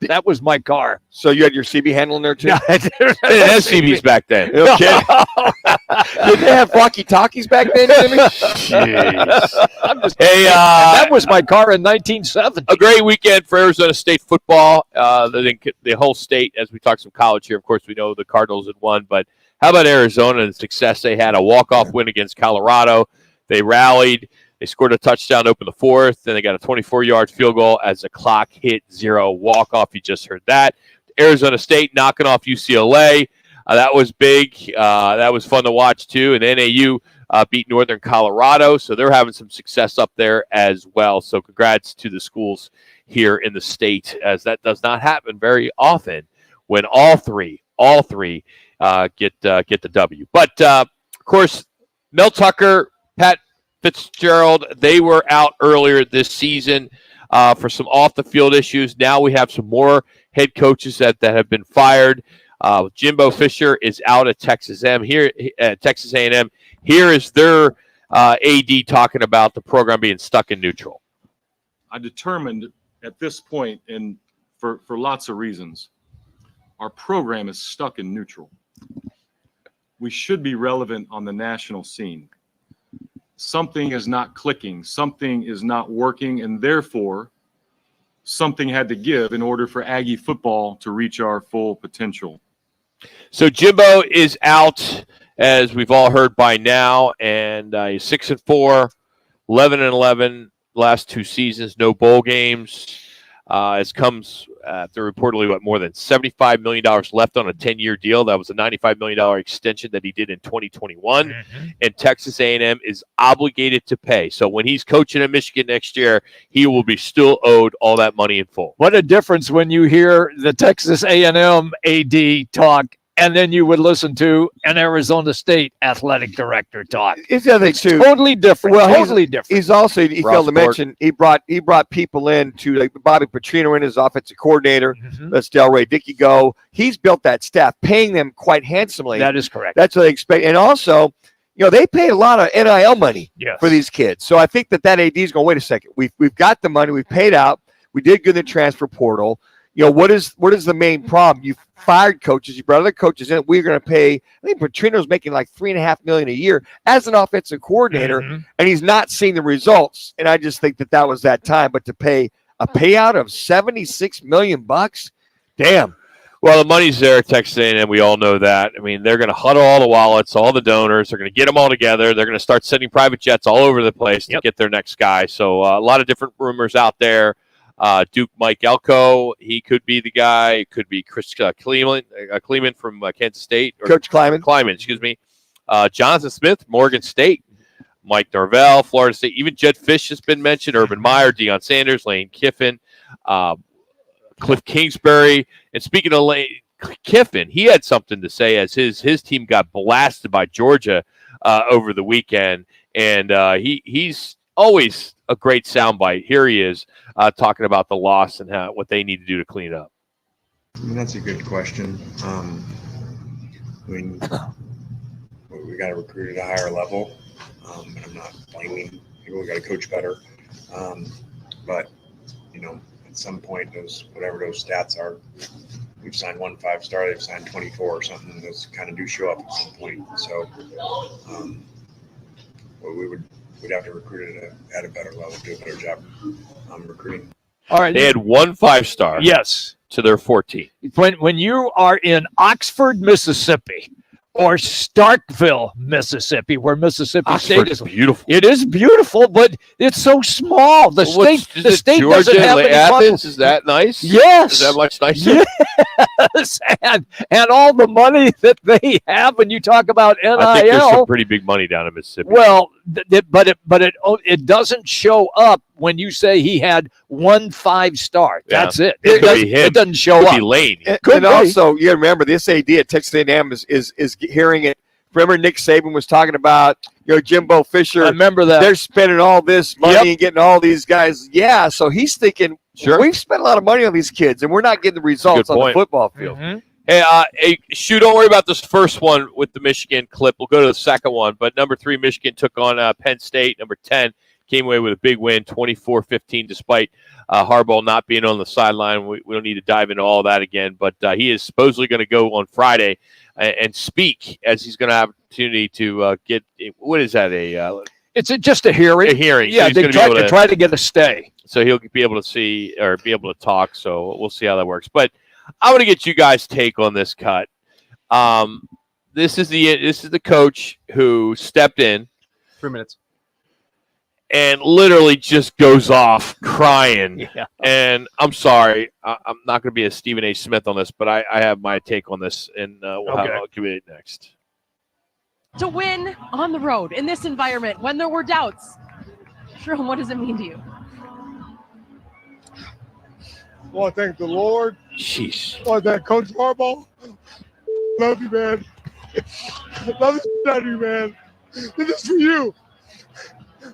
That was my car. So you had your CB handle in there too? No, They didn't have CBs back then. Okay. Did they have walkie-talkies back then, Jimmy? Jeez. Hey, that was my car in 1970. A great weekend for Arizona State football. The whole state, as we talk some college here, of course, we know the Cardinals had won, but how about Arizona and the success they had? A walk-off win against Colorado. They rallied. They scored a touchdown to open the fourth. Then they got a 24-yard field goal as the clock hit 0. Walk-off, you just heard that. Arizona State knocking off UCLA. That was big. That was fun to watch, too. And NAU beat Northern Colorado, so they're having some success up there as well. So congrats to the schools here in the state, as that does not happen very often when all three get the W. But, of course, Mel Tucker, Pat Fitzgerald, they were out earlier this season for some off-the-field issues. Now we have some more head coaches that have been fired. Jimbo Fisher is out at Texas A&M. Here is their AD talking about the program being stuck in neutral. I determined at this point, and for lots of reasons, our program is stuck in neutral. We should be relevant on the national scene. Something is not clicking, something is not working, and therefore something had to give in order for Aggie football to reach our full potential. So Jimbo is out, as we've all heard by now, and he's 6-4, 11-11 last 2 seasons, no bowl games. It comes after reportedly more than $75 million left on a 10-year deal. That was a $95 million extension that he did in 2021. Mm-hmm. And Texas A&M is obligated to pay. So when he's coaching in Michigan next year, he will be still owed all that money in full. What a difference when you hear the Texas A&M AD talk and then you would listen to an Arizona State athletic director talk. It's the other thing too. Totally different. Well, totally different. He's also he failed to mention he brought people in to like Bobby Petrino in his offensive coordinator. Mm-hmm. Let's Delray Dickey go. He's built that staff, paying them quite handsomely. That is correct. That's what they expect, and also, you know, they paid a lot of NIL money for these kids. So I think that AD is going. Wait a second. We've got the money. We've paid out. We did good in the transfer portal. You know, what is the main problem? You fired coaches, you brought other coaches in. We're going to pay. I think Petrino's making like $3.5 million a year as an offensive coordinator, and he's not seeing the results. And I just think that was that time. But to pay a payout of $76 million, damn. Well, the money's there at Texas A&M. We all know that. I mean, they're going to huddle all the wallets, all the donors. They're going to get them all together. They're going to start sending private jets all over the place to get their next guy. So a lot of different rumors out there. Duke Mike Elko, he could be the guy. It could be Chris Kleeman from Kansas State. Or Coach Kleiman, excuse me. Jonathan Smith, Morgan State. Mike Norvell, Florida State. Even Jed Fish has been mentioned. Urban Meyer, Deion Sanders, Lane Kiffin, Cliff Kingsbury. And speaking of Lane Kiffin, he had something to say as his team got blasted by Georgia over the weekend. And he's always a great soundbite. Here he is talking about the loss and what they need to do to clean up. I mean, that's a good question. I mean, we got to recruit at a higher level, and I'm not blaming people. We got to coach better. But, you know, at some point, whatever those stats are, we've signed 1 5-star, they've signed 24 or something. Those kind of do show up at some point. So, we'd have to recruit it at a better level, do a better job recruiting. All right. They had 1 5-star. Yes. To their 14. When you are in Oxford, Mississippi, or Starkville, Mississippi, where Mississippi State is beautiful. It is beautiful, but it's so small. The state doesn't have any Athens. Is that nice? Yes. Is that much nicer? Yes. And all the money that they have, when you talk about NIL. I think there's some pretty big money down in Mississippi. Well, it doesn't show up when you say he had 1 5-star. That's it. It doesn't show up. Be Lane. And also, you remember this AD at Texas A&M is hearing it. Remember Nick Saban was talking about, you know, Jimbo Fisher. I remember that. They're spending all this money and getting all these guys. Yeah, so he's thinking, we've spent a lot of money on these kids, and we're not getting the results on the football field. Mm-hmm. Hey, Shu, don't worry about this first one with the Michigan clip. We'll go to the second one. But number 3, Michigan took on Penn State. Number 10, came away with a big win, 24-15, despite Harbaugh not being on the sideline. We don't need to dive into all that again, but he is supposedly going to go on Friday and speak, as he's going to have opportunity to get, what is that, it's just a hearing. A hearing. Yeah, So they try to get a stay. So he'll be able to see or be able to talk. So we'll see how that works. But I want to get you guys' take on this cut. This is the coach who stepped in 3 minutes and literally just goes off crying. Yeah. And I'm sorry, I'm not going to be a Stephen A. Smith on this, but I have my take on this, and I'll give it next. To win on the road in this environment when there were doubts. Sherwin, what does it mean to you? Well, I thank the Lord. Sheesh. Well, I thank Coach Harbaugh. Love you, man. Love the shit out of you, man. This is for you.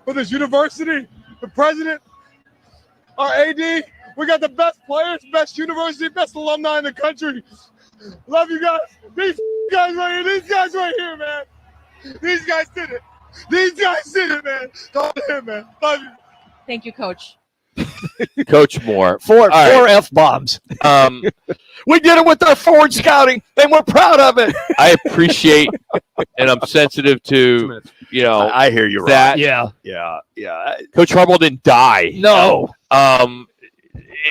For this university, the president, our AD, we got the best players, best university, best alumni in the country. Love you guys. These guys right here, man. These guys did it. These guys did it, man. Talk to him, man. Love you. Thank you, Coach. Coach Moore. Four right. F-bombs. We did it with our forward scouting, and we're proud of it. I appreciate, and I'm sensitive to, I hear you, that. Ron. Yeah. Coach Harbaugh didn't die. No.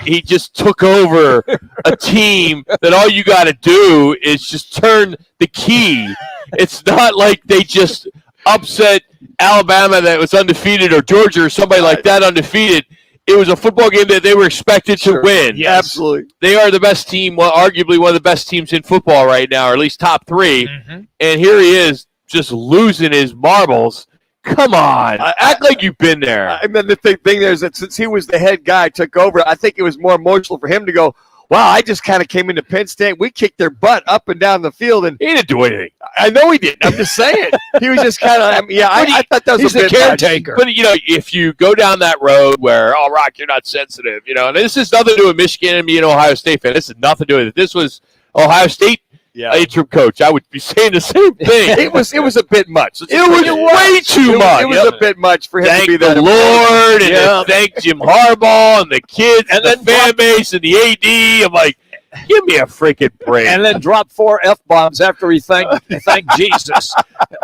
He just took over a team that all you got to do is just turn the key. It's not like they just upset Alabama that was undefeated, or Georgia or somebody like that undefeated. It was a football game that they were expected to win. Yes. Absolutely. They are the best team, well, arguably one of the best teams in football right now, or at least top 3. Mm-hmm. And here he is just losing his marbles. Come on. Act like you've been there. I mean, the thing there is that since he was the head guy, took over, I think it was more emotional for him to go, wow, I just kind of came into Penn State. We kicked their butt up and down the field. And he didn't do anything. I know he didn't. I'm just saying. He was just kind of, I thought that was he's a the bit caretaker. But, if you go down that road where, Rock, you're not sensitive, and this has nothing to do with Michigan and me an Ohio State fan. This has nothing to do with it. This was Ohio State interim coach. I would be saying the same thing. It was a bit much. It was way too much. It was a bit much for him Thank to be that. the Lord, and then thank Jim Harbaugh and the kids and the fan base and the AD. I'm like, give me a freaking break. And then drop 4 F-bombs after he thanked Jesus.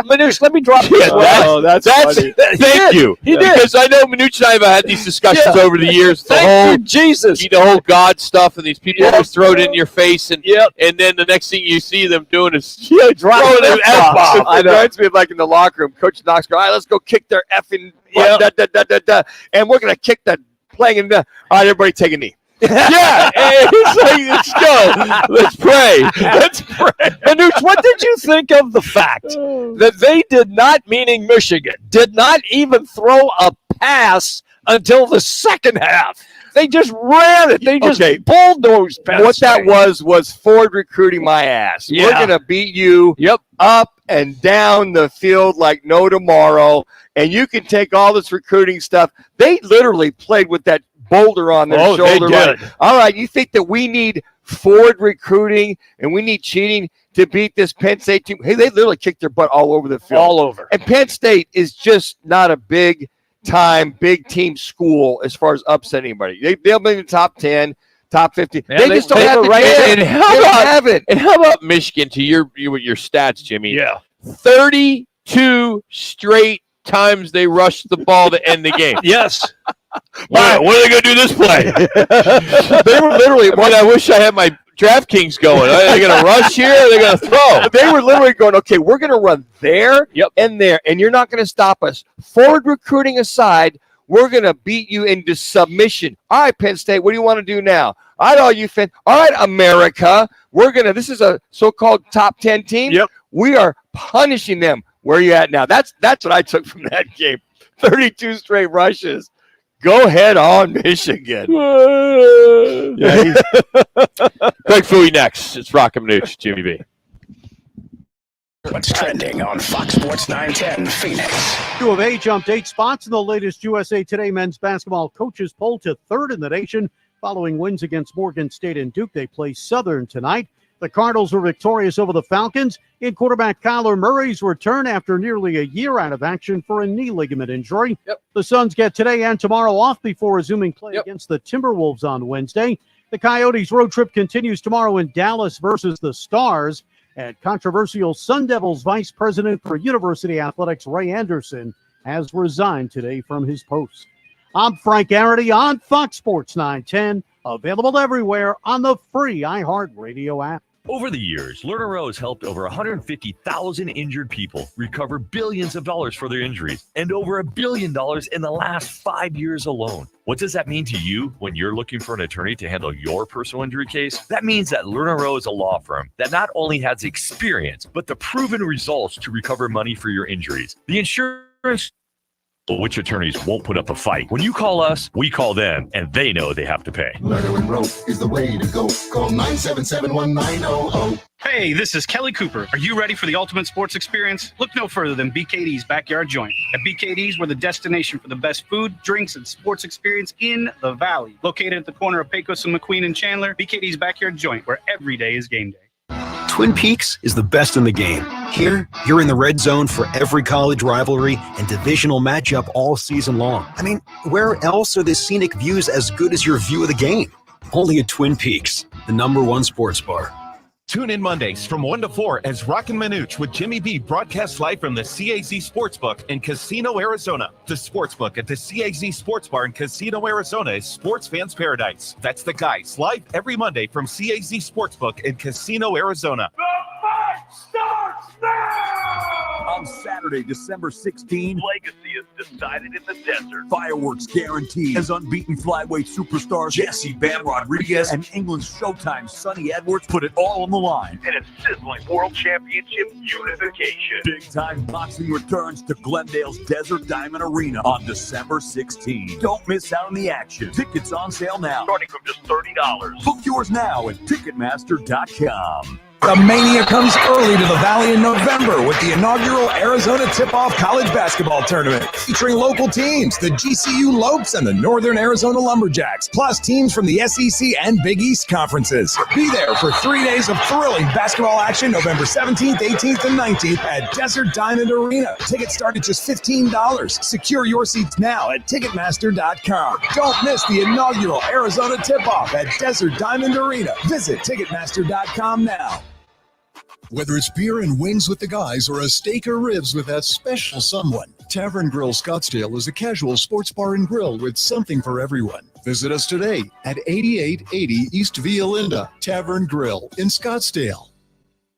Manuch, let me drop this one. That's funny. Thank you. He did. Because I know Manuch and I have had these discussions over the years. Thank you, Jesus. The whole God stuff, and these people always throw it in your face, and then the next thing you see them doing is throwing an F-bomb. It reminds me of like in the locker room, Coach Knox go, all right, let's go kick their effing and we're going to kick that playing in the, all right, everybody take a knee. Yeah, let's go. Let's pray. Let's pray. Manuch, what did you think of the fact that they did not, meaning Michigan, did not even throw a pass until the second half? They just ran it. They just bulldozed Penn What State. that was forward recruiting my ass. Yeah. We're going to beat you up and down the field like no tomorrow, and you can take all this recruiting stuff. They literally played with that boulder on their shoulder. They did. All right, you think that we need forward recruiting and we need cheating to beat this Penn State team? Hey, they literally kicked their butt all over the field. All over. And Penn State is just not a big team school as far as upsetting anybody. They'll be in the top 10, top 50. Yeah, they just don't have it. And how about Michigan, to your stats, Jimmy? Yeah. 32 straight times they rushed the ball to end the game. Yes. What are they going to do this play? They were literally. I wish I had my DraftKings going. Are they going to rush here? Or are they going to throw? They were literally going, okay, we're going to run there and there, and you're not going to stop us. Forward recruiting aside, we're going to beat you into submission. All right, Penn State, what do you want to do now? All right, all you fans. All right, America, this is a so-called top 10 team. Yep. We are punishing them. Where are you at now? That's what I took from that game. 32 straight rushes. Go ahead on, Michigan. Craig Fooey next. It's Roc and Manuch, Jimmy B. What's trending on Fox Sports 910 Phoenix? U of A jumped 8 spots in the latest USA Today men's basketball coaches poll to 3rd in the nation. Following wins against Morgan State and Duke, they play Southern tonight. The Cardinals were victorious over the Falcons in quarterback Kyler Murray's return after nearly a year out of action for a knee ligament injury. The Suns get today and tomorrow off before resuming play against the Timberwolves on Wednesday. The Coyotes' road trip continues tomorrow in Dallas versus the Stars. And controversial Sun Devils Vice President for University Athletics Ray Anderson has resigned today from his post. I'm Frank Arity on Fox Sports 910, available everywhere on the free iHeartRadio app. Over the years, Lerner has helped over 150,000 injured people recover billions of dollars for their injuries and over $1 billion in the last 5 years alone. What does that mean to you when you're looking for an attorney to handle your personal injury case? That means that Lerner is a law firm that not only has experience, but the proven results to recover money for your injuries. The insurance, which attorneys won't put up a fight. When you call us, we call them, and they know they have to pay. Lerner and Roc is the way to go. Call 977-1900. Hey, this is Kelly Cooper. Are you ready for the ultimate sports experience? Look no further than BKD's Backyard Joint. At BKD's, we're the destination for the best food, drinks, and sports experience in the Valley. Located at the corner of Pecos and McQueen and Chandler, BKD's Backyard Joint, where every day is game day. Twin Peaks is the best in the game. Here, you're in the red zone for every college rivalry and divisional matchup all season long. I mean, where else are the scenic views as good as your view of the game? Only at Twin Peaks, the #1 sports bar. Tune in Mondays from 1 to 4 as Roc and Manuch with Jimmy B broadcasts live from the CAZ Sportsbook in Casino, Arizona. The Sportsbook at the CAZ Sports Bar in Casino, Arizona is sports fans' paradise. That's the guys, live every Monday from CAZ Sportsbook in Casino, Arizona. The fight starts now! On Saturday, December 16, Legacy is decided in the desert. fireworks guaranteed as unbeaten flyweight superstars Jesse Bam Rodriguez and England's Showtime Sonny Edwards put it all on the line. And a sizzling World Championship unification. Big-time boxing returns to Glendale's Desert Diamond Arena on December 16. Don't miss out on the action. Tickets on sale now. Starting from just $30. Book yours now at Ticketmaster.com. The mania comes early to the Valley in November with the inaugural Arizona Tip-Off College Basketball Tournament, featuring local teams, the GCU Lopes and the Northern Arizona Lumberjacks, plus teams from the SEC and Big East conferences. Be there for 3 days of thrilling basketball action November 17th, 18th, and 19th at Desert Diamond Arena. Tickets start at just $15. Secure your seats now at Ticketmaster.com. Don't miss the inaugural Arizona Tip-Off at Desert Diamond Arena. Visit Ticketmaster.com now. Whether it's beer and wings with the guys or a steak or ribs with that special someone, Tavern Grill Scottsdale is a casual sports bar and grill with something for everyone. Visit us today at 8880 East Via Linda, Tavern Grill in Scottsdale.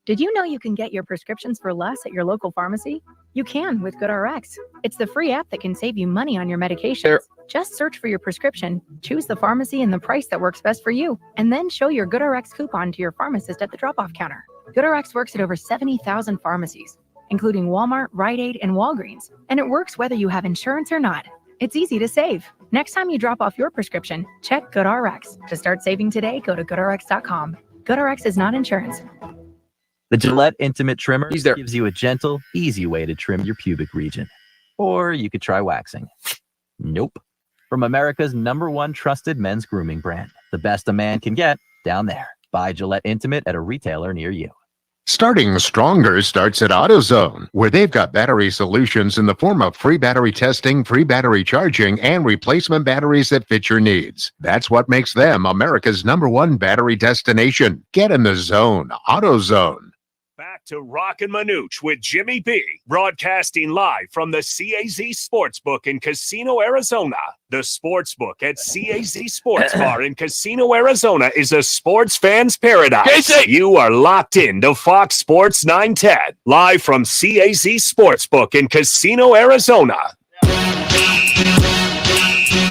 Did you know you can get your prescriptions for less at your local pharmacy? You can with GoodRx. It's the free app that can save you money on your medications. Just search for your prescription, choose the pharmacy and the price that works best for you, and then show your GoodRx coupon to your pharmacist at the drop-off counter. GoodRx works at over 70,000 pharmacies, including Walmart, Rite Aid, and Walgreens, and it works whether you have insurance or not. It's easy to save. Next time you drop off your prescription, check GoodRx. To start saving today, go to GoodRx.com. GoodRx is not insurance. The Gillette Intimate Trimmer gives you a gentle, easy way to trim your pubic region. Or you could try waxing. Nope. From America's #1 trusted men's grooming brand. The best a man can get, down there. Buy Gillette Intimate at a retailer near you. Starting stronger starts at AutoZone, where they've got battery solutions in the form of free battery testing, free battery charging, and replacement batteries that fit your needs. That's what makes them America's #1 battery destination. Get in the zone. AutoZone. Back to Roc and Manuch with Jimmy B, broadcasting live from the CAZ Sportsbook in Casino, Arizona. The Sportsbook at CAZ Sports Bar in Casino, Arizona is a sports fan's paradise. Casey! You are locked in to Fox Sports 910, live from CAZ Sportsbook in Casino, Arizona.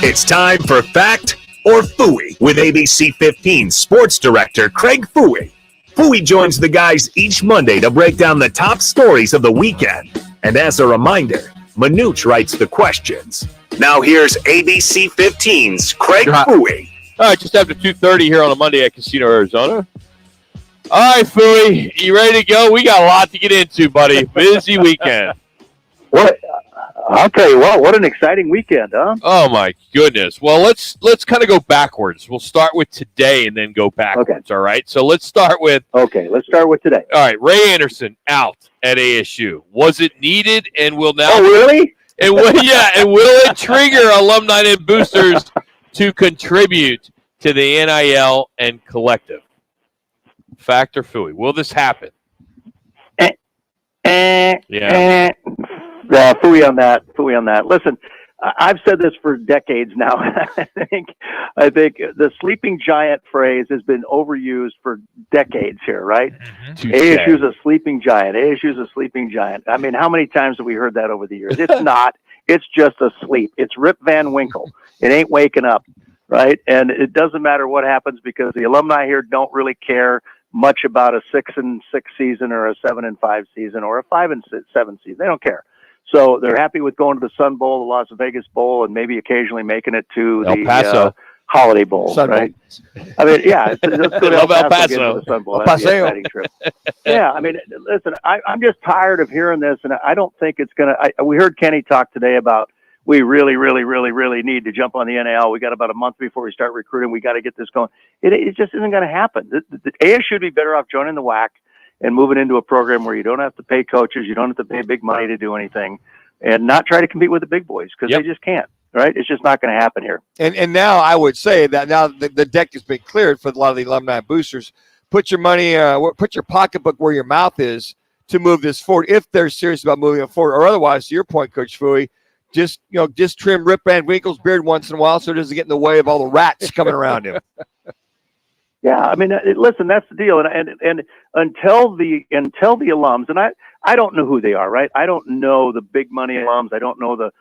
It's time for Fact or Phooey with ABC 15 Sports Director Craig Phooey. Phooey joins the guys each Monday to break down the top stories of the weekend. And as a reminder, Manuch writes the questions. Now here's ABC 15's Craig Phooey. All right, just after 2:30 here on a Monday at Casino, Arizona. All right, Phooey, you ready to go? We got a lot to get into, buddy. Busy weekend. What? I'll tell you what an exciting weekend, huh? Oh my goodness. Well, let's kind of go backwards. We'll start with today and then go backwards. All right. So let's start with. Okay, let's start with today. All right, Ray Anderson out at ASU. Was it needed, and will now? Oh, really? And will it trigger alumni and boosters to contribute to the NIL and collective? Fact or phooey? Will this happen? Yeah. Phooey on that. Listen, I've said this for decades now. I think the sleeping giant phrase has been overused for decades here, right? ASU's a sleeping giant. ASU's a sleeping giant. I mean, how many times have we heard that over the years? It's not. It's just asleep. It's Rip Van Winkle. It ain't waking up, right? And it doesn't matter what happens because the alumni here don't really care much about a 6-6 season or a 7-5 season or a 5-7 season. They don't care. So they're happy with going to the Sun Bowl, the Las Vegas Bowl, and maybe occasionally making it to El Paso. Holiday Bowl, Sun right? Bowl. I mean, yeah, let's go to Love El Paso. Get to the Sun Bowl. That'd be an exciting trip. Yeah, I mean, listen, I'm just tired of hearing this, and I don't think it's going to. We heard Kenny talk today about we really need to jump on the NIL. We got about a month before we start recruiting. We got to get this going. It just isn't going to happen. The ASU should be better off joining the WAC and moving into a program where you don't have to pay coaches, you don't have to pay big money to do anything, and not try to compete with the big boys because they just can't. Right? It's just not going to happen here. And now I would say that now the deck has been cleared for a lot of the alumni boosters. Put your money, put your pocketbook where your mouth is to move this forward if they're serious about moving it forward. Or otherwise, to your point, Coach Fooey, just trim Rip Van Winkle's beard once in a while so it doesn't get in the way of all the rats coming around him. Yeah, I mean, listen, that's the deal. And until the alums, and I don't know who they are, right? I don't know the big money alums. I don't know the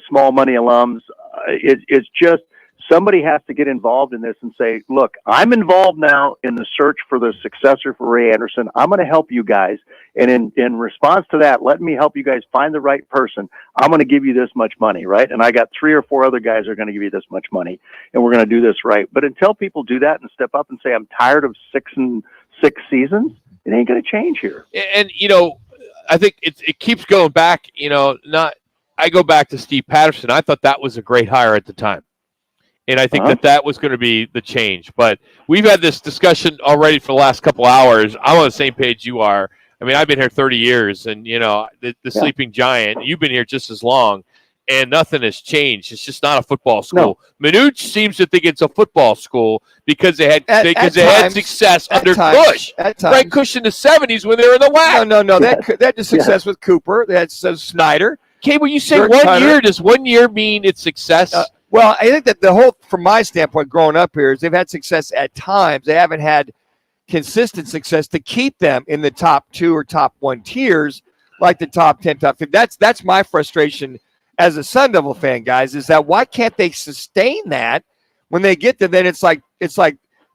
small money alums. It's just somebody has to get involved in this and say, look, I'm involved now in the search for the successor for Ray Anderson. I'm going to help you guys. And in response to that, let me help you guys find the right person. I'm going to give you this much money, right? And I got 3 or 4 other guys that are going to give you this much money, and we're going to do this right. But until people do that and step up and say, I'm tired of 6-6 seasons, it ain't going to change here. And, I think it keeps going back, I go back to Steve Patterson. I thought that was a great hire at the time. And I think that was going to be the change. But we've had this discussion already for the last couple hours. I'm on the same page you are. I mean, I've been here 30 years, and, the sleeping giant, you've been here just as long, and nothing has changed. It's just not a football school. No. Manuch seems to think it's a football school because they had success under Cush. Right, Cush in the 70s when they were in the WAC. No. They had success with Cooper. They had Snyder. Okay, when you say year, does 1 year mean it's success? Well, I think that from my standpoint, growing up here, is they've had success at times. They haven't had consistent success to keep them in the top 2 or top 1 tiers, like the top 10, top 15. That's my frustration as a Sun Devil fan, guys, is that why can't they sustain that when they get there? Then it's like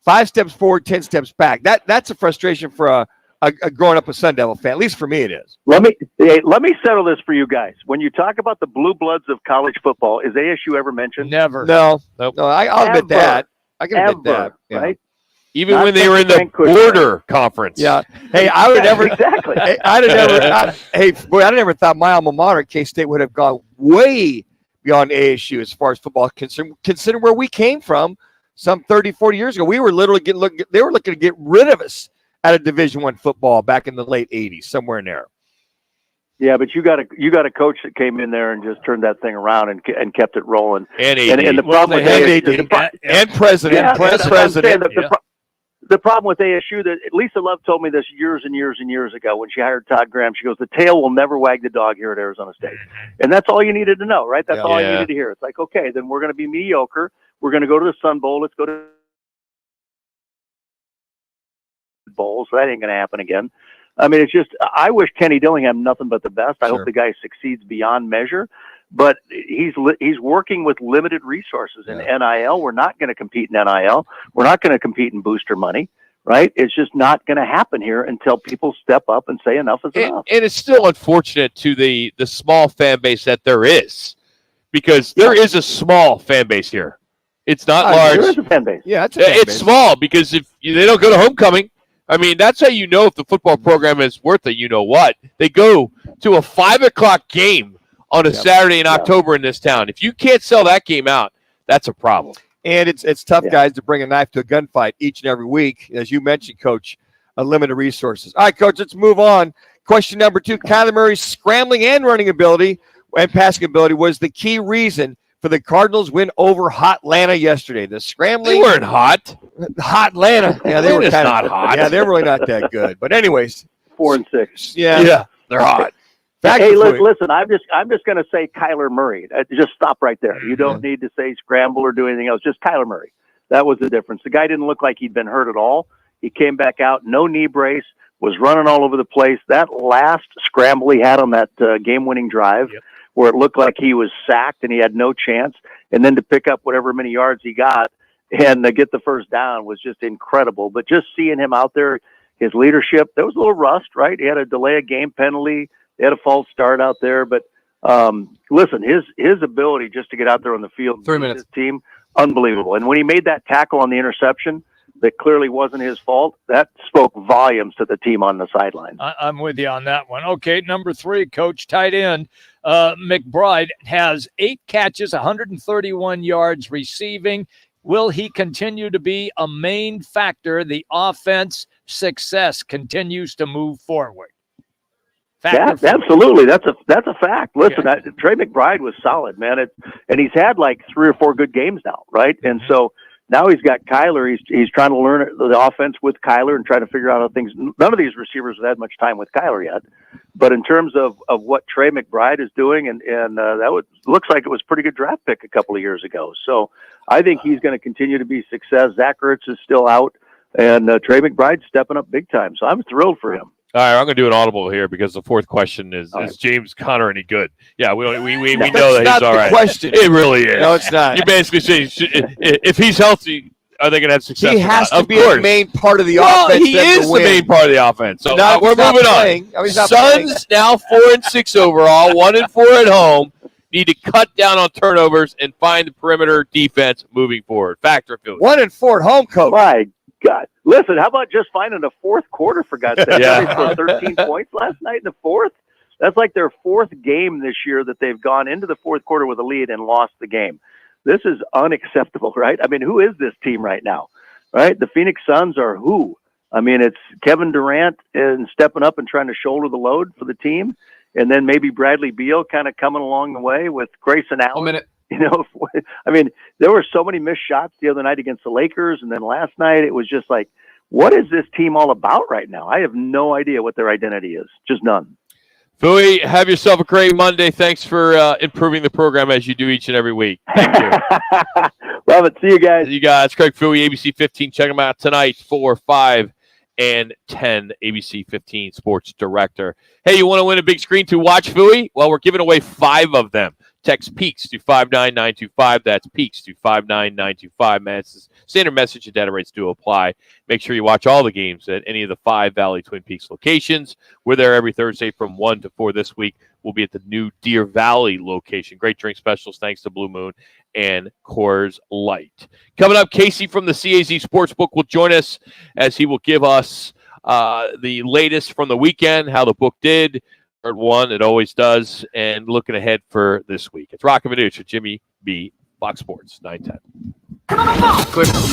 5 steps forward, 10 steps back. That's a frustration for a growing up a Sun Devil fan. At least for me, it is. Let me settle this for you guys. When you talk about the blue bloods of college football, is ASU ever mentioned? Never. No. I'll admit that. I can admit that. Yeah. Right? Even when they were in the border conference. Yeah. Hey, I would never. Exactly. I'd never thought my alma mater, K-State, would have gone way beyond ASU as far as football concerned. Consider where we came from some 30, 40 years ago. We were literally they were looking to get rid of us out of Division I football back in the late 80s, somewhere in there. Yeah, but you got a coach that came in there and just turned that thing around and kept it rolling. And the problem with president. The problem with ASU, that Lisa Love told me this years and years and years ago when she hired Todd Graham. She goes, the tail will never wag the dog here at Arizona State. And that's all you needed to know, right? That's all I needed to hear. It's like, okay, then we're going to be mediocre. We're going to go to the Sun Bowl. Let's go to Bowl. So that ain't going to happen again. I mean, it's just, I wish Kenny Dillingham nothing but the best. I hope the guy succeeds beyond measure. But he's working with limited resources in NIL. We're not going to compete in NIL. We're not going to compete in booster money, right? It's just not going to happen here until people step up and say enough is enough. And it's still unfortunate to the small fan base that there is, because there is a small fan base here. It's not large. There is a fan base. Yeah, it's small because if they don't go to homecoming, I mean, that's how you know if the football program is worth it. You know what? They go to a 5:00 game on a Saturday in October in this town. If you can't sell that game out, that's a problem. And it's tough, guys, to bring a knife to a gunfight each and every week. As you mentioned, Coach, limited resources. All right, Coach, let's move on. Question number 2, Kyler Murray's scrambling and running ability and passing ability was the key reason for the Cardinals' win over Hot Atlanta yesterday. The scrambling. They weren't hot. Hot Atlanta. Yeah, they were Atlanta's kind not of hot. Yeah, they're really not that good. But anyways. 4-6. Yeah, they're hot. Hey, listen, I'm just going to say Kyler Murray. Just stop right there. You don't need to say scramble or do anything else. Just Kyler Murray. That was the difference. The guy didn't look like he'd been hurt at all. He came back out, no knee brace, was running all over the place. That last scramble he had on that game-winning drive where it looked like he was sacked and he had no chance, and then to pick up whatever many yards he got and get the first down was just incredible. But just seeing him out there, his leadership, there was a little rust, right? He had a delay of game penalty. They had a false start out there, but listen, his ability just to get out there on the field, 3 minutes, his team, unbelievable. And when he made that tackle on the interception, that clearly wasn't his fault. That spoke volumes to the team on the sideline. I'm with you on that one. Okay, number 3, Coach, tight end. McBride has 8 catches, 131 yards receiving. Will he continue to be a main factor? The offense success continues to move forward. Absolutely. That's a fact. Listen, Trey McBride was solid, man. And he's had like 3 or 4 good games now, right? And so now he's got Kyler. He's trying to learn the offense with Kyler and trying to figure out how things. None of these receivers have had much time with Kyler yet, but in terms of what Trey McBride is doing, and that looks like it was a pretty good draft pick a couple of years ago. So I think he's going to continue to be success. Zach Ertz is still out, and Trey McBride's stepping up big time. So I'm thrilled for him. All right, I'm going to do an audible here because the 4th question is James Conner any good? Yeah, we know that he's all right. Question. It really is. No, it's not. You basically say if he's healthy, are they going to have success? He has to be the main part of the offense. He is the main part of the offense. So we're moving on. Suns now 4-6 overall, 1-4 at home. Need to cut down on turnovers and find the perimeter defense moving forward. Factor Philly. 1-4 at home, Coach. My God. Listen, how about just finding a 4th quarter, for God's sake? Yeah. They scored 13 points last night in the 4th. That's like their 4th game this year that they've gone into the 4th quarter with a lead and lost the game. This is unacceptable, right? I mean, who is this team right now, right? The Phoenix Suns are who? I mean, it's Kevin Durant and stepping up and trying to shoulder the load for the team, and then maybe Bradley Beal kind of coming along the way with Grayson Allen. 1 minute. You know, I mean, there were so many missed shots the other night against the Lakers, and then last night it was just like, what is this team all about right now? I have no idea what their identity is. Just none. Philly, have yourself a great Monday. Thanks for improving the program as you do each and every week. Thank you. Love it. See you guys. You guys. Craig Philly, ABC 15. Check them out tonight, 4, 5, and 10. ABC 15 Sports Director. Hey, you want to win a big screen to watch Philly? Well, we're giving away 5 of them. Text PEAKS to 59925. That's PEAKS to 59925. Man, it's the standard message and data rates do apply. Make sure you watch all the games at any of the 5 Valley Twin Peaks locations. We're there every Thursday from 1 to 4 this week. We'll be at the new Deer Valley location. Great drink specials thanks to Blue Moon and Coors Light. Coming up, Casey from the CAZ Sportsbook will join us as he will give us the latest from the weekend, how the book did. Part 1, it always does, and looking ahead for this week. It's Roc and Manuch with Jimmy B. Fox Sports 910.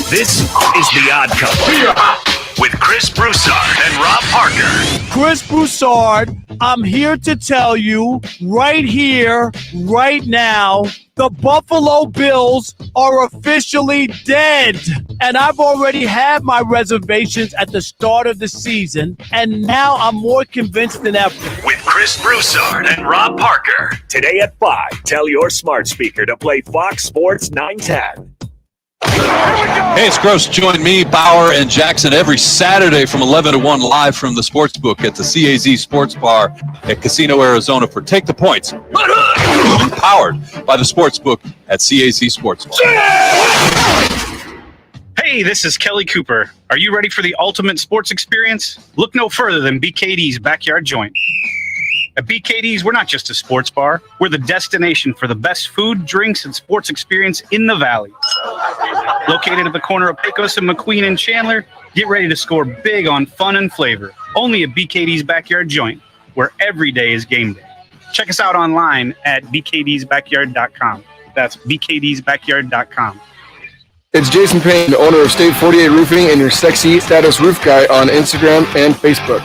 This is The Odd Couple with Chris Broussard and Rob Parker. Chris Broussard, I'm here to tell you right here, right now, the Buffalo Bills are officially dead. And I've already had my reservations at the start of the season, and now I'm more convinced than ever. With Chris Broussard and Rob Parker. Today at 5, tell your smart speaker to play Fox Sports 910. Hey, it's Gross. Join me, Bauer, and Jackson every Saturday from 11 to 1 live from the Sportsbook at the CAZ Sports Bar at Casino, Arizona for Take the Points. Powered by the Sportsbook at CAZ Sports Bar. Hey, this is Kelly Cooper. Are you ready for the ultimate sports experience? Look no further than BKD's Backyard Joint. At BKD's, we're not just a sports bar. We're the destination for the best food, drinks, and sports experience in the Valley. Located at the corner of Pecos and McQueen and Chandler, get ready to score big on fun and flavor. Only at BKD's Backyard Joint, where every day is game day. check us out online at bkdsbackyard.com. That's bkdsbackyard.com. It's Jason Payne, owner of State 48 Roofing and your sexy status roof guy on Instagram and Facebook.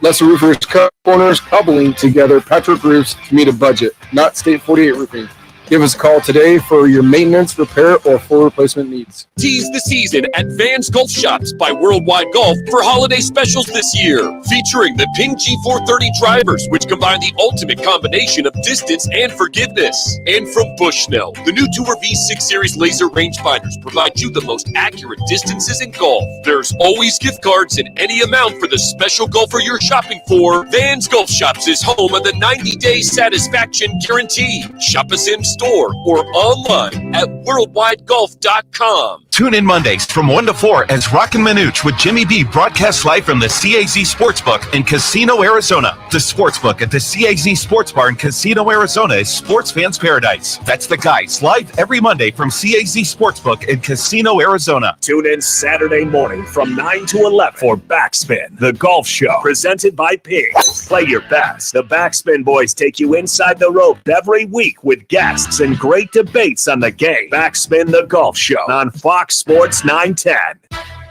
Lesser roofers cut corners, cobbling together patchwork roofs to meet a budget, not State 48 Roofing. Give us a call today for your maintenance, repair, or full replacement needs. Tease the season at Vans Golf Shops by Worldwide Golf for holiday specials this year. Featuring the Ping G430 drivers, which combine the ultimate combination of distance and forgiveness. And from Bushnell, the new Tour V6 Series laser rangefinders provide you the most accurate distances in golf. There's always gift cards in any amount for the special golfer you're shopping for. Vans Golf Shops is home of the 90-day satisfaction guarantee. Shop us in store or online at worldwidegolf.com. Tune in Mondays from 1 to 4 as Roc and Manuch with Jimmy B broadcasts live from the CAZ Sportsbook in Casino, Arizona. The Sportsbook at the CAZ Sports Bar in Casino, Arizona is sports fans' paradise. That's the guys live every Monday from CAZ Sportsbook in Casino, Arizona. Tune in Saturday morning from 9 to 11 for Backspin, the golf show presented by Ping. Play your best. The Backspin boys take you inside the rope every week with guests and great debates on the game. Backspin, the golf show on Fox Sports 910.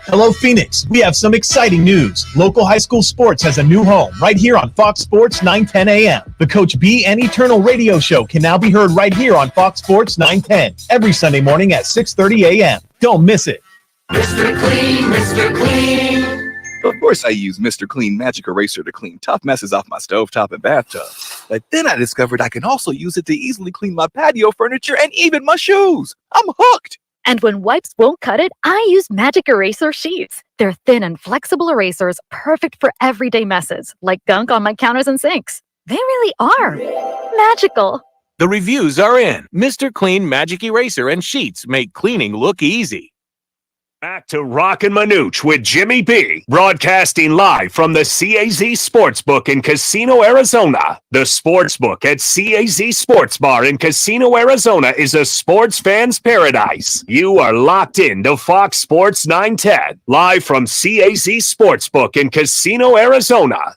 Hello, Phoenix. We have some exciting news. Local high school sports has a new home right here on Fox Sports 910 AM. The Coach B and Eternal radio show can now be heard right here on Fox Sports 910 every Sunday morning at 6:30 a.m. Don't miss it. Mr. Clean, Mr. Clean. Of course, I use Mr. Clean Magic Eraser to clean tough messes off my stovetop and bathtub. But then I discovered I can also use it to easily clean my patio furniture and even my shoes. I'm hooked. And when wipes won't cut it, I use Magic Eraser Sheets. They're thin and flexible erasers, perfect for everyday messes, like gunk on my counters and sinks. They really are magical. The reviews are in. Mr. Clean Magic Eraser and Sheets make cleaning look easy. Back to Roc and Manuch with Jimmy B, broadcasting live from the CAZ Sportsbook in Casino, Arizona. The Sportsbook at CAZ Sports Bar in Casino, Arizona is a sports fan's paradise. You are locked in to Fox Sports 910, live from CAZ Sportsbook in Casino, Arizona.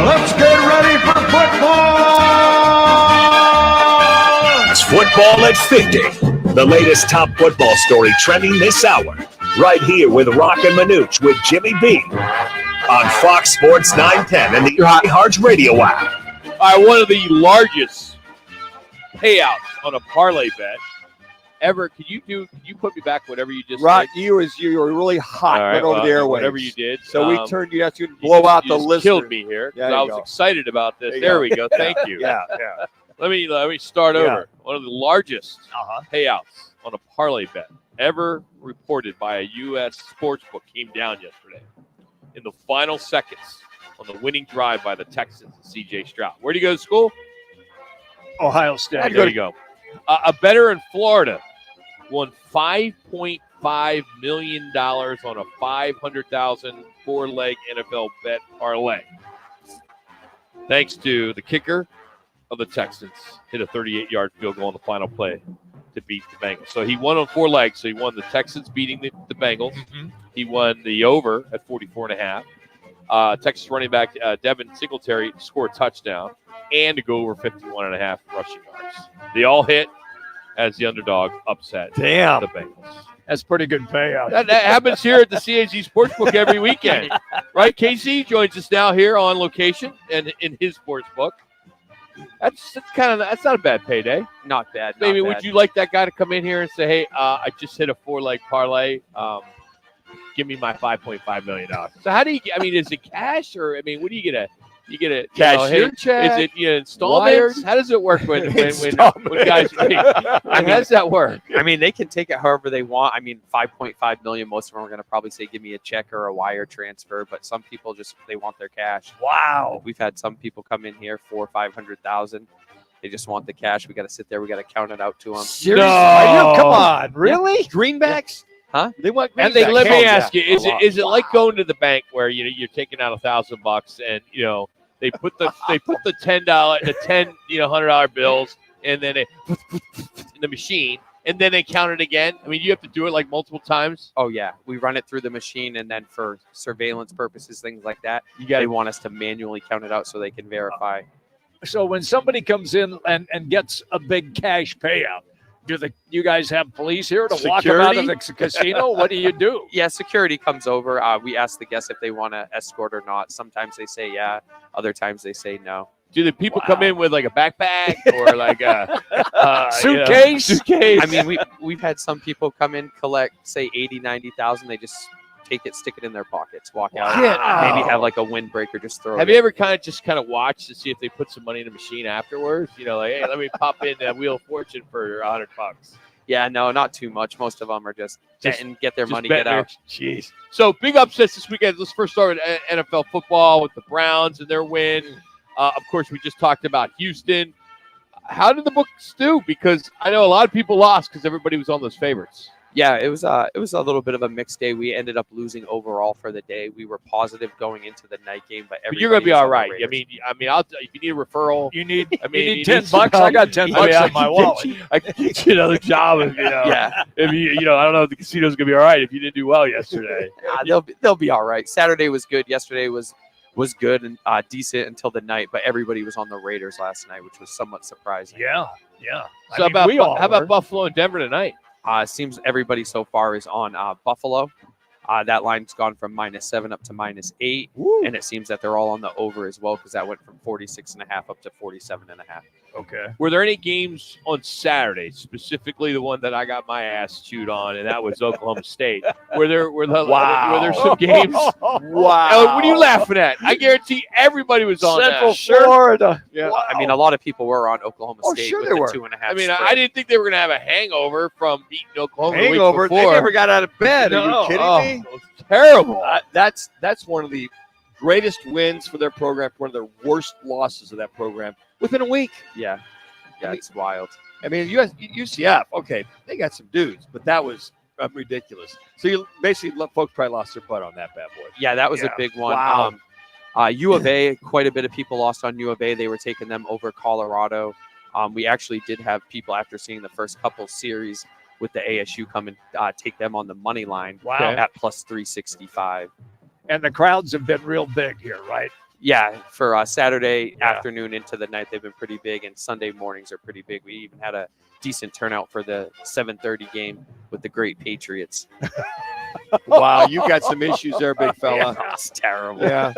Let's get ready for football! It's Football at 50. The latest top football story trending this hour, right here with Roc and Manuch with Jimmy B on Fox Sports 910 and the iHeart Radio app. All right, one of the largest payouts on a parlay bet ever. Can you put me back whatever you just Rock, said? you were really hot All right, over the airwaves. whatever you did. So we turned you out to blow out the list. Killed me here. Yeah, I was excited about this. There we go. Thank you. Yeah. Let me start over. One of the largest payouts on a parlay bet ever reported by a U.S. sportsbook came down yesterday in the final seconds on the winning drive by the Texans and C.J. Stroud. Where do you go to school? Ohio State. There you go. A bettor in Florida won $5.5 million on a $500,000 four-leg NFL bet parlay. Thanks to the kicker of the Texans, hit a 38-yard field goal on the final play to beat the Bengals. So he won on four legs. So he won the Texans beating the Bengals. Mm-hmm. He won the over at 44.5. Texas running back Devin Singletary scored a touchdown and to go over 51.5 rushing yards. They all hit as the underdog upset the Bengals. That's pretty good payout. That happens here at the CAZ Sportsbook every weekend. Right? Casey joins us now here on location and in his sportsbook. That's not a bad payday. Not bad. Maybe would you like that guy to come in here and say, "Hey, I just hit a four-leg parlay. Give me my $5.5 million." So how do you? I mean, is it cash or what do you get a? You get a cashier check? Is it installments? Wires? How does it work when guys? How does that work? I mean, they can take it however they want. I mean, $5.5 million. Most of them are going to probably say, "Give me a check or a wire transfer." But some people they want their cash. Wow. We've had some people come in here for $500,000. They just want the cash. We got to sit there. We got to count it out to them. Seriously? No. Come on, really? Greenbacks? Huh? They want And greenbacks. let me ask you: is it like going to the bank where you're taking out $1,000 and they put the $10 $100 bills and then in the machine, and then they count it again? I mean, you have to do it like multiple times. Oh yeah, we run it through the machine, and then for surveillance purposes, things like that, they want us to manually count it out so they can verify. So when somebody comes in and gets a big cash payout, you guys have police here to walk them out of the casino? What do you do? Yeah, security comes over. We ask the guests if they want to escort or not. Sometimes they say yeah. Other times they say no. Do the people come in with like a backpack or like a suitcase? Suitcase. I mean, we've had some people come in, collect, say 80, 90,000. They just take it, stick it in their pockets, walk out. Wow. Maybe have like a windbreaker, just throw it. Have you ever kind of watched to see if they put some money in the machine afterwards? You know, like, hey, let me pop in that Wheel of Fortune for $100. Yeah, no, not too much. Most of them are just betting, get their money, get out. Jeez. So big upsets this weekend. Let's first start with NFL football with the Browns and their win. Of course, we just talked about Houston. How did the books do? Because I know a lot of people lost because everybody was on those favorites. Yeah, it was a little bit of a mixed day. We ended up losing overall for the day. We were positive going into the night game, but you're going to be all right. I mean, if you need a referral, you need $10. I got $10 in my wallet. I can get you another job if Yeah. If I don't know if the casino's going to be all right if you didn't do well yesterday. They'll be all right. Saturday was good. Yesterday was good and decent until the night, but everybody was on the Raiders last night, which was somewhat surprising. Yeah. So how about Buffalo and Denver tonight? Seems everybody so far is on Buffalo. That line's gone from -7 up to -8, and it seems that they're all on the over as well because that went from 46.5 up to 47.5. Okay. Were there any games on Saturday, specifically the one that I got my ass chewed on, and that was Oklahoma State? Were there some games? Wow. What are you laughing at? I guarantee everybody was on Central that. Florida. Yeah. I mean, a lot of people were on Oklahoma State sure with they the were. 2.5. I mean, spread. I didn't think they were going to have a hangover from beating Oklahoma Hangover? the week They before. never got out of bed. Are you kidding me? It was terrible. That's one of the greatest wins for their program, one of their worst losses of that program within a week. Yeah, it's wild. I mean, UCF, okay, they got some dudes, but that was ridiculous. So you basically, folks probably lost their butt on that bad boy. Yeah, that was a big one. Wow. U of A, quite a bit of people lost on U of A. They were taking them over Colorado. We actually did have people, after seeing the first couple series with the ASU, come and take them on the money line at plus 365. And the crowds have been real big here, right? Yeah, for Saturday afternoon into the night, they've been pretty big, and Sunday mornings are pretty big. We even had a decent turnout for the 7:30 game with the great Patriots. Wow, you got some issues there, big fella. That's terrible. Yeah.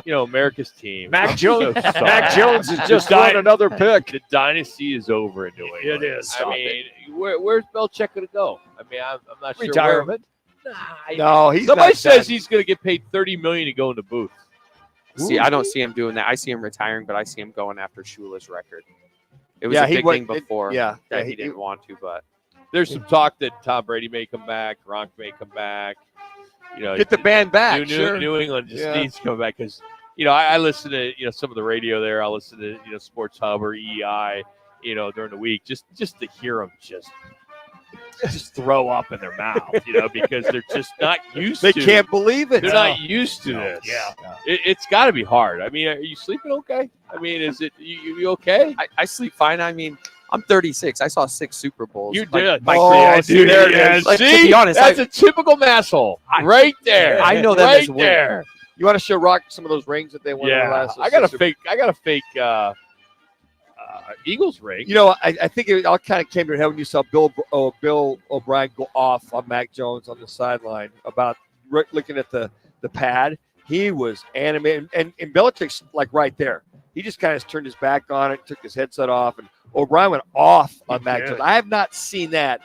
America's team. Mac Jones. So sorry. Mac Jones has just won another pick. The dynasty is over in New England. It is. I mean, where's Belichick going to go? I mean, I'm not sure. Retirement. No, he's Somebody not says done. he's going to get paid $30 million to go in the booth. See, I don't see him doing that. I see him retiring, but I see him going after Shula's record. It was Yeah, a he big went- thing before yeah, that he- he didn't want to, but There's some talk that Tom Brady may come back, Gronk may come back. Get the band back. New England just Yeah. needs to come back because I listen to some of the radio there. I listen to Sports Hub or EI during the week just to hear them just throw up in their mouth, because they're just not used They to. can't believe it. They're not used to this. Yeah. It's got to be hard. I mean, are you sleeping okay? I mean, is it you okay? I sleep fine. I mean, I'm 36. I saw 6 Super Bowls. You did. Dude, there it is. Like, to See, be honest, that's a typical masshole right there. I know them right as winners. there. You want to show Rock some of those rings that they won in the last? I got a fake Eagles ring. I think it all kind of came to your head when you saw Bill O'Brien go off on Mac Jones on the sideline about looking at the pad. He was animated, and Belichick's like right there. He just kind of turned his back on it, took his headset off, and O'Brien went off on Mac Jones. I have not seen that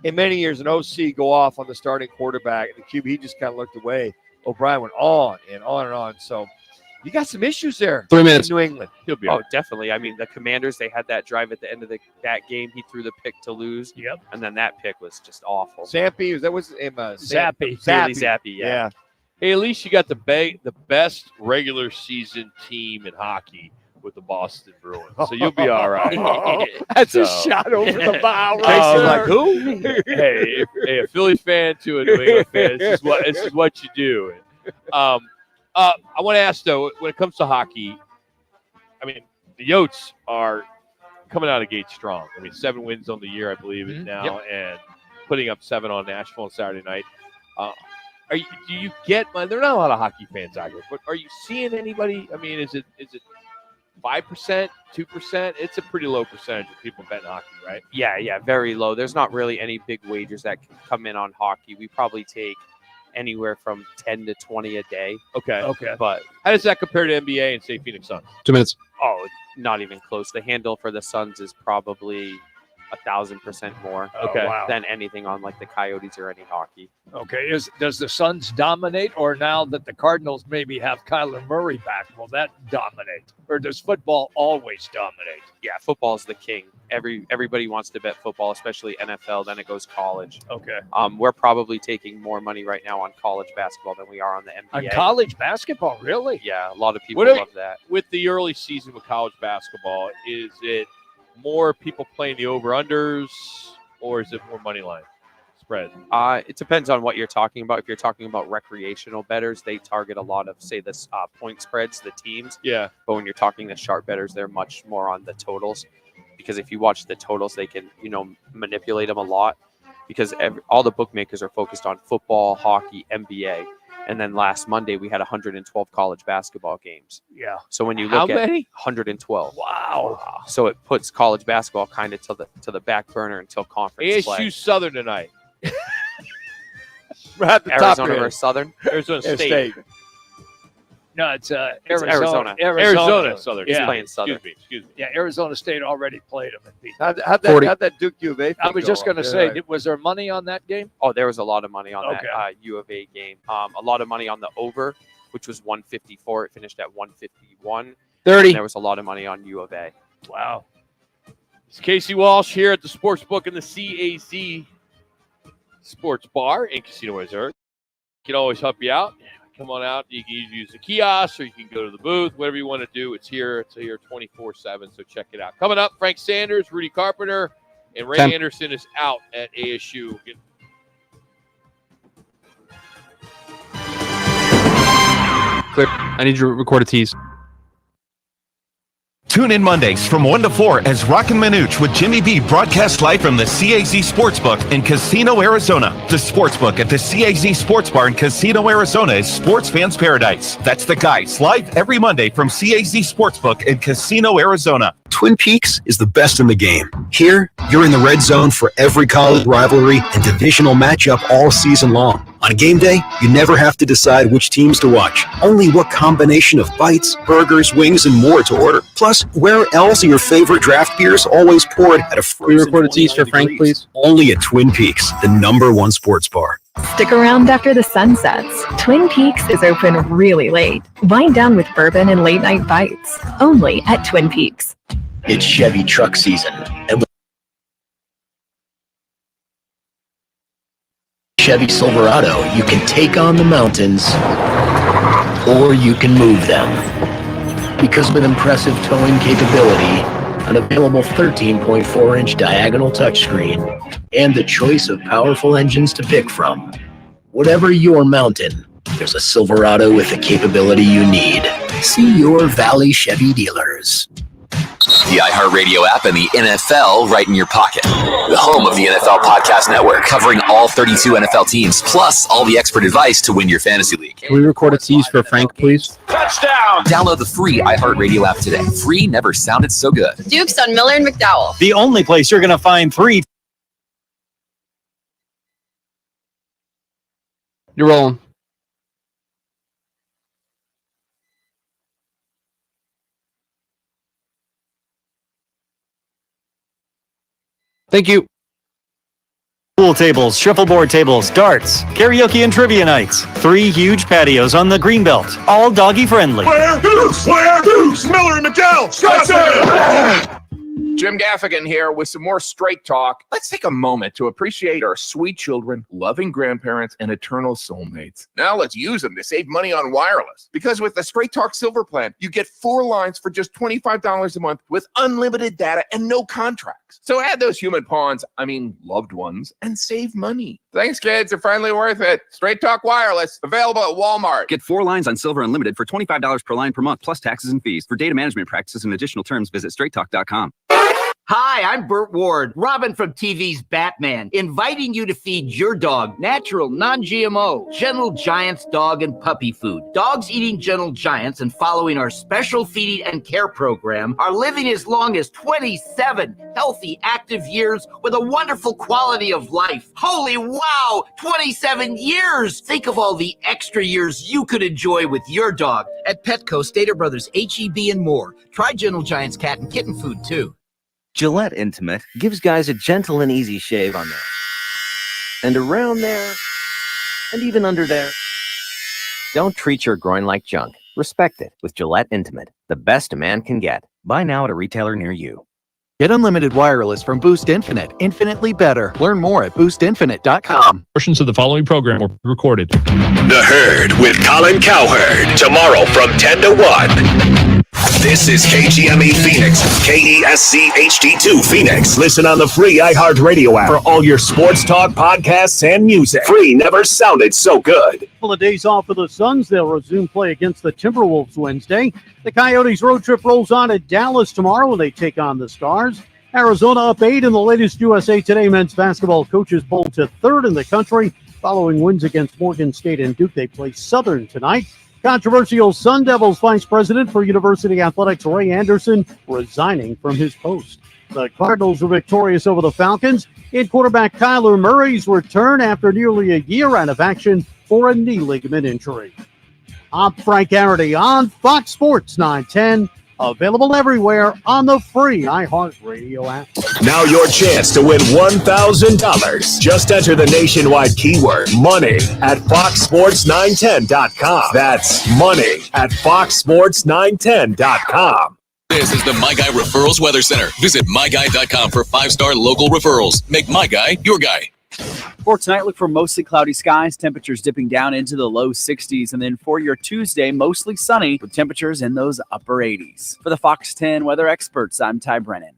in many years. An OC go off on the starting quarterback, and the QB, he just kind of looked away. O'Brien went on and on and on. So you got some issues there. 3 minutes. In New England. He'll be Oh, definitely. I mean, the Commanders, they had that drive at the end of that game. He threw the pick to lose. Yep. And then that pick was just awful. Zappy, that was his name? Zappy. Bailey Zappy, yeah. Hey, at least you got the best regular season team in hockey with the Boston Bruins, so you'll be all right. That's a shot over the bow. Casey's Right like, who? hey, a Philly fan to a New England fan. This is what you do. I want to ask though, when it comes to hockey, I mean, the Yotes are coming out of gate strong. I mean, 7 wins on the year, I believe, is now, and putting up 7 on Nashville on Saturday night. Do you get? There are not a lot of hockey fans out here, but are you seeing anybody? I mean, is it 5%, 2%? It's a pretty low percentage of people betting hockey, right? Yeah, very low. There's not really any big wagers that can come in on hockey. We probably take anywhere from 10 to 20 a day. Okay. But how does that compare to NBA and say Phoenix Suns? 2 minutes. Oh, not even close. The handle for the Suns is probably 1,000% more than anything on like the Coyotes or any hockey. Okay, does the Suns dominate, or now that the Cardinals maybe have Kyler Murray back, will that dominate, or does football always dominate? Yeah, football is the king. Everybody wants to bet football, especially NFL. Then it goes college. Okay. We're probably taking more money right now on college basketball than we are on the NBA. On college basketball, really? Yeah, a lot of people love that. With the early season with college basketball, is it more people playing the over-unders, or is it more money line spread? It depends on what you're talking about. If you're talking about recreational bettors, they target a lot of, say, this point spreads, the teams. Yeah. But when you're talking to sharp bettors, they're much more on the totals. Because if you watch the totals, they can, manipulate them a lot. Because all the bookmakers are focused on football, hockey, NBA. And then last Monday, we had 112 college basketball games. Yeah. So when you look How many? 112. Wow. So it puts college basketball kind of to the back burner until conference play. ASU Southern tonight. At the Arizona versus Southern? Arizona State. No, it's Arizona. Arizona Southern. Yeah. Playing Southern. Excuse me. Yeah, Arizona State already played them and beat them. How'd that Duke U of A? I was just going to say, was there money on that game? Oh, there was a lot of money on Okay. that U of A game. A lot of money on the over, which was 154. It finished at 151. 30. And there was a lot of money on U of A. Wow. It's Casey Walsh here at the Sportsbook in the CAZ Sports Bar in Casino Resort. Can always help you out. Come on out. You can use the kiosk, or you can go to the booth. Whatever you want to do, it's here. It's here 24/7. So check it out. Coming up, Frank Sanders, Rudy Carpenter, and Ray 10. Anderson is out at ASU. Clear. I need you to record a tease. Tune in Mondays from 1 to 4 as Roc and Manuch with Jimmy B broadcast live from the CAZ Sportsbook in Casino, Arizona. The Sportsbook at the CAZ Sports Bar in Casino, Arizona is sports fans' paradise. That's the guys, live every Monday from CAZ Sportsbook in Casino, Arizona. Twin Peaks is the best in the game. Here, you're in the red zone for every college rivalry and divisional matchup all season long. On game day, you never have to decide which teams to watch, only what combination of bites, burgers, wings, and more to order. Plus, where else are your favorite draft beers always poured at a frozen? We record a tease for Frank, please. Only at Twin Peaks, the #1 sports bar. Stick around after the sun sets. Twin Peaks is open really late. Wind down with bourbon and late night bites. Only at Twin Peaks. It's Chevy truck season, and with Chevy Silverado, you can take on the mountains, or you can move them. Because with impressive towing capability, an available 13.4-inch diagonal touchscreen, and the choice of powerful engines to pick from, whatever your mountain, there's a Silverado with the capability you need. See your Valley Chevy dealers. The iHeartRadio app and the NFL right in your pocket. The home of the NFL Podcast Network, covering all 32 NFL teams, plus all the expert advice to win your fantasy league. Can we record a tease for Frank, please? Touchdown! Download the free iHeartRadio app today. Free never sounded so good. Duke's on Miller and McDowell. The only place you're going to find 3. You're rolling. Thank you. Pool tables, shuffleboard tables, darts, karaoke and trivia nights. 3 huge patios on the Greenbelt, all doggy friendly. Where Dukes? Miller and McDowell. Jim Gaffigan here with some more straight talk. Let's take a moment to appreciate our sweet children, loving grandparents, and eternal soulmates. Now let's use them to save money on wireless. Because with the Straight Talk Silver Plan, you get 4 lines for just $25 a month with unlimited data and no contracts. So add those human pawns, loved ones, and save money. Thanks, kids. They're finally worth it. Straight Talk Wireless, available at Walmart. Get 4 lines on Silver Unlimited for $25 per line per month, plus taxes and fees. For data management practices and additional terms, visit straighttalk.com. Hi, I'm Burt Ward, Robin from TV's Batman, inviting you to feed your dog natural, non-GMO, Gentle Giants dog and puppy food. Dogs eating Gentle Giants and following our special feeding and care program are living as long as 27 healthy, active years with a wonderful quality of life. Holy wow, 27 years! Think of all the extra years you could enjoy with your dog. At Petco, Stater Brothers, H-E-B, and more. Try Gentle Giants cat and kitten food, too. Gillette Intimate gives guys a gentle and easy shave on there, and around there, and even under there. Don't treat your groin like junk. Respect it with Gillette Intimate, the best a man can get. Buy now at a retailer near you. Get unlimited wireless from Boost Infinite. Infinitely better. Learn more at boostinfinite.com. Portions of the following program were recorded. The Herd with Colin Cowherd. Tomorrow from 10 to 1. This is KGME Phoenix, KESC HD2 Phoenix. Listen on the free iHeartRadio app for all your sports talk, podcasts, and music. Free never sounded so good. Couple of days off for the Suns. They'll resume play against the Timberwolves Wednesday. The Coyotes road trip rolls on at Dallas tomorrow when they take on the Stars. Arizona up 8 in the latest USA Today men's basketball coaches poll to 3rd in the country. Following wins against Morgan State and Duke, they play Southern tonight. Controversial Sun Devils vice president for University Athletics Ray Anderson resigning from his post. The Cardinals were victorious over the Falcons in quarterback Kyler Murray's return after nearly a year out of action for a knee ligament injury. I'm Frank Garrity on Fox Sports 910. Available everywhere on the free iHeartRadio app. Now your chance to win $1,000. Just enter the nationwide keyword money at foxsports910.com. That's money at foxsports910.com. This is the My Guy Referrals Weather Center. Visit myguy.com for 5-star local referrals. Make My Guy your guy. For tonight, look for mostly cloudy skies, temperatures dipping down into the low 60s. And then for your Tuesday, mostly sunny with temperatures in those upper 80s. For the Fox 10 weather experts, I'm Ty Brennan.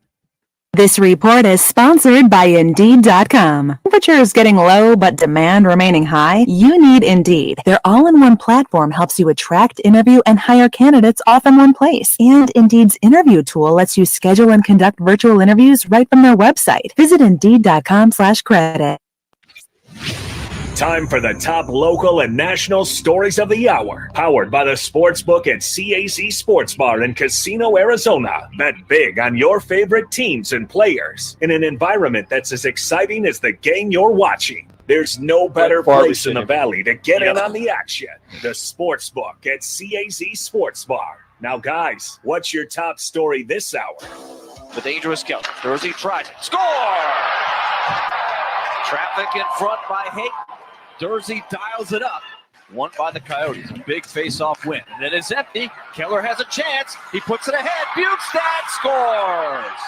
This report is sponsored by Indeed.com. Temperatures getting low, but demand remaining high? You need Indeed. Their all-in-one platform helps you attract, interview, and hire candidates all from one place. And Indeed's interview tool lets you schedule and conduct virtual interviews right from their website. Visit Indeed.com/credit. Time for the top local and national stories of the hour. Powered by the Sportsbook at CAZ Sports Bar in Casino, Arizona. Bet big on your favorite teams and players in an environment that's as exciting as the game you're watching. There's no better place in the valley to get in on the action. The Sportsbook at CAZ Sports Bar. Now, guys, what's your top story this hour? The dangerous kill. Jersey tries it. Score! Traffic in front by Hayden. Jersey dials it up. Won by the Coyotes. A big face-off win. And then it's empty. Keller has a chance. He puts it ahead. Bukestad scores!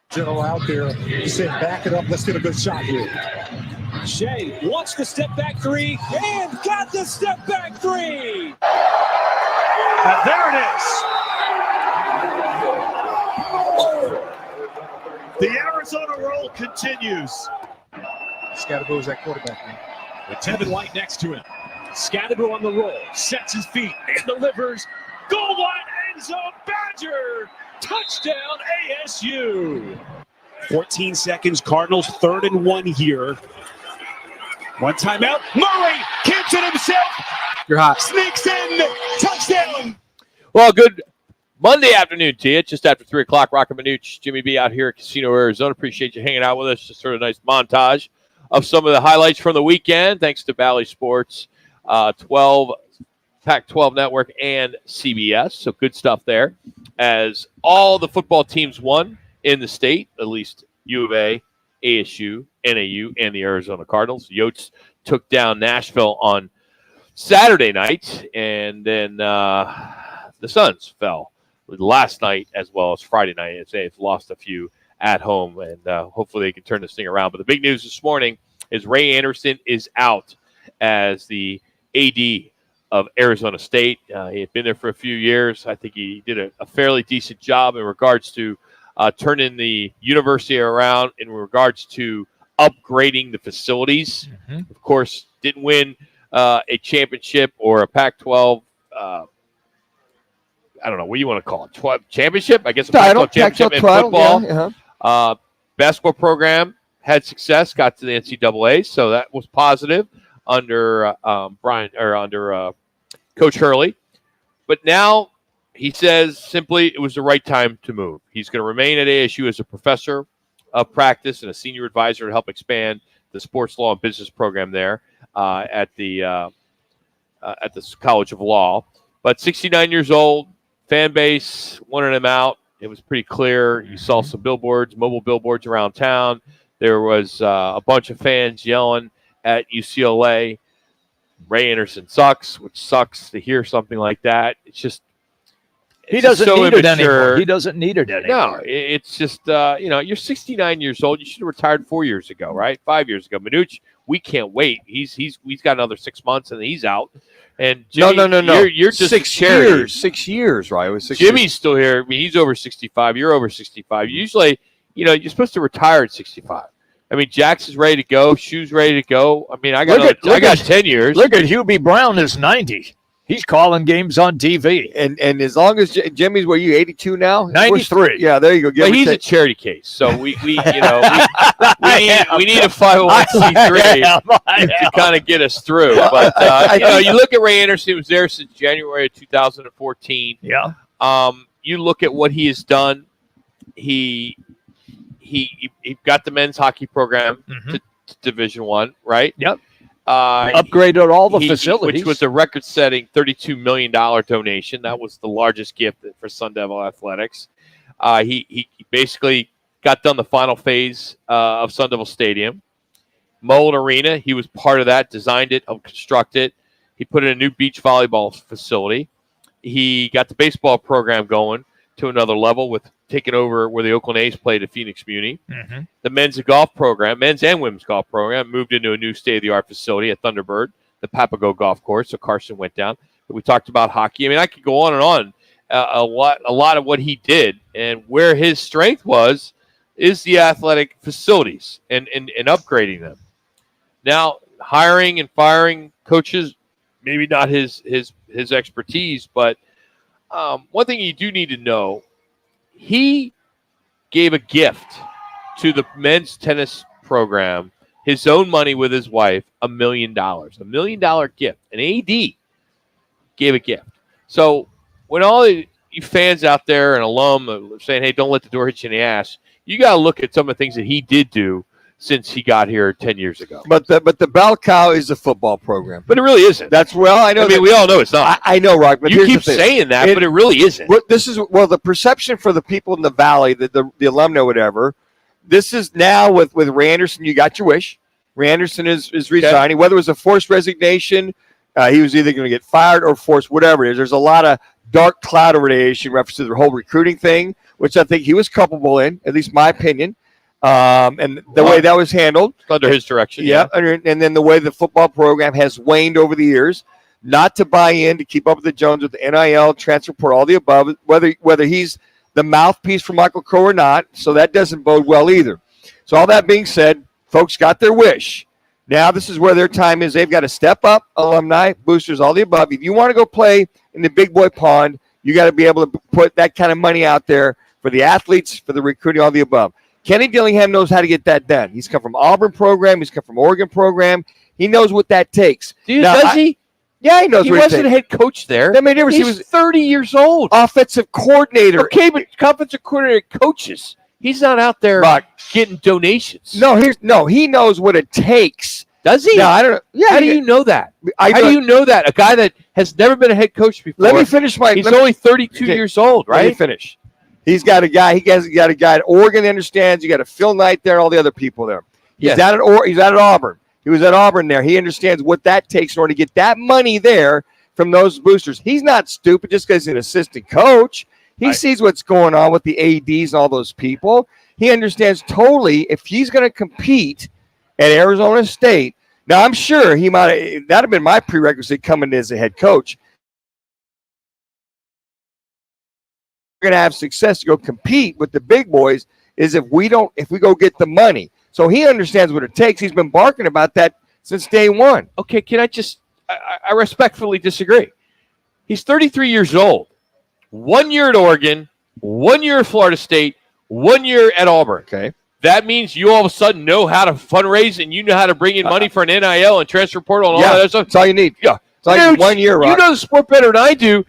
General out there. He said, back it up. Let's get a good shot here. Shea wants the step-back three and got the step-back three! And there it is. The Arizona roll continues. Scatterbo's at quarterback now. With Tevin White next to him. Scatterbo on the roll. Sets his feet and delivers. Goal line end zone. Badger. Touchdown ASU. 14 seconds. Cardinals 3rd and 1 here. One timeout. Murray keeps it himself. You're hot. Sneaks in. Touchdown. Well, good Monday afternoon to you. Just after 3 o'clock, Roc and Manuch, Jimmy B out here at Casino, Arizona. Appreciate you hanging out with us. Just sort of a nice montage of some of the highlights from the weekend. Thanks to Bally Sports, Pac-12 Network, and CBS. So good stuff there. As all the football teams won in the state, at least U of A, ASU, NAU, and the Arizona Cardinals. Yotes took down Nashville on Saturday night, and then the Suns fell last night as well as Friday night. They've lost a few at home, and hopefully they can turn this thing around. But the big news this morning is Ray Anderson is out as the AD of Arizona State. He had been there for a few years. I think he did a fairly decent job in regards to turning the university around, in regards to upgrading the facilities. Mm-hmm. Of course, didn't win a championship or a Pac-12 I don't know, what do you want to call it? Championship? I guess a Pac-12 championship in football. Yeah, Basketball program had success, got to the NCAA, so that was positive under Coach Hurley. But now he says simply it was the right time to move. He's going to remain at ASU as a professor of practice and a senior advisor to help expand the sports law and business program there at the College of Law. But 69 years old, fan base wanted him out. It was pretty clear. You saw some billboards, mobile billboards around town. There was a bunch of fans yelling at UCLA, Ray Anderson sucks, which sucks to hear something like that. It's just he doesn't need it anymore. He doesn't need it anymore. No, it's just you're 69 years old. You should have retired 4 years ago, right? 5 years ago. Manuch, we can't wait. He's got another 6 months and he's out. And Jimmy, no. You're just 6 years. 6 years, right? It was 6 Jimmy's years. still here. I mean, he's over 65. You're over 65. Usually, you're supposed to retire at 65. I mean, Jax is ready to go. Shoe's ready to go. I mean, I got 10 years. Look at Hubie Brown is 90. He's calling games on TV. And as long as Jimmy's, were you 82 now? 93. Yeah, there you go. But he's a charity case, so we need a 501c3 to kind of get us through. But you look at Ray Anderson, who was there since January of 2014. Yeah. You look at what he has done. He got the men's hockey program to Division I, right? Yep. Upgraded all the facilities. Which was a record-setting $32 million donation. That was the largest gift for Sun Devil Athletics. He basically got done the final phase of Sun Devil Stadium. Mullen Arena, he was part of that, designed it, constructed it. He put in a new beach volleyball facility. He got the baseball program going to another level with taking over where the Oakland A's played at Phoenix Muni. Mm-hmm. The men's golf program, men's and women's golf program, moved into a new state-of-the-art facility at Thunderbird, the Papago Golf Course. So Carson went down. But we talked about hockey. I mean, I could go on and on. A lot of what he did and where his strength is the athletic facilities and upgrading them. Now, hiring and firing coaches, maybe not his expertise, but one thing you do need to know, he gave a gift to the men's tennis program, his own money with his wife, $1 million. $1 million gift. An AD gave a gift. So when all you fans out there and alum are saying, hey, don't let the door hit you in the ass, you got to look at some of the things that he did do since he got here 10 years ago. But the bell cow is the football program. But it really isn't. That's I know. I mean, we all know it's not. I know, Rock. But you keep saying that, but it really isn't. The perception for the people in the valley, the alumni, whatever. This is now with Ray Anderson. You got your wish. Ray Anderson is resigning. Okay. Whether it was a forced resignation, he was either going to get fired or forced, whatever it is. There's a lot of dark cloud over the issue in reference to the whole recruiting thing, which I think he was culpable in, at least my opinion. And the way that was handled under his direction, yeah. And then the way the football program has waned over the years, not to buy in, to keep up with the Jones with the NIL, transfer portal, all the above. Whether he's the mouthpiece for Michael Crow or not, so that doesn't bode well either. So all that being said, folks got their wish. Now this is where their time is. They've got to step up, alumni, boosters, all the above. If you want to go play in the big boy pond, you got to be able to put that kind of money out there for the athletes, for the recruiting, all the above. Kenny Dillingham knows how to get that done. He's come from Auburn program. He's come from Oregon program. He knows what that takes. Does he? Yeah, he knows he what it takes. He wasn't a head coach there. That made a difference. He was 30 years old. Offensive coordinator. Okay, but offensive coordinator coaches. He's not out there getting donations. No, he knows what it takes. Does he? No, I don't know. Yeah, how do you know that? How do you know that? A guy that has never been a head coach before. Let me finish He's only 32 years old, right? Let me finish. He's got a guy. He has got a guy at Oregon that understands. You got a Phil Knight there, and all the other people there. He's out at Auburn. He was at Auburn there. He understands what that takes in order to get that money there from those boosters. He's not stupid just because he's an assistant coach. He sees what's going on with the ADs and all those people. He understands totally if he's going to compete at Arizona State. Now, I'm sure he might – that have been my prerequisite coming as a head coach. We're going to have success to go compete with the big boys is if we go get the money. So he understands what it takes. He's been barking about that since day one. Okay, can I just – I respectfully disagree. He's 33 years old. 1 year at Oregon, 1 year at Florida State, 1 year at Auburn. Okay. That means you all of a sudden know how to fundraise and you know how to bring in money for an NIL and transfer portal and all that stuff. That's all you need. Yeah. It's like 1 year, Rock. You know the sport better than I do.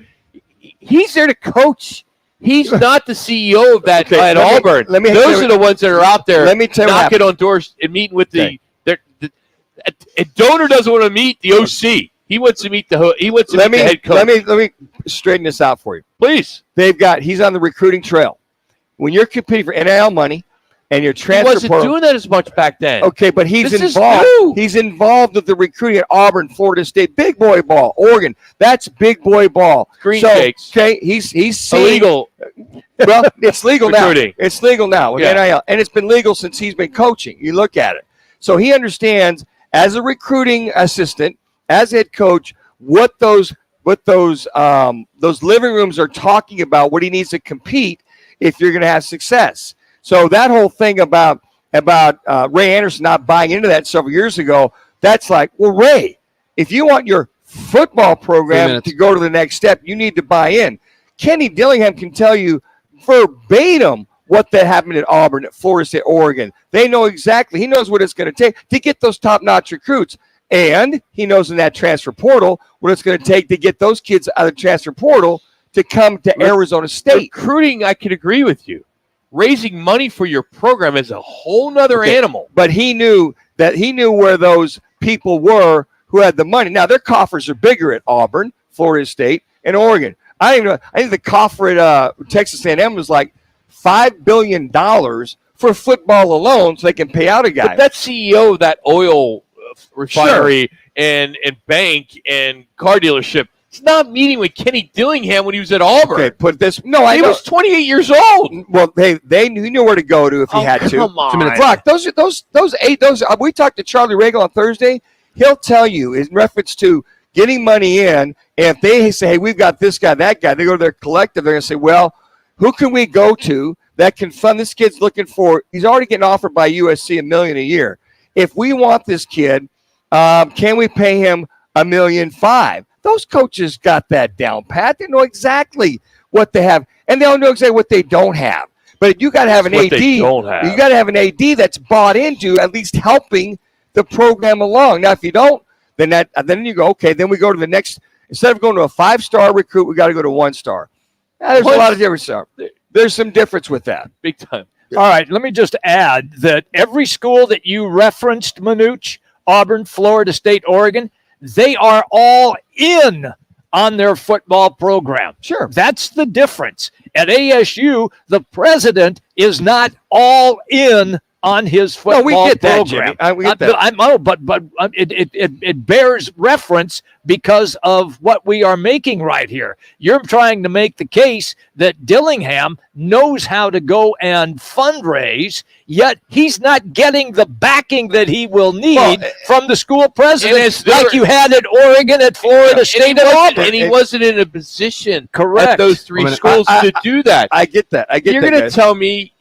He's there to coach. He's not the CEO of that at Auburn. Those are the ones that are out there knocking on doors and meeting with the donor doesn't want to meet the OC. He wants to meet the head coach. Let me straighten this out for you. Please. He's on the recruiting trail. When you're competing for NIL money and your transfer he wasn't doing that as much back then. Okay, but he's This is involved. new. He's involved with the recruiting at Auburn, Florida State, big boy ball, Oregon. That's big boy ball. Green shakes. Okay, he's seeing, illegal. Well, it's legal now. Recruiting. It's legal now with NIL, and it's been legal since he's been coaching. You look at it, so he understands as a recruiting assistant, as head coach, what those living rooms are talking about. What he needs to compete if you're going to have success. So that whole thing about Ray Anderson not buying into that several years ago, that's like, well, Ray, if you want your football program to go to the next step, you need to buy in. Kenny Dillingham can tell you verbatim what that happened at Auburn, at Florida State, Oregon. They know exactly. He knows what it's going to take to get those top-notch recruits. And he knows in that transfer portal what it's going to take to get those kids out of the transfer portal to come to Arizona State. Recruiting, I could agree with you. Raising money for your program is a whole nother animal. But he knew where those people were who had the money. Now, their coffers are bigger at Auburn, Florida State, and Oregon. I think the coffer at Texas A&M was like $5 billion for football alone so they can pay out a guy. But that CEO of that oil refinery and bank and car dealership, he's not meeting with Kenny Dillingham when he was at Auburn. Okay, put this. He was 28 years old. Well, he knew where to go to if he had to. Come on. Brock, those we talked to Charlie Regal on Thursday. He'll tell you in reference to getting money in, and if they say, hey, we've got this guy, that guy, they go to their collective, they're going to say, well, who can we go to that can fund this kid's looking for? He's already getting offered by USC $1 million a year. If we want this kid, can we pay him $1.5 million? Those coaches got that down pat. They know exactly what they have, and they all know exactly what they don't have. But you got to have an AD. You got to have an AD that's bought into at least helping the program along. Now, if you don't, then you go, okay. Then we go to the next. Instead of going to a 5-star recruit, we got to go to 1-star. Now, there's a lot of difference. There's some difference with that. Big time. All right, let me just add that every school that you referenced, Manuch, Auburn, Florida State, Oregon, they are all in on their football program. Sure. That's the difference. At ASU, the president is not all in on his football we get that, program. Jimmy. We get that. But it bears reference because of what we are making right here. You're trying to make the case that Dillingham knows how to go and fundraise, yet he's not getting the backing that he will need from the school presidents like you had at Oregon, at Florida State, and Auburn. And he wasn't in a position Correct. at those three schools to do that. I get that. You're going to tell me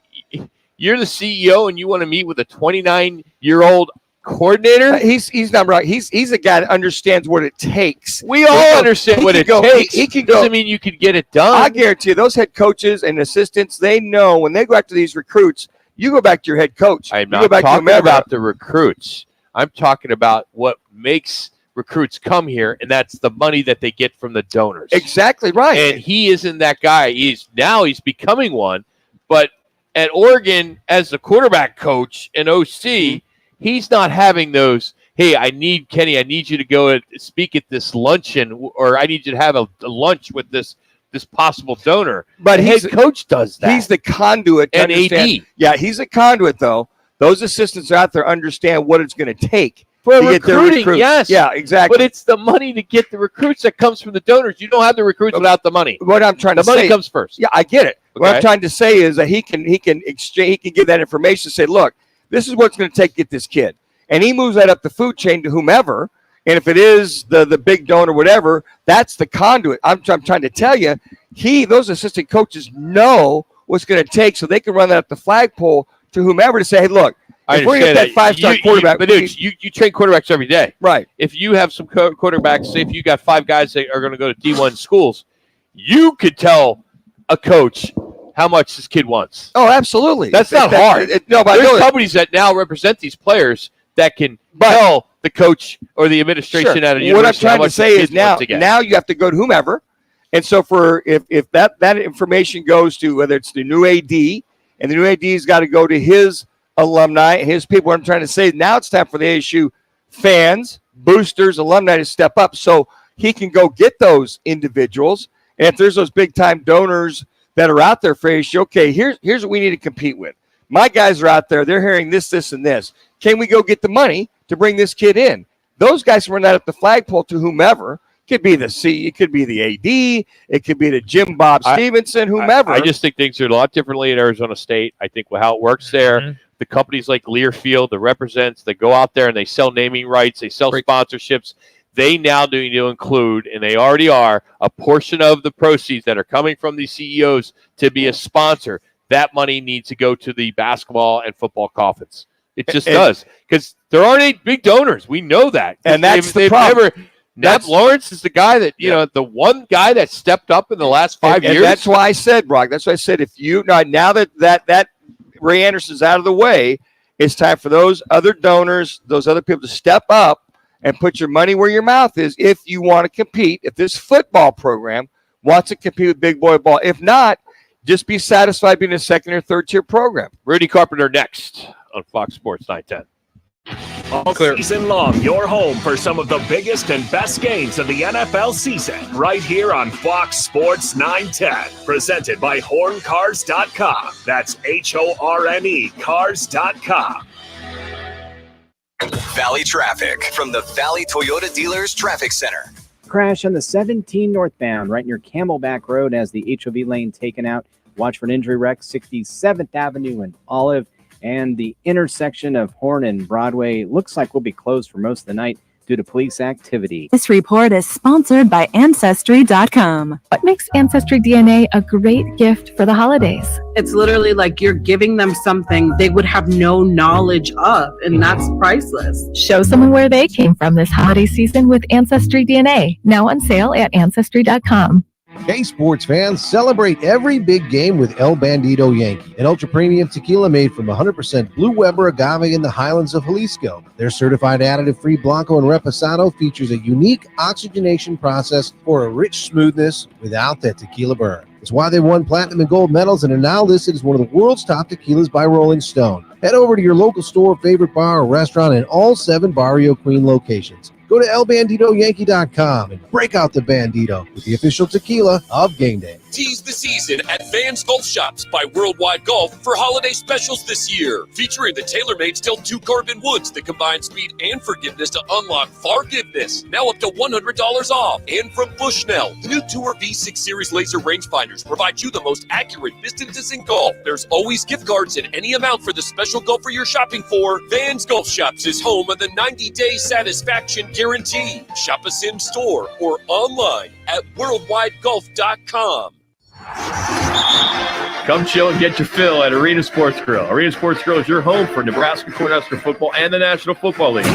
you're the CEO and you want to meet with a 29-year-old coordinator? He's not right. He's a guy that understands what it takes. We all understand what it takes. He can go. Doesn't mean you could get it done. I guarantee you, those head coaches and assistants, they know when they go after these recruits, you go back to your head coach. I'm not talking about the recruits. I'm talking about what makes recruits come here, and that's the money that they get from the donors. Exactly right. And he isn't that guy. He's becoming one, but at Oregon, as the quarterback coach and OC, he's not having those, hey, I need you to go and speak at this luncheon, or I need you to have a lunch with this possible donor. But the head coach does that. He's the conduit. And AD. Yeah, he's a conduit, though. Those assistants out there understand what it's going to take. For to recruiting, get yes. Yeah, exactly. But it's the money to get the recruits that comes from the donors. You don't have the recruits without the money. What I'm trying to say, the money comes first. Yeah, I get it. Okay. What I'm trying to say is that he can give that information. Say, look, this is what it's going to take to get this kid, and he moves that up the food chain to whomever. And if it is the big donor, whatever, that's the conduit. I'm trying to tell you, those assistant coaches know what's going to take, so they can run that up the flagpole to whomever to say, hey, look. If we're going to get that 5-star quarterback. But you train quarterbacks every day. Right. If you have some quarterbacks, say if you got 5 guys that are going to go to D1 schools, you could tell a coach, how much this kid wants. Oh, absolutely. That's not hard. No, but there's companies that now represent these players that can tell the coach or the administration at a university. What I'm trying to say is now you have to go to whomever. And so if that information goes to whether it's the new AD, and the new AD's got to go to his alumni, his people, what I'm trying to say is now it's time for the ASU fans, boosters, alumni to step up so he can go get those individuals. And if there's those big-time donors that are out there for ASU, okay, here's what we need to compete with. My guys are out there. They're hearing this, this, and this. Can we go get the money to bring this kid in? Those guys run that up the flagpole to whomever. It could be the C. It could be the AD. It could be the Jim Bob Stevenson, whomever. I just think things are a lot differently in Arizona State. I think how it works there, the companies like Learfield, the represents, they go out there and they sell naming rights. They sell sponsorships. They now need to include, and they already are, a portion of the proceeds that are coming from these CEOs to be a sponsor. That money needs to go to the basketball and football coffins. It just does, because there aren't any big donors. We know that, and that's the problem. Nat Lawrence is the guy that the one guy that stepped up in the last 5 years. And that's why I said, Brock. That's why I said if you now that Ray Anderson's out of the way, it's time for those other donors, those other people to step up and put your money where your mouth is. If you want to compete, if this football program wants to compete with big boy ball, if not, just be satisfied being a second or third tier program. Rudy Carpenter next on Fox Sports 910. All season long, your home for some of the biggest and best games of the NFL season, right here on Fox Sports 910. Presented by HornCars.com. That's HORNE Cars.com. Valley traffic from the Valley Toyota Dealers Traffic Center. Crash on the 17 northbound right near Camelback Road as the HOV lane taken out. Watch for an injury wreck, 67th Avenue and Olive. And the intersection of Horn and Broadway looks like will be closed for most of the night due to police activity. This report is sponsored by Ancestry.com. What makes Ancestry DNA a great gift for the holidays? It's literally like you're giving them something they would have no knowledge of, and that's priceless. Show someone where they came from this holiday season with Ancestry DNA. Now on sale at Ancestry.com. Hey, sports fans, celebrate every big game with El Bandito Yankee, an ultra-premium tequila made from 100% Blue Weber agave in the highlands of Jalisco. Their certified additive-free Blanco and Reposado features a unique oxygenation process for a rich smoothness without that tequila burn. It's why they won platinum and gold medals and are now listed as one of the world's top tequilas by Rolling Stone. Head over to your local store, favorite bar, or restaurant in all 7 Barrio Queen locations. Go to elbanditoyankee.com and break out the Bandito with the official tequila of game day. Tease the season at Vans Golf Shops by Worldwide Golf for holiday specials this year. Featuring the TaylorMade Stilt 2 Carbon Woods that combine speed and forgiveness to unlock forgiveness. Now up to $100 off. And from Bushnell, the new Tour V6 Series laser rangefinders provide you the most accurate distances in golf. There's always gift cards in any amount for the special golfer you're shopping for. Vans Golf Shops is home of the 90-day satisfaction guarantee. Shop us in store or online at worldwidegolf.com. Come chill and get your fill at Arena Sports Grill. Arena Sports Grill is your home for Nebraska Cornhusker football and the National Football League.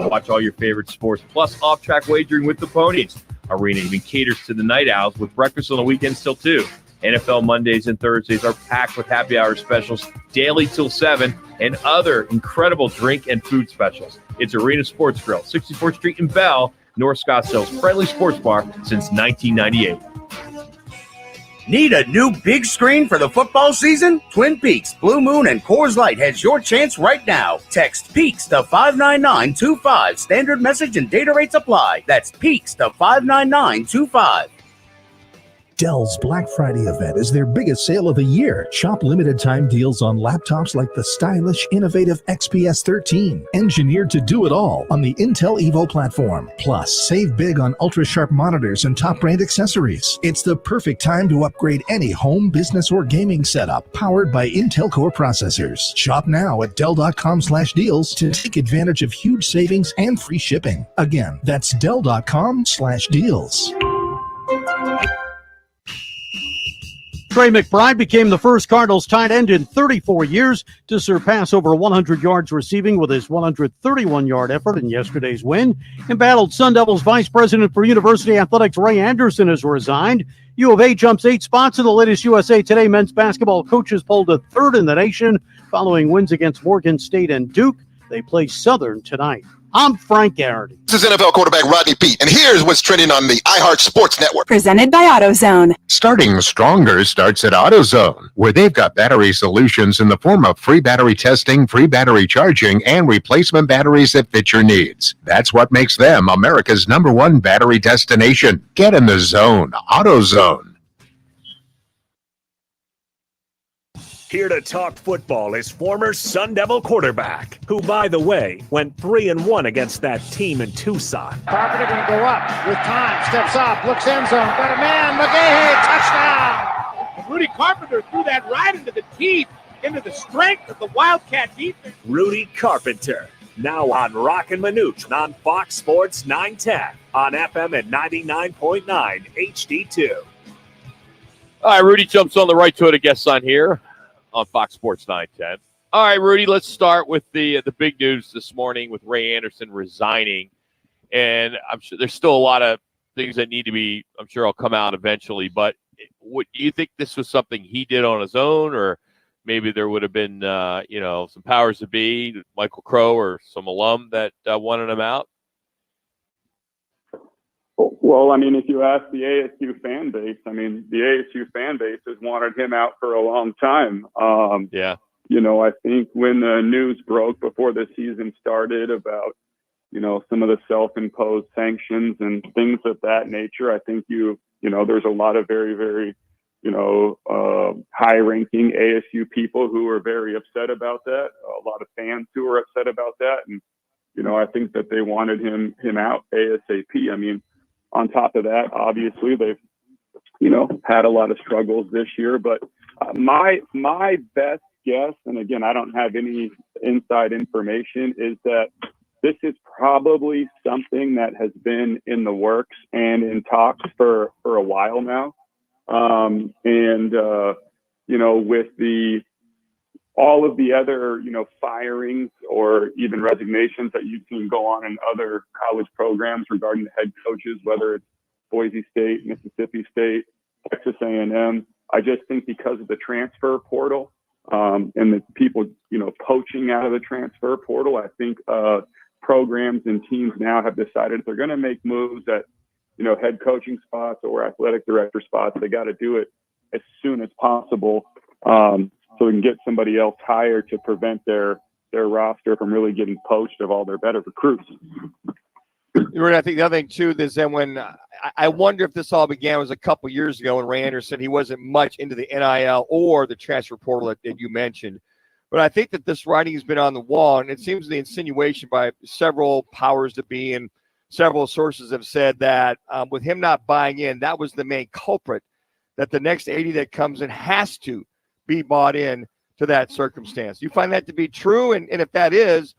Watch all your favorite sports, plus off-track wagering with the ponies. Arena even caters to the night owls with breakfast on the weekends till 2. NFL Mondays and Thursdays are packed with happy hour specials daily till 7 and other incredible drink and food specials. It's Arena Sports Grill, 64th Street in Bell, North Scottsdale's friendly sports bar since 1998. Need a new big screen for the football season? Twin Peaks, Blue Moon, and Coors Light has your chance right now. Text PEAKS to 59925. Standard message and data rates apply. That's PEAKS to 59925. Dell's Black Friday event is their biggest sale of the year. Shop limited time deals on laptops like the stylish, innovative XPS 13, engineered to do it all on the Intel Evo platform. Plus, save big on ultra-sharp monitors and top brand accessories. It's the perfect time to upgrade any home, business, or gaming setup powered by Intel Core processors. Shop now at Dell.com/deals to take advantage of huge savings and free shipping. Again, that's Dell.com/deals. Trey McBride became the first Cardinals tight end in 34 years to surpass over 100 yards receiving with his 131-yard effort in yesterday's win. Embattled Sun Devils Vice President for University Athletics Ray Anderson has resigned. U of A jumps 8 spots in the latest USA Today men's basketball coaches poll to third in the nation following wins against Morgan State and Duke. They play Southern tonight. I'm Frank Garrity. This is NFL quarterback Rodney Peete, and here's what's trending on the iHeart Sports Network. Presented by AutoZone. Starting stronger starts at AutoZone, where they've got battery solutions in the form of free battery testing, free battery charging, and replacement batteries that fit your needs. That's what makes them America's #1 battery destination. Get in the zone. AutoZone. Here to talk football is former Sun Devil quarterback, who, by the way, went 3-1 against that team in Tucson. Carpenter going to go up with time, steps up, looks end zone, got a man, McGahee, touchdown! Rudy Carpenter threw that right into the teeth, into the strength of the Wildcat defense. Rudy Carpenter, now on Roc and Manuch on Fox Sports 910 on FM at 99.9 HD2. All right, Rudy jumps on the right to it, a guest on here on Fox Sports 910. All right, Rudy, let's start with the big news this morning with Ray Anderson resigning. And I'm sure there's still a lot of things that need to be, I'm sure will come out eventually. But do you think this was something he did on his own, or maybe there would have been, some powers to be, Michael Crow or some alum that wanted him out? Well, I mean, if you ask the ASU fan base, the ASU fan base has wanted him out for a long time. Yeah. I think when the news broke before the season started about, some of the self-imposed sanctions and things of that nature, I think there's a lot of very, very, high-ranking ASU people who are very upset about that. A lot of fans who are upset about that. And, I think that they wanted him out ASAP. I mean, on top of that, obviously they've, had a lot of struggles this year. But my best guess, and again, I don't have any inside information, is that this is probably something that has been in the works and in talks for a while now. With all of the other, firings or even resignations that you've seen go on in other college programs regarding the head coaches, whether it's Boise State, Mississippi State, Texas A&M. I just think because of the transfer portal and the people, poaching out of the transfer portal, I think programs and teams now have decided if they're going to make moves at, head coaching spots or athletic director spots, they got to do it as soon as possible. So we can get somebody else hired to prevent their roster from really getting poached of all their better recruits. I think the other thing, too, is that when I wonder if this all began was a couple years ago when Ray Anderson, he wasn't much into the NIL or the transfer portal that you mentioned. But I think that this writing has been on the wall, and it seems the insinuation by several powers to be and several sources have said that with him not buying in, that was the main culprit, that the next 80 that comes in has to be bought in to that circumstance. You find that to be true? And if that is,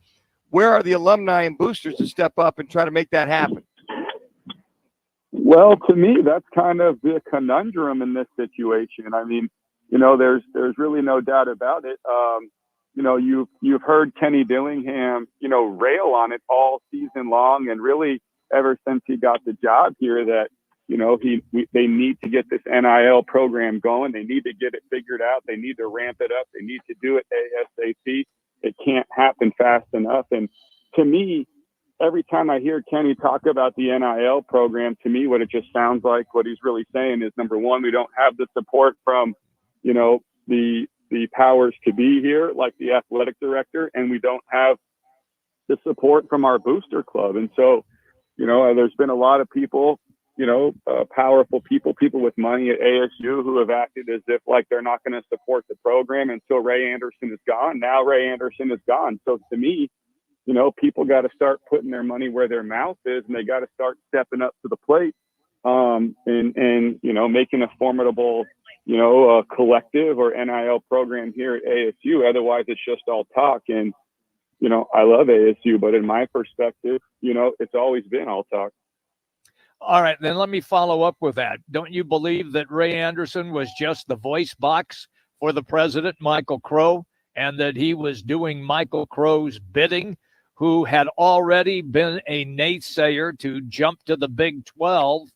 where are the alumni and boosters to step up and try to make that happen? Well, to me, that's kind of the conundrum in this situation. I mean, there's really no doubt about it. You've heard Kenny Dillingham, rail on it all season long, and really ever since he got the job here that, they need to get this NIL program going. They need to get it figured out. They need to ramp it up. They need to do it ASAP. It can't happen fast enough. And to me, every time I hear Kenny talk about the NIL program, to me, what it just sounds like, what he's really saying is, number one, we don't have the support from, the powers to be here, like the athletic director, and we don't have the support from our booster club. And so, there's been a lot of people, powerful people with money at ASU who have acted as if like they're not going to support the program until Ray Anderson is gone. Now Ray Anderson is gone. So to me, people got to start putting their money where their mouth is, and they got to start stepping up to the plate and making a formidable, collective or NIL program here at ASU. Otherwise, it's just all talk. And, I love ASU, but in my perspective, it's always been all talk. All right, then let me follow up with that. Don't you believe that Ray Anderson was just the voice box for the president, Michael Crow, and that he was doing Michael Crow's bidding, who had already been a naysayer to jump to the Big 12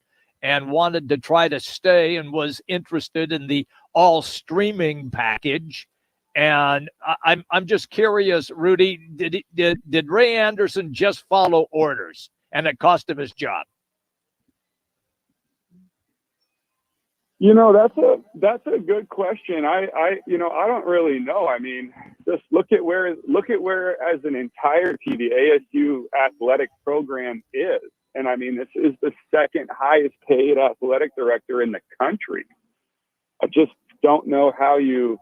and wanted to try to stay and was interested in the all streaming package? And I'm just curious, Rudy, did Ray Anderson just follow orders and it cost him his job? That's a good question. I don't really know. I mean, just look at where as an entirety the ASU athletic program is. And I mean, this is the second highest paid athletic director in the country. I just don't know how you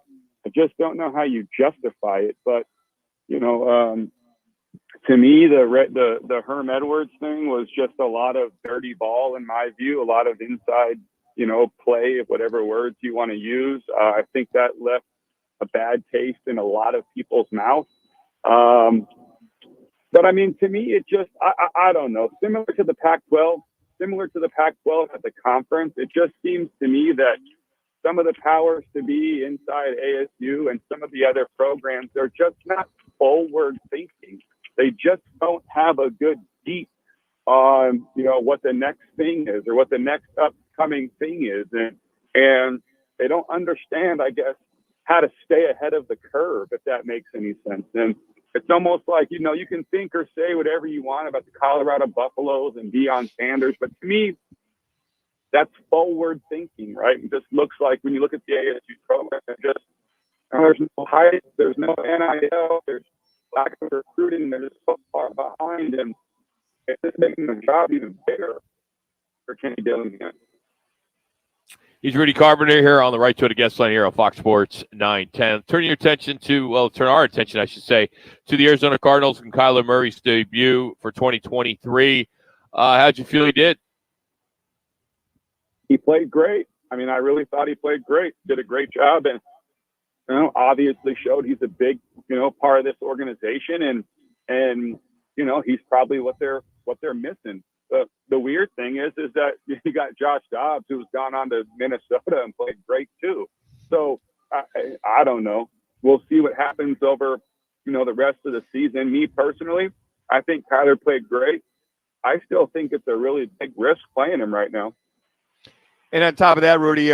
justify it. But, to me, the Herm Edwards thing was just a lot of dirty ball in my view, a lot of inside play, of whatever words you want to use. I think that left a bad taste in a lot of people's mouths. But I mean, to me, it just, I don't know, similar to the Pac-12 at the conference, it just seems to me that some of the powers to be inside ASU and some of the other programs, they're just not forward thinking. They just don't have a good deep on, what the next thing is or what the next upcoming thing is. And they don't understand, I guess, how to stay ahead of the curve, if that makes any sense. And it's almost like, you can think or say whatever you want about the Colorado Buffaloes and Deion Sanders, but to me, that's forward thinking, right? It just looks like when you look at the ASU program, there's no hype, there's no NIL, there's lack of recruiting, they're just so far behind, and it's just making the job even bigger for Kenny Dillingham. He's Rudy Carpenter here on the Right to It guest line here on Fox Sports 910. Turn our attention, I should say, to the Arizona Cardinals and Kyler Murray's debut for 2023. How'd you feel he did? He played great. I mean, I really thought he played great. Did a great job, and obviously showed he's a big, part of this organization, and he's probably what they're missing. The weird thing is that you got Josh Dobbs, who's gone on to Minnesota and played great too. So I don't know. We'll see what happens over, the rest of the season. Me personally, I think Kyler played great. I still think it's a really big risk playing him right now. And on top of that, Rudy,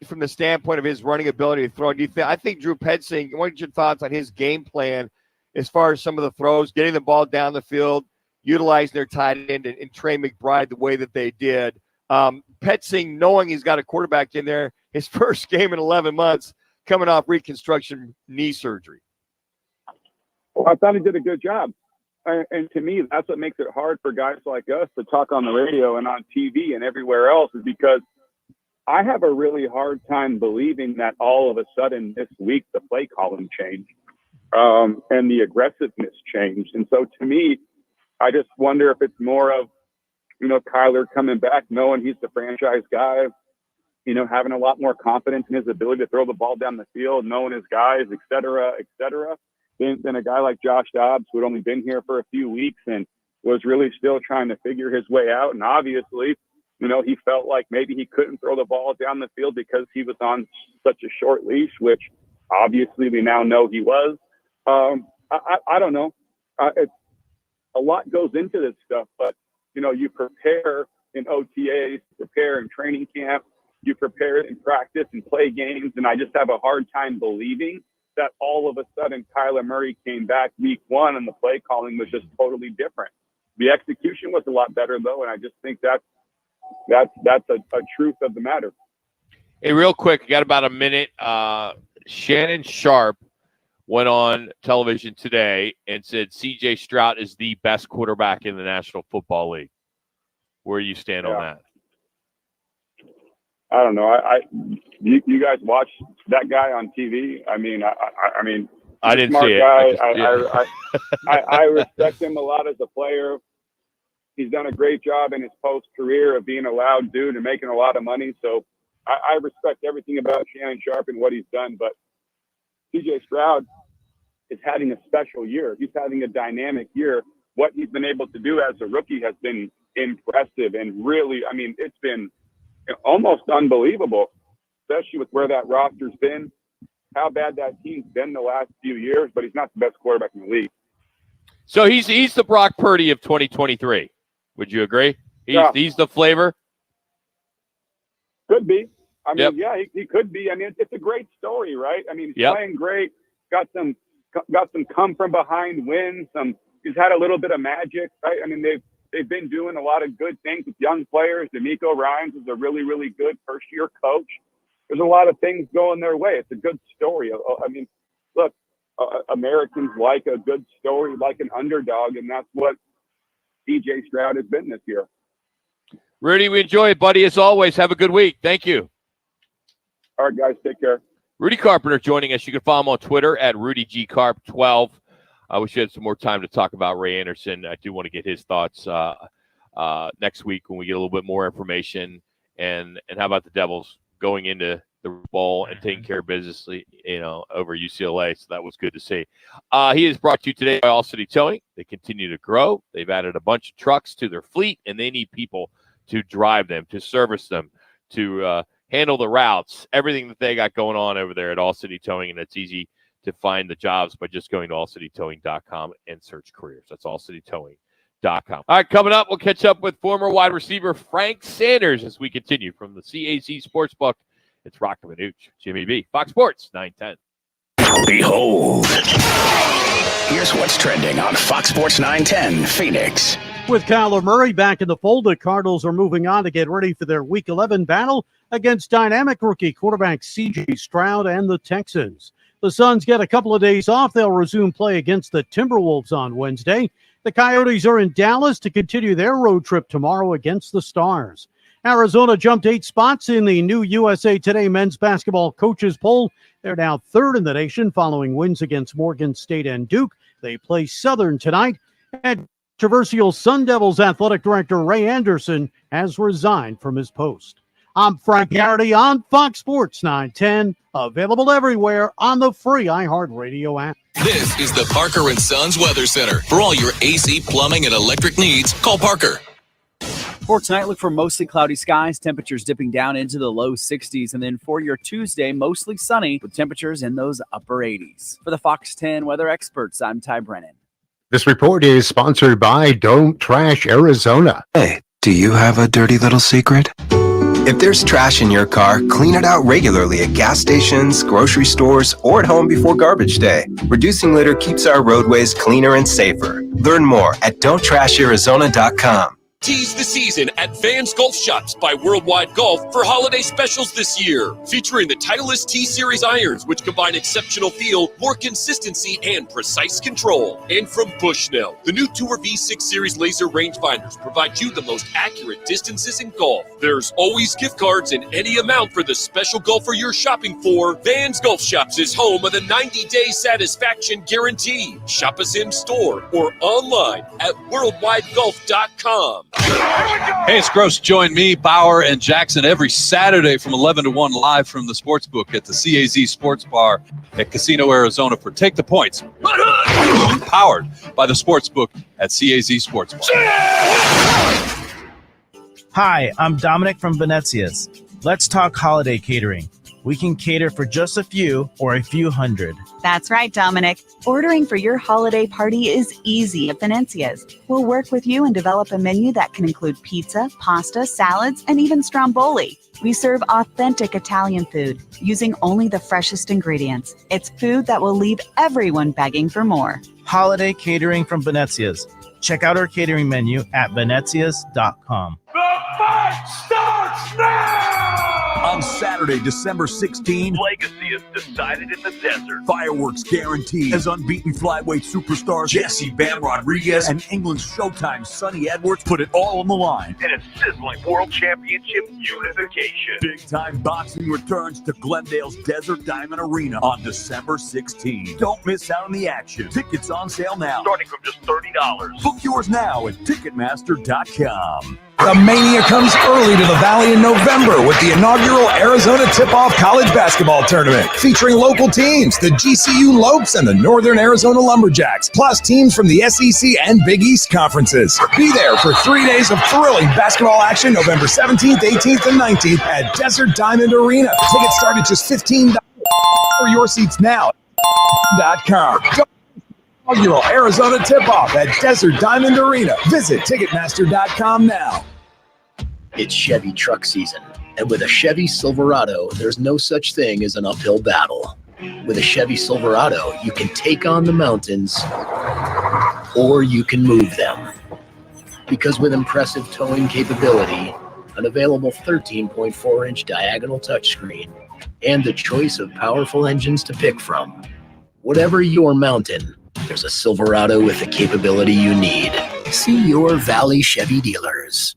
from the standpoint of his running ability to throw, I think Drew Petzing, what are your thoughts on his game plan as far as some of the throws, getting the ball down the field, utilizing their tight end and Trey McBride the way that they did? Petzing, knowing he's got a quarterback in there, his first game in 11 months, coming off reconstruction knee surgery. Well, I thought he did a good job. And to me, that's what makes it hard for guys like us to talk on the radio and on TV and everywhere else, is because I have a really hard time believing that all of a sudden this week the play calling changed and the aggressiveness changed. And so to me, I just wonder if it's more of, Kyler coming back, knowing he's the franchise guy, having a lot more confidence in his ability to throw the ball down the field, knowing his guys, et cetera, than a guy like Josh Dobbs, who had only been here for a few weeks and was really still trying to figure his way out. And obviously, he felt like maybe he couldn't throw the ball down the field because he was on such a short leash, which obviously we now know he was. I don't know. A lot goes into this stuff, but, you prepare in OTAs, prepare in training camp, you prepare in practice and play games. And I just have a hard time believing that all of a sudden Kyler Murray came back week one and the play calling was just totally different. The execution was a lot better, though, and I just think that's a truth of the matter. Hey, real quick, I got about a minute. Shannon Sharp went on television today and said C.J. Stroud is the best quarterback in the National Football League. Where do you stand on that? I don't know. You guys watch that guy on TV? I mean, I didn't see it. Guy. I respect him a lot as a player. He's done a great job in his post career of being a loud dude and making a lot of money. So I respect everything about Shannon Sharp and what he's done. But C.J. Stroud is having a special year. He's having a dynamic year. What he's been able to do as a rookie has been impressive and really, I mean, it's been almost unbelievable, especially with where that roster's been, how bad that team's been the last few years, but he's not the best quarterback in the league. So he's the Brock Purdy of 2023. Would you agree? He's the flavor? Could be. I mean, yeah, he could be. I mean, it's a great story, right? I mean, he's playing great, got some come from behind wins. He's had a little bit of magic, right? I mean, they've been doing a lot of good things with young players. DeMeco Ryans is a really, really good first-year coach. There's a lot of things going their way. It's a good story. I mean, look, Americans like a good story, like an underdog, and that's what DJ Stroud has been this year. Rudy, we enjoy it, buddy. As always, have a good week. Thank you. All right, guys, take care. Rudy Carpenter joining us. You can follow him on Twitter at RudyGCarp12. I wish we had some more time to talk about Ray Anderson. I do want to get his thoughts next week when we get a little bit more information. And how about the Devils going into the bowl and taking care of business, over UCLA. So that was good to see. He is brought to you today by All City Towing. They continue to grow. They've added a bunch of trucks to their fleet, and they need people to drive them, to service them, to handle the routes, everything that they got going on over there at All City Towing. And it's easy to find the jobs by just going to allcitytowing.com and search careers. That's allcitytowing.com. All right, coming up, we'll catch up with former wide receiver Frank Sanders as we continue from the CAC Sportsbook. It's Roc and Manuch, Jimmy B, Fox Sports 910. Behold, here's what's trending on Fox Sports 910 Phoenix. With Kyler Murray back in the fold, the Cardinals are moving on to get ready for their Week 11 battle against dynamic rookie quarterback C.J. Stroud and the Texans. The Suns get a couple of days off. They'll resume play against the Timberwolves on Wednesday. The Coyotes are in Dallas to continue their road trip tomorrow against the Stars. Arizona jumped 8 spots in the new USA Today men's basketball coaches poll. They're now 3rd in the nation following wins against Morgan State and Duke. They play Southern tonight. And controversial Sun Devils athletic director Ray Anderson has resigned from his post. I'm Frank Garrity on Fox Sports 910, available everywhere on the free iHeartRadio app. This is the Parker & Sons Weather Center. For all your AC, plumbing, and electric needs, call Parker. For tonight, look for mostly cloudy skies, temperatures dipping down into the low 60s. And then for your Tuesday, mostly sunny with temperatures in those upper 80s. For the Fox 10 weather experts, I'm Ty Brennan. This report is sponsored by Don't Trash Arizona. Hey, do you have a dirty little secret? If there's trash in your car, clean it out regularly at gas stations, grocery stores, or at home before garbage day. Reducing litter keeps our roadways cleaner and safer. Learn more at don'ttrasharizona.com. Tease the season at Vans Golf Shops by Worldwide Golf for holiday specials this year. Featuring the Titleist T-Series irons, which combine exceptional feel, more consistency, and precise control. And from Bushnell, the new Tour V6 Series laser rangefinders provide you the most accurate distances in golf. There's always gift cards in any amount for the special golfer you're shopping for. Vans Golf Shops is home of the 90-day satisfaction guarantee. Shop us in store or online at worldwidegolf.com. Hey, it's Gross. Join me, Bauer, and Jackson every Saturday from 11 to 1 live from the Sportsbook at the CAZ Sports Bar at Casino, Arizona for Take the Points. Powered by the Sportsbook at CAZ Sports Bar. Hi, I'm Dominic from Venezia's. Let's talk holiday catering. We can cater for just a few or a few hundred. That's right, Dominic. Ordering for your holiday party is easy at Venezia's. We'll work with you and develop a menu that can include pizza, pasta, salads, and even stromboli. We serve authentic Italian food using only the freshest ingredients. It's food that will leave everyone begging for more. Holiday catering from Venezia's. Check out our catering menu at venezias.com. The fight starts now! On Saturday, December 16th, Legacy is decided in the desert. fireworks guaranteed as unbeaten flyweight superstars Jesse Bam Rodriguez and England's Showtime Sonny Edwards put it all on the line. And a sizzling world championship unification. Big-time boxing returns to Glendale's Desert Diamond Arena on December 16th. Don't miss out on the action. Tickets on sale now. Starting from just $30. Book yours now at Ticketmaster.com. The mania comes early to the Valley in November with the inaugural Arizona Tip-Off College Basketball Tournament, featuring local teams, the GCU Lopes and the Northern Arizona Lumberjacks, plus teams from the SEC and Big East conferences. Be there for 3 days of thrilling basketball action November 17th, 18th, and 19th at Desert Diamond Arena. Tickets start at just $15 for your seats now. .com. Inaugural Arizona Tip-Off at Desert Diamond Arena. Visit Ticketmaster.com now. It's Chevy truck season, and with a Chevy Silverado, there's no such thing as an uphill battle. With a Chevy Silverado, you can take on the mountains, or you can move them. Because with impressive towing capability, an available 13.4-inch diagonal touchscreen, and the choice of powerful engines to pick from, whatever your mountain, there's a Silverado with the capability you need. See your Valley Chevy dealers.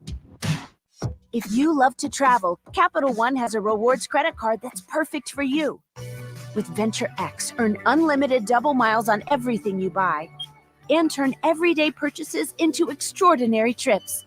If you love to travel, Capital One has a rewards credit card that's perfect for you. With Venture X, earn unlimited double miles on everything you buy and turn everyday purchases into extraordinary trips.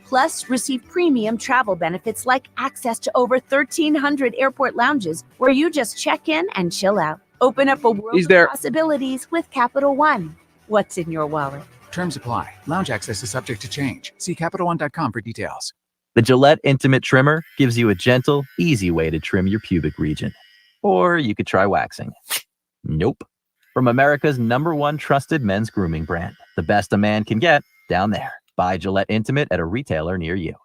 Plus, receive premium travel benefits like access to over 1,300 airport lounges where you just check in and chill out. Open up a world of possibilities with Capital One. What's in your wallet? Terms apply. Lounge access is subject to change. See CapitalOne.com for details. The Gillette Intimate Trimmer gives you a gentle, easy way to trim your pubic region. Or you could try waxing. Nope. From America's #1 trusted men's grooming brand. The best a man can get, down there. Buy Gillette Intimate at a retailer near you.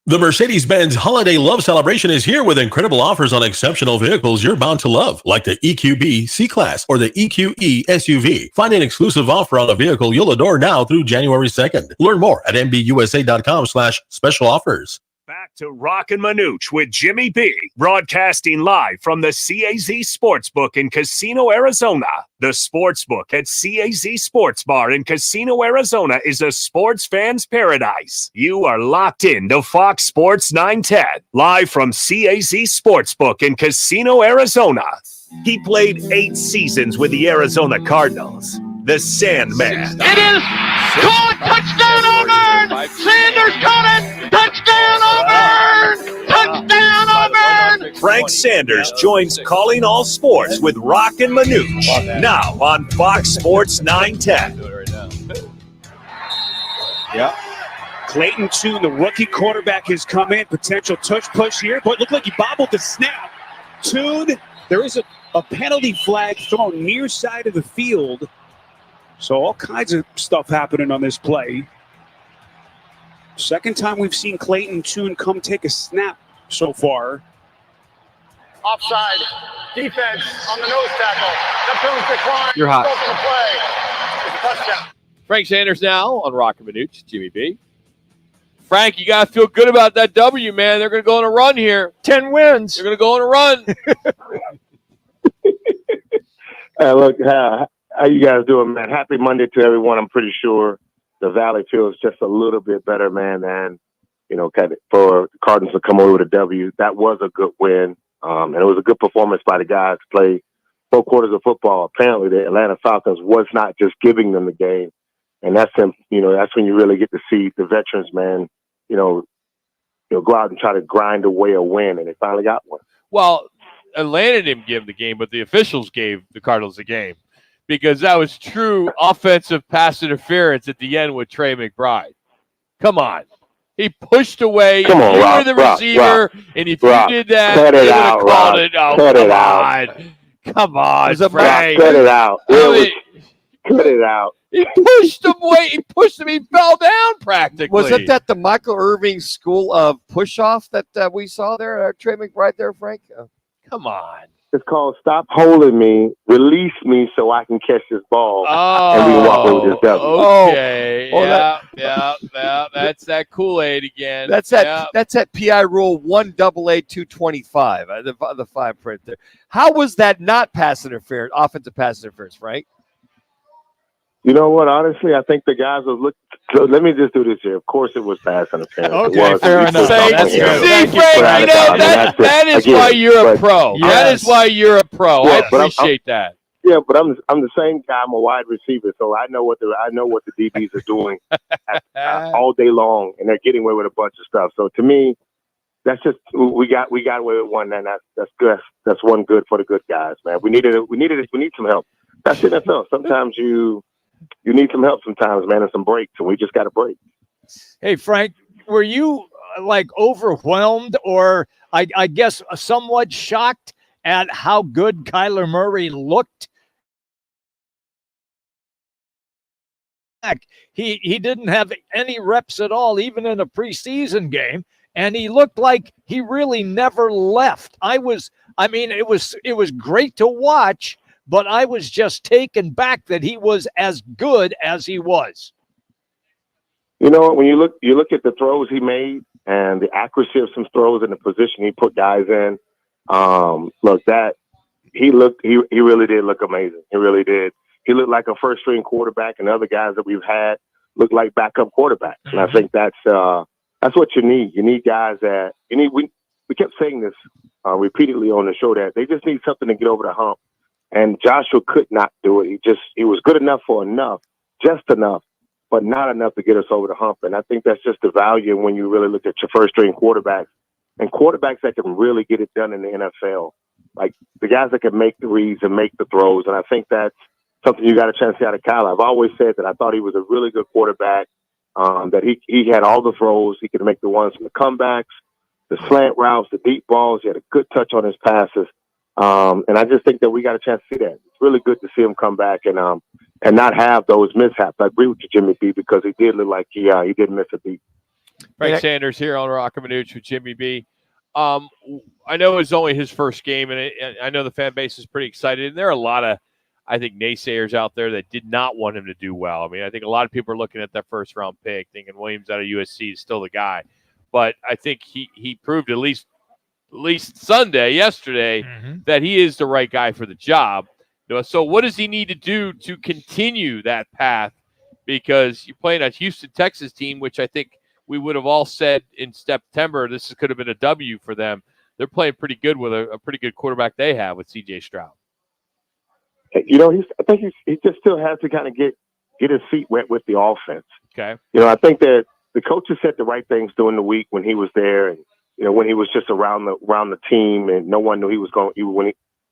The Mercedes-Benz Holiday Love Celebration is here with incredible offers on exceptional vehicles you're bound to love, like the EQB C-Class or the EQE SUV. Find an exclusive offer on a vehicle you'll adore now through January 2nd. Learn more at MBUSA.com/special offers. Back to Roc and Manuch with Jimmy B, broadcasting live from the CAZ Sportsbook in Casino, Arizona. The Sportsbook at CAZ Sports Bar in Casino, Arizona is a sports fan's paradise. You are locked in to Fox Sports 910, live from CAZ Sportsbook in Casino, Arizona. He played 8 seasons with the Arizona Cardinals. The Sandman. It is caught! Touchdown Auburn! Sanders caught it! Touchdown Auburn! Touchdown Auburn! Frank Sanders joins Calling All Sports with Roc and Manuch, now on Fox Sports 910. Yeah. Clayton Tune, the rookie quarterback, has come in. Potential touch push here, but it looked like he bobbled the snap. Tune, there is a penalty flag thrown near side of the field. So all kinds of stuff happening on this play. Second time we've seen Clayton Tune come take a snap so far. Offside. Defense on the nose tackle. That penalty decline. You're hot. The play. It's a touchdown. Frank Sanders now on Roc and Manuch, Jimmy B. Frank, you got to feel good about that W, man. They're going to go on a run here. 10 wins. They're going to go on a run. Look, how you guys doing, man? Happy Monday to everyone. I'm pretty sure the Valley feels just a little bit better, man, than, for the Cardinals to come over with a W. That was a good win, and it was a good performance by the guys to play 4 quarters of football. Apparently, the Atlanta Falcons was not just giving them the game, and that's them. That's when you really get to see the veterans, man. Go out and try to grind away a win, and they finally got one. Well, Atlanta didn't give the game, but the officials gave the Cardinals the game, because that was true offensive pass interference at the end with Trey McBride. Come on. He pushed away. Come on, Roc, the receiver, and if Roc, you did that, cut they it would have out, called Roc. it. Oh, Cut come it out. on. Come on, Roc, Frank. cut it out. Cut it out. He pushed him away. He pushed him. He fell down practically. Was it that the Michael Irving school of push-off that we saw there, Trey McBride there, Frank? Come on. It's called Stop Holding Me, Release Me so I can catch this ball. Oh, and we walk over this W. okay. Yeah. That's that Kool-Aid again. That's that PI rule 1AA225, the fine print there. How was that not pass interference, offensive pass interference, Frank? You know what? Honestly, I think the guys was looking. So let me just do this here. Of course, it was pass interference. Okay, fair enough. See, Frank, that is why you're a pro. That is why you're a pro. I appreciate that. Yeah, but I'm the same guy. I'm a wide receiver, so I know what the DBs are doing all day long, and they're getting away with a bunch of stuff. So to me, that's just we got away with one, and that's good. That's one good for the good guys, man. We need some help. That's the NFL. Sometimes you need some help sometimes, man, and some breaks, and we just got a break. Hey, Frank, were you like overwhelmed or I guess somewhat shocked at how good Kyler Murray looked? He didn't have any reps at all, even in a preseason game, and he looked like he really never left. It was great to watch, but I was just taken back that he was as good as he was. You know, when you look at the throws he made and the accuracy of some throws and the position he put guys in, he really did look amazing. He really did. He looked like a first string quarterback, and the other guys that we've had look like backup quarterbacks. And I think that's what you need. You need guys that we kept saying this repeatedly on the show, that they just need something to get over the hump. And Joshua could not do it. He was good enough for just enough, but not enough to get us over the hump. And I think that's just the value when you really look at your first string quarterbacks and quarterbacks that can really get it done in the NFL. Like the guys that can make the reads and make the throws. And I think that's something you got a chance to see out of Kyle. I've always said that I thought he was a really good quarterback, that he had all the throws. He could make the ones from the comebacks, the slant routes, the deep balls. He had a good touch on his passes. And I just think that we got a chance to see that. It's really good to see him come back and not have those mishaps. I agree with you, Jimmy B, because he did look like he didn't miss a beat. Frank Sanders here on Roc and Manuch with Jimmy B. I know it's only his first game, and I know the fan base is pretty excited. And there are a lot of, I think, naysayers out there that did not want him to do well. I mean, I think a lot of people are looking at that first-round pick, thinking Williams out of USC is still the guy. But I think he proved at least yesterday, that he is the right guy for the job. So what does he need to do to continue that path? Because you're playing a Houston, Texas team, which I think we would have all said in September this could have been a W for them. They're playing pretty good with a pretty good quarterback they have with C.J. Stroud. You know, I think he just still has to kind of get his feet wet with the offense. Okay. You know, I think that the coaches said the right things during the week when he was there, and when he was just around the team, and no one knew he was going.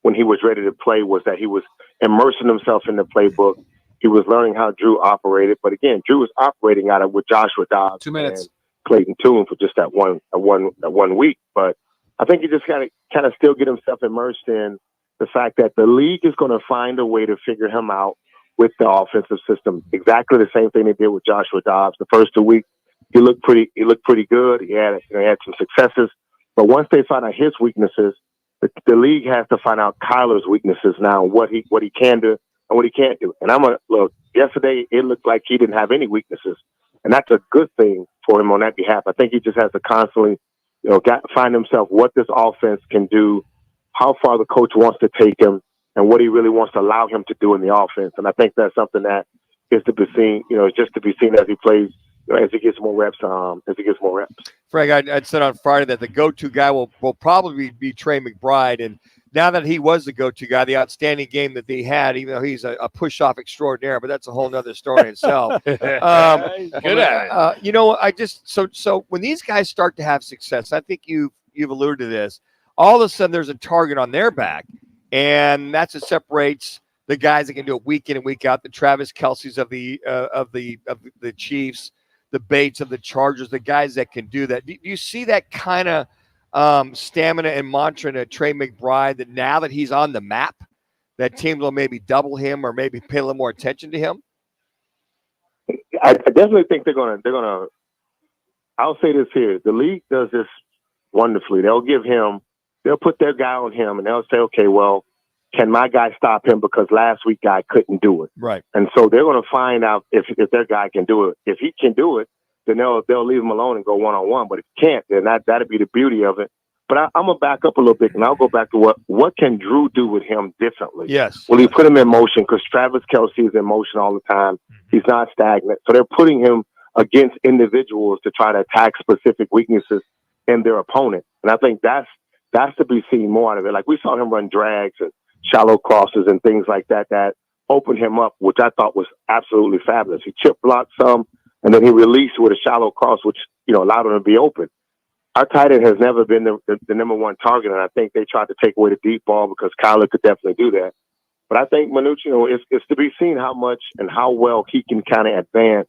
When he was ready to play, was that he was immersing himself in the playbook. He was learning how Drew operated, but again, Drew was operating out of with Joshua Dobbs 2 minutes and Clayton Tune for just that one week. But I think he just got to kind of still get himself immersed in the fact that the league is going to find a way to figure him out with the offensive system. Exactly the same thing they did with Joshua Dobbs. The first 2 weeks, he looked pretty good. He had some successes, but once they find out his weaknesses, the league has to find out Kyler's weaknesses now, what he can do and what he can't do. And look, yesterday it looked like he didn't have any weaknesses, and that's a good thing for him on that behalf. I think he just has to constantly, find himself what this offense can do, how far the coach wants to take him, and what he really wants to allow him to do in the offense. And I think that's something that is to be seen, just to be seen as he plays, as he gets more reps. Frank, I'd said on Friday that the go-to guy will probably be Trey McBride. And now that he was the go-to guy, the outstanding game that they had, even though he's a push-off extraordinaire, but that's a whole nother story in itself. Good at it. So when these guys start to have success, I think you've alluded to this, all of a sudden there's a target on their back. And that's what separates the guys that can do it week in and week out, the Travis Kelce's of the Chiefs, the Bates of the Chargers, the guys that can do that. Do you see that kind of stamina and mantra in a Trey McBride, that now that he's on the map, that teams will maybe double him or maybe pay a little more attention to him? I definitely think they're gonna. I'll say this here: the league does this wonderfully. They'll put their guy on him, and they'll say, okay, well, can my guy stop him because last week guy couldn't do it? Right. And so they're going to find out if their guy can do it. If he can do it, then they'll leave him alone and go one-on-one. But if he can't, then that'd be the beauty of it. But I'm going to back up a little bit, and I'll go back to what can Drew do with him differently? Yes. Well, he put him in motion because Travis Kelce is in motion all the time. He's not stagnant. So they're putting him against individuals to try to attack specific weaknesses in their opponent. And I think that's to be seen more out of it. Like we saw him run drags and shallow crosses and things like that that opened him up, which I thought was absolutely fabulous. He chip blocked some, and then he released with a shallow cross, which, allowed him to be open. Our tight end has never been the number one target, and I think they tried to take away the deep ball because Kyler could definitely do that. But I think Manuch, it's to be seen how much and how well he can kind of advance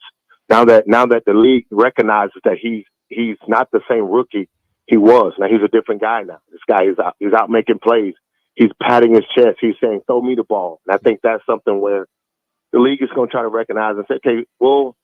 now that the league recognizes that he's not the same rookie he was. Now he's a different guy now. This guy he's out making plays. He's patting his chest. He's saying, "Throw me the ball." And I think that's something where the league is going to try to recognize and say, "Okay, we'll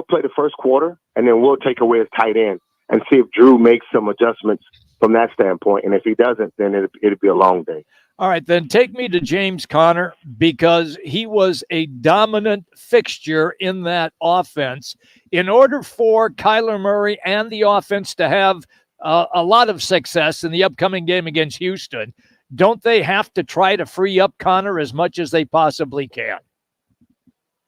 play the first quarter, and then we'll take away his tight end and see if Drew makes some adjustments from that standpoint. And if he doesn't, then it'll be a long day." All right, then take me to James Conner, because he was a dominant fixture in that offense. In order for Kyler Murray and the offense to have a lot of success in the upcoming game against Houston, don't they have to try to free up Conner as much as they possibly can?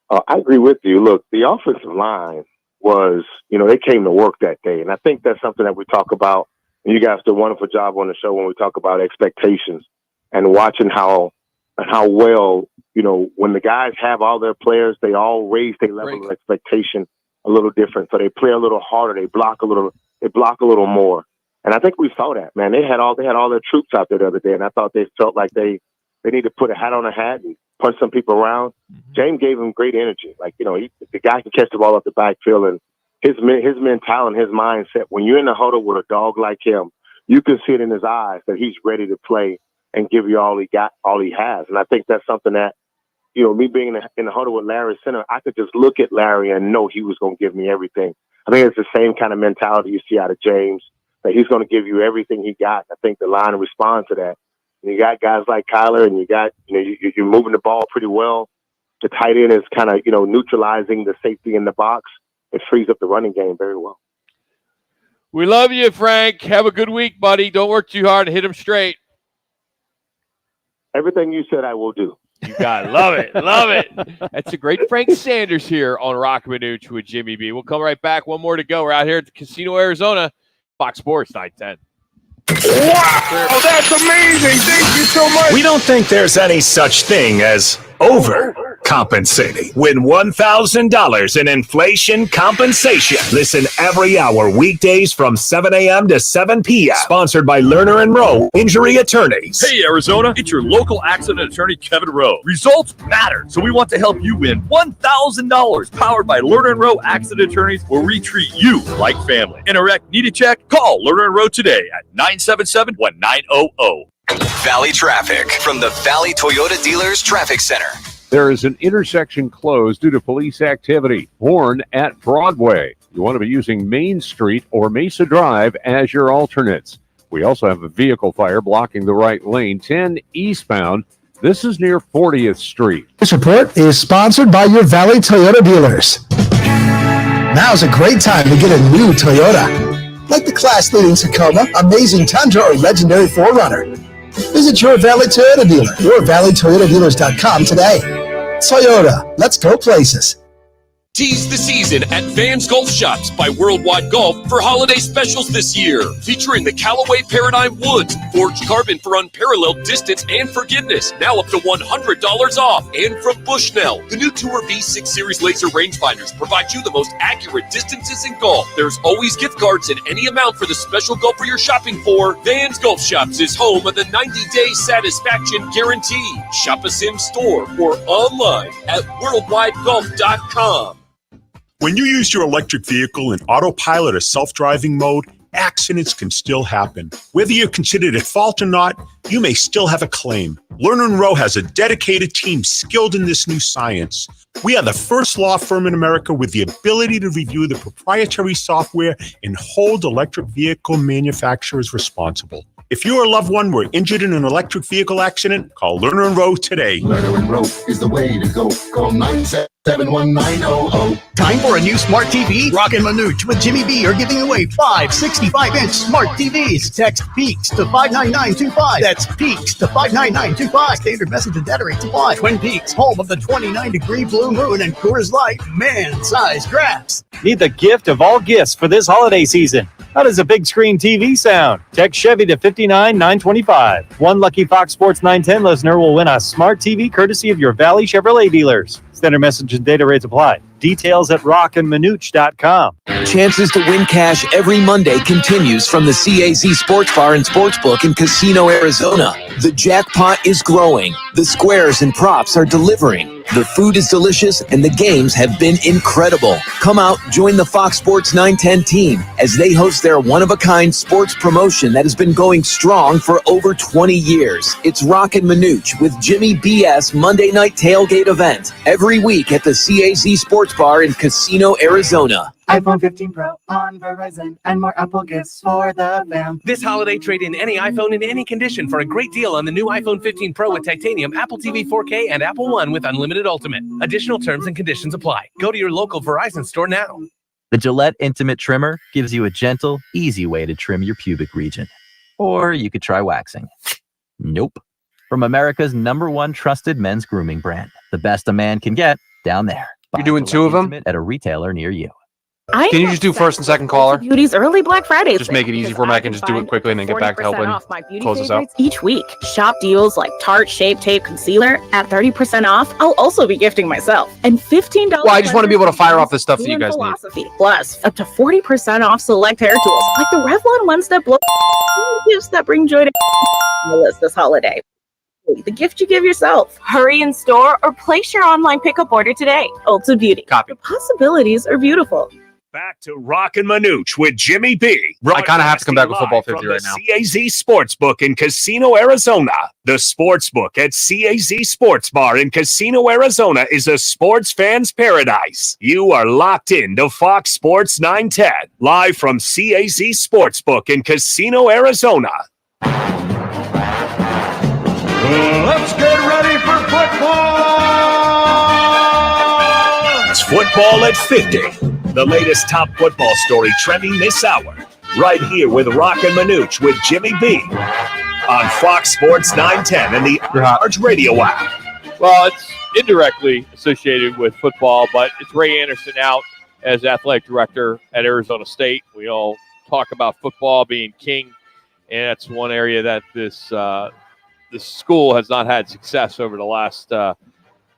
I agree with you. Look, the offensive line was, they came to work that day. And I think that's something that we talk about. And you guys do a wonderful job on the show when we talk about expectations and watching how well, when the guys have all their players, they all raise their level of expectation a little different. So they play a little harder. They block a little more. And I think we saw that, man. They had all their troops out there the other day. And I thought they felt like they need to put a hat on a hat and punch some people around. Mm-hmm. James gave him great energy. Like, the guy can catch the ball up the backfield, and his mentality, his mindset, when you're in the huddle with a dog like him, you can see it in his eyes that he's ready to play and give you all he got, all he has. And I think that's something that, me being in the huddle with Larry Center, I could just look at Larry and know he was going to give me everything. I think it's the same kind of mentality you see out of James, that he's going to give you everything he got. I think the line responds to that. And you got guys like Kyler, and you got, you're moving the ball pretty well. The tight end is kind of, neutralizing the safety in the box. It frees up the running game very well. We love you, Frank. Have a good week, buddy. Don't work too hard and hit him straight. Everything you said, I will do. You got it. Love it. Love it. That's a great Frank Sanders here on Roc and Manuch with Jimmy B. We'll come right back. One more to go. We're out here at the Casino, Arizona. Fox Sports 910. Wow, that's amazing. Thank you so much. We don't think there's any such thing as overcompensating. Win $1,000 in inflation compensation. Listen every hour weekdays from 7 a.m. to 7 p.m. Sponsored by Lerner and Rowe Injury Attorneys. Hey, Arizona, it's your local accident attorney, Kevin Rowe. Results matter, so we want to help you win $1,000. Powered by Lerner and Rowe Accident Attorneys, where we treat you like family. In a wreck, need a check? Call Lerner and Rowe today at 977-1900. Valley traffic from the Valley Toyota Dealers Traffic Center. There is an intersection closed due to police activity. Horn at Broadway. You want to be using Main Street or Mesa Drive as your alternates. We also have a vehicle fire blocking the right lane, 10 eastbound. This is near 40th Street. This report is sponsored by your Valley Toyota dealers. Now's a great time to get a new Toyota, like the class-leading Tacoma, amazing Tundra, or legendary 4Runner. Visit your Valley Toyota dealer or valleytoyotadealers.com today. Toyota, let's go places. Tease the season at Vans Golf Shops by Worldwide Golf for holiday specials this year. Featuring the Callaway Paradigm Woods, forged carbon for unparalleled distance and forgiveness. Now up to $100 off. And from Bushnell, the new Tour V6 Series laser rangefinders provide you the most accurate distances in golf. There's always gift cards in any amount for the special golfer you're shopping for. Vans Golf Shops is home of the 90-day satisfaction guarantee. Shop a Sim store or online at worldwidegolf.com. When you use your electric vehicle in autopilot or self-driving mode, accidents can still happen. Whether you're considered at fault or not, you may still have a claim. Lerner & Rowe has a dedicated team skilled in this new science. We are the first law firm in America with the ability to review the proprietary software and hold electric vehicle manufacturers responsible. If you or a loved one were injured in an electric vehicle accident, call Lerner & Rowe today. Lerner & Rowe is the way to go. Call 977-1900. Time for a new smart TV? Roc and Manuch with Jimmy B are giving away 5 65-inch smart TVs. Text PEAKS to 59925. That's PEAKS to 59925. Standard message and data rates apply. Twin Peaks, home of the 29-degree blue moon and Coors Light man-sized drafts. Need the gift of all gifts for this holiday season. How does a big screen TV sound? Text Chevy to 59925. One lucky Fox Sports 910 listener will win a smart TV courtesy of your Valley Chevrolet dealers. Standard message and data rates apply. Details at rockandmanuch.com. Chances to win cash every Monday continues from the CAZ Sports Bar and Sportsbook in Casino, Arizona. The jackpot is growing. The squares and props are delivering. The food is delicious and the games have been incredible. Come out, join the Fox Sports 910 team as they host their one-of-a-kind sports promotion that has been going strong for over 20 years. It's Roc and Manuch with Jimmy B.S. Monday night tailgate event every week at the CAZ Sports Bar in Casino, Arizona. iPhone 15 Pro on Verizon and more Apple gifts for the fam. This holiday, trade in any iPhone in any condition for a great deal on the new iPhone 15 Pro with titanium, Apple TV 4K, and Apple One with unlimited Ultimate. Additional terms and conditions apply. Go to your local Verizon store now. The Gillette Intimate Trimmer gives you a gentle, easy way to trim your pubic region. Or you could try waxing. Nope. From America's #1 trusted men's grooming brand. The best a man can get down there. You're doing two of them? At a retailer near you. Can you just do first and second caller? Beauty's early Black Friday. Just make it easy for me. I can just do it quickly and then get back to helping off my beauty close this out. each week. Shop deals like Tarte Shape Tape Concealer at 30% off. I'll also be gifting myself. And $15. Well, I just want to be able to fire off the stuff that you guys need. Plus, up to 40% off select hair tools like the Revlon ones that blow. Gifts that bring joy to the list this holiday. The gift you give yourself. Hurry in store or place your online pickup order today. Ulta Beauty. Copy. The possibilities are beautiful. Back to Roc and Manuch with Jimmy B. I kind of have to come back with Football 50 right now. CAZ Sportsbook in Casino, Arizona. The Sportsbook at CAZ Sports Bar in Casino, Arizona is a sports fan's paradise. You are locked in to Fox Sports 910, live from CAZ Sportsbook in Casino, Arizona. Let's get ready for football! It's Football at 50. The latest top football story trending this hour. Right here with Roc and Manuch with Jimmy B. On Fox Sports 910 and the Large Radio app. Well, it's indirectly associated with football, but it's Ray Anderson out as athletic director at Arizona State. We all talk about football being king, and that's one area that this school has not had success over the last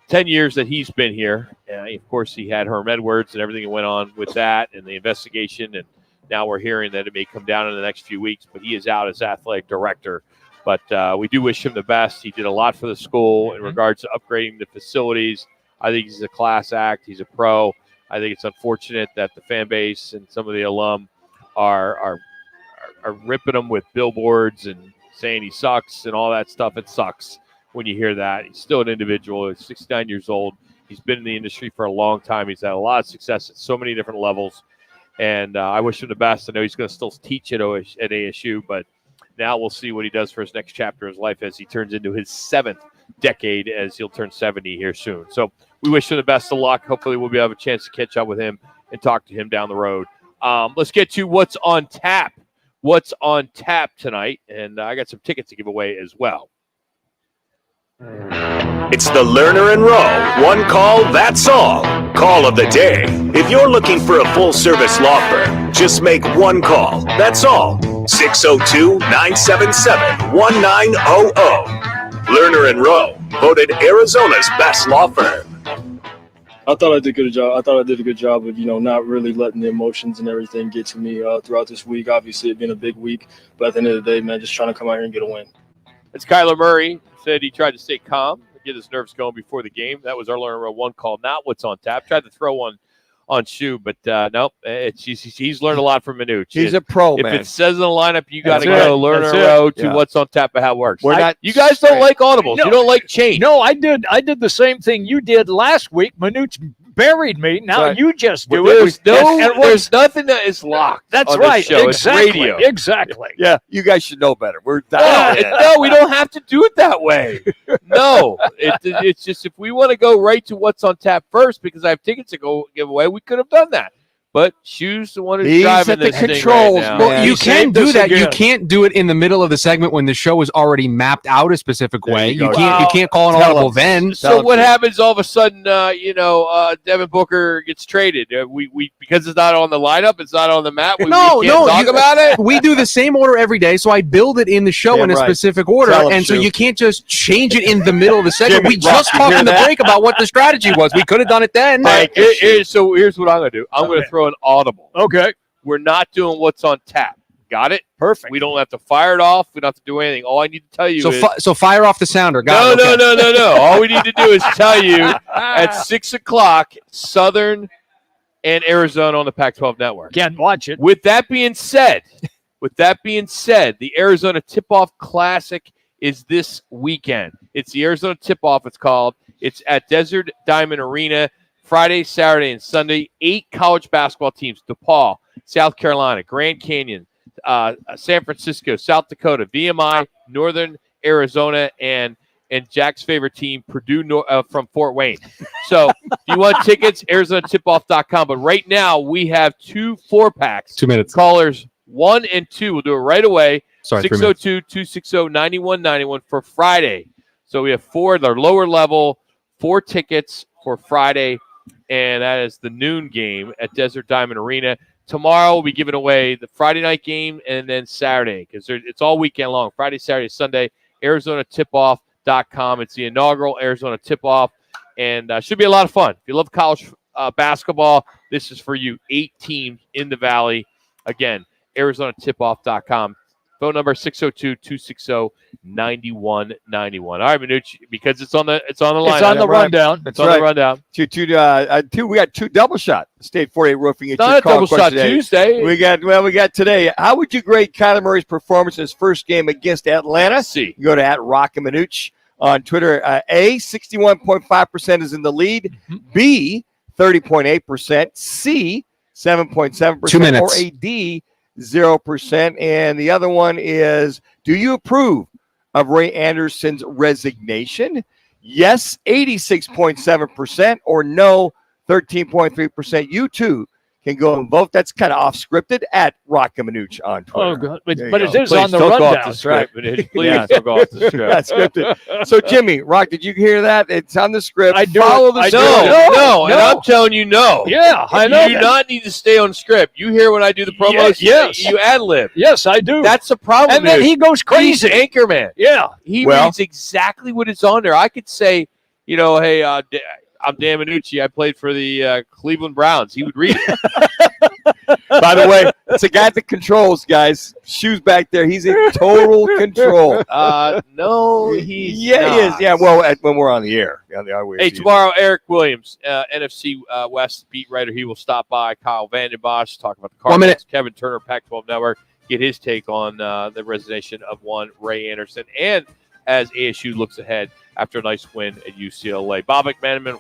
10 years that he's been here. Of course, he had Herm Edwards and everything that went on with that and the investigation, and now we're hearing that it may come down in the next few weeks, but he is out as athletic director. But we do wish him the best. He did a lot for the school in regards to upgrading the facilities. I think he's a class act. He's a pro. I think it's unfortunate that the fan base and some of the alum are ripping him with billboards and saying he sucks and all that stuff. It sucks when you hear that. He's still an individual. He's 69 years old. He's been in the industry for a long time. He's had a lot of success at so many different levels. And I wish him the best. I know he's going to still teach at ASU, but now we'll see what he does for his next chapter of his life as he turns into his 7th decade, as he'll turn 70 here soon. So we wish him the best of luck. Hopefully we'll be able to have a chance to catch up with him and talk to him down the road. Let's get to what's on tap. What's on tap tonight? And I got some tickets to give away as well. It's the Lerner and Rowe One Call, That's All call of the day. If you're looking for a full-service law firm, just make one call. That's all. 602-977-1900. Lerner and Rowe, voted Arizona's best law firm. I thought I did a good job. I thought I did a good job of, not really letting the emotions and everything get to me throughout this week. Obviously, it's been a big week, but at the end of the day, man, just trying to come out here and get a win. It's Kyler Murray. Said he tried to stay calm, get his nerves going before the game. That was our Lerner and Rowe One call. Not what's on tap. Tried to throw one on Shoe, but nope. He's learned a lot from Manuch. He's a pro, if man. If it says in the lineup, you got to go Lerner and Rowe to what's on tap and how it works. You guys don't like audibles. No, you don't like change. No, I did the same thing you did last week. Manuch buried me. Now you just do it. There's nothing that is locked. That's on right. This show. Exactly. It's radio. Exactly. Yeah, you guys should know better. We're no, we don't have to do it that way. No, it's just if we want to go right to what's on tap first, because I have tickets to go give away, we could have done that. But Shoe's the one who's He's driving at the this thing controls, right now. man. Well, you He can saved do us that. You again. can't do it in the middle of the segment when the show is already mapped out a specific way. you You go. can't. You can't call an Tell audible us. then. So what happens all of a sudden? Devin Booker gets traded. We because it's not on the lineup, it's not on the map. We can't talk about it. We do the same order every day, so I build it in the show Damn in a right. specific order, Tell 'em, and so Shu. you can't just change it in the middle of the segment. Jimmy, We just Rock, you talked hear in the that? break about what the strategy was. We could have done it then. So here's what I'm going to do. I'm going to throw an audible. Okay. We're not doing what's on tap. Got it? Perfect. We don't have to fire it off. We don't have to do anything. All I need to tell you is So fire off the sounder. no. Got it. Okay. No. All we need to do is tell you at 6 o'clock, Southern and Arizona on the Pac-12 network. Can't watch it. With that being said, the Arizona Tip-Off Classic is this weekend. It's the Arizona Tip-Off, it's called. It's at Desert Diamond Arena, Friday, Saturday, and Sunday. 8 college basketball teams: DePaul, South Carolina, Grand Canyon, San Francisco, South Dakota, VMI, Northern Arizona, and Jack's favorite team, Purdue from Fort Wayne. So if you want tickets, ArizonaTipoff.com. But right now we have 2 4-packs. 2 minutes. Callers 1 and 2. We'll do it right away. Sorry, 3 minutes. 602-260-9191 for Friday. So we have 4, the lower level, 4 tickets for Friday, and that is the noon game at Desert Diamond Arena. Tomorrow we'll be giving away the Friday night game and then Saturday because it's all weekend long. Friday, Saturday, Sunday. ArizonaTipoff.com. It's the inaugural Arizona Tip-Off, and should be a lot of fun. If you love college basketball, this is for you. 8 teams in the Valley. Again, ArizonaTipoff.com. Phone number 602-260-9191. All right, Manuch, because it's on the lineup. It's on the rundown. It's on the rundown. We got 2 double shot. State 48 Roofing. It's not a double shot Tuesday. We got today. How would you grade Kyler Murray's performance in his first game against Atlanta? C. You go to Roc and Manuch on Twitter. A, 61.5% is in the lead. B, 30.8%. C, 7.7%. 2 minutes. Or a D, 0%. And the other one is, do you approve of Ray Anderson's resignation? Yes, 86.7%, or no, 13.3%. You too can go and vote. That's kind of off scripted at Roc and Manuch on Twitter. Oh, God. But There it you go. is on the rundown. That's right. Please don't go off the script. That's scripted. So, Jimmy, Rock, did you hear that? It's on the script. I do. Follow the script. No, and I'm telling you no. Yeah, I know. You do not need to stay on script. You hear when I do the promos, Yes. you ad-lib. Yes, I do. That's the problem. And then he goes crazy. He's Anchorman. Yeah. He reads exactly what is on there. I could say, hey, I'm Dan Manucci. I played for the Cleveland Browns. He would read it. By the way, it's a guy that controls, guys. Shoes back there. He's in total control. No, he's He is. Yeah, well, when we're on the air. Hey, tomorrow, Eric Williams, NFC West beat writer. He will stop by. Kyle Vandenbosch, talk about the Cardinals. 1 minute. Kevin Turner, Pac-12 Network, get his take on the resignation of one Ray Anderson. And as ASU looks ahead after a nice win at UCLA. Bob McManaman,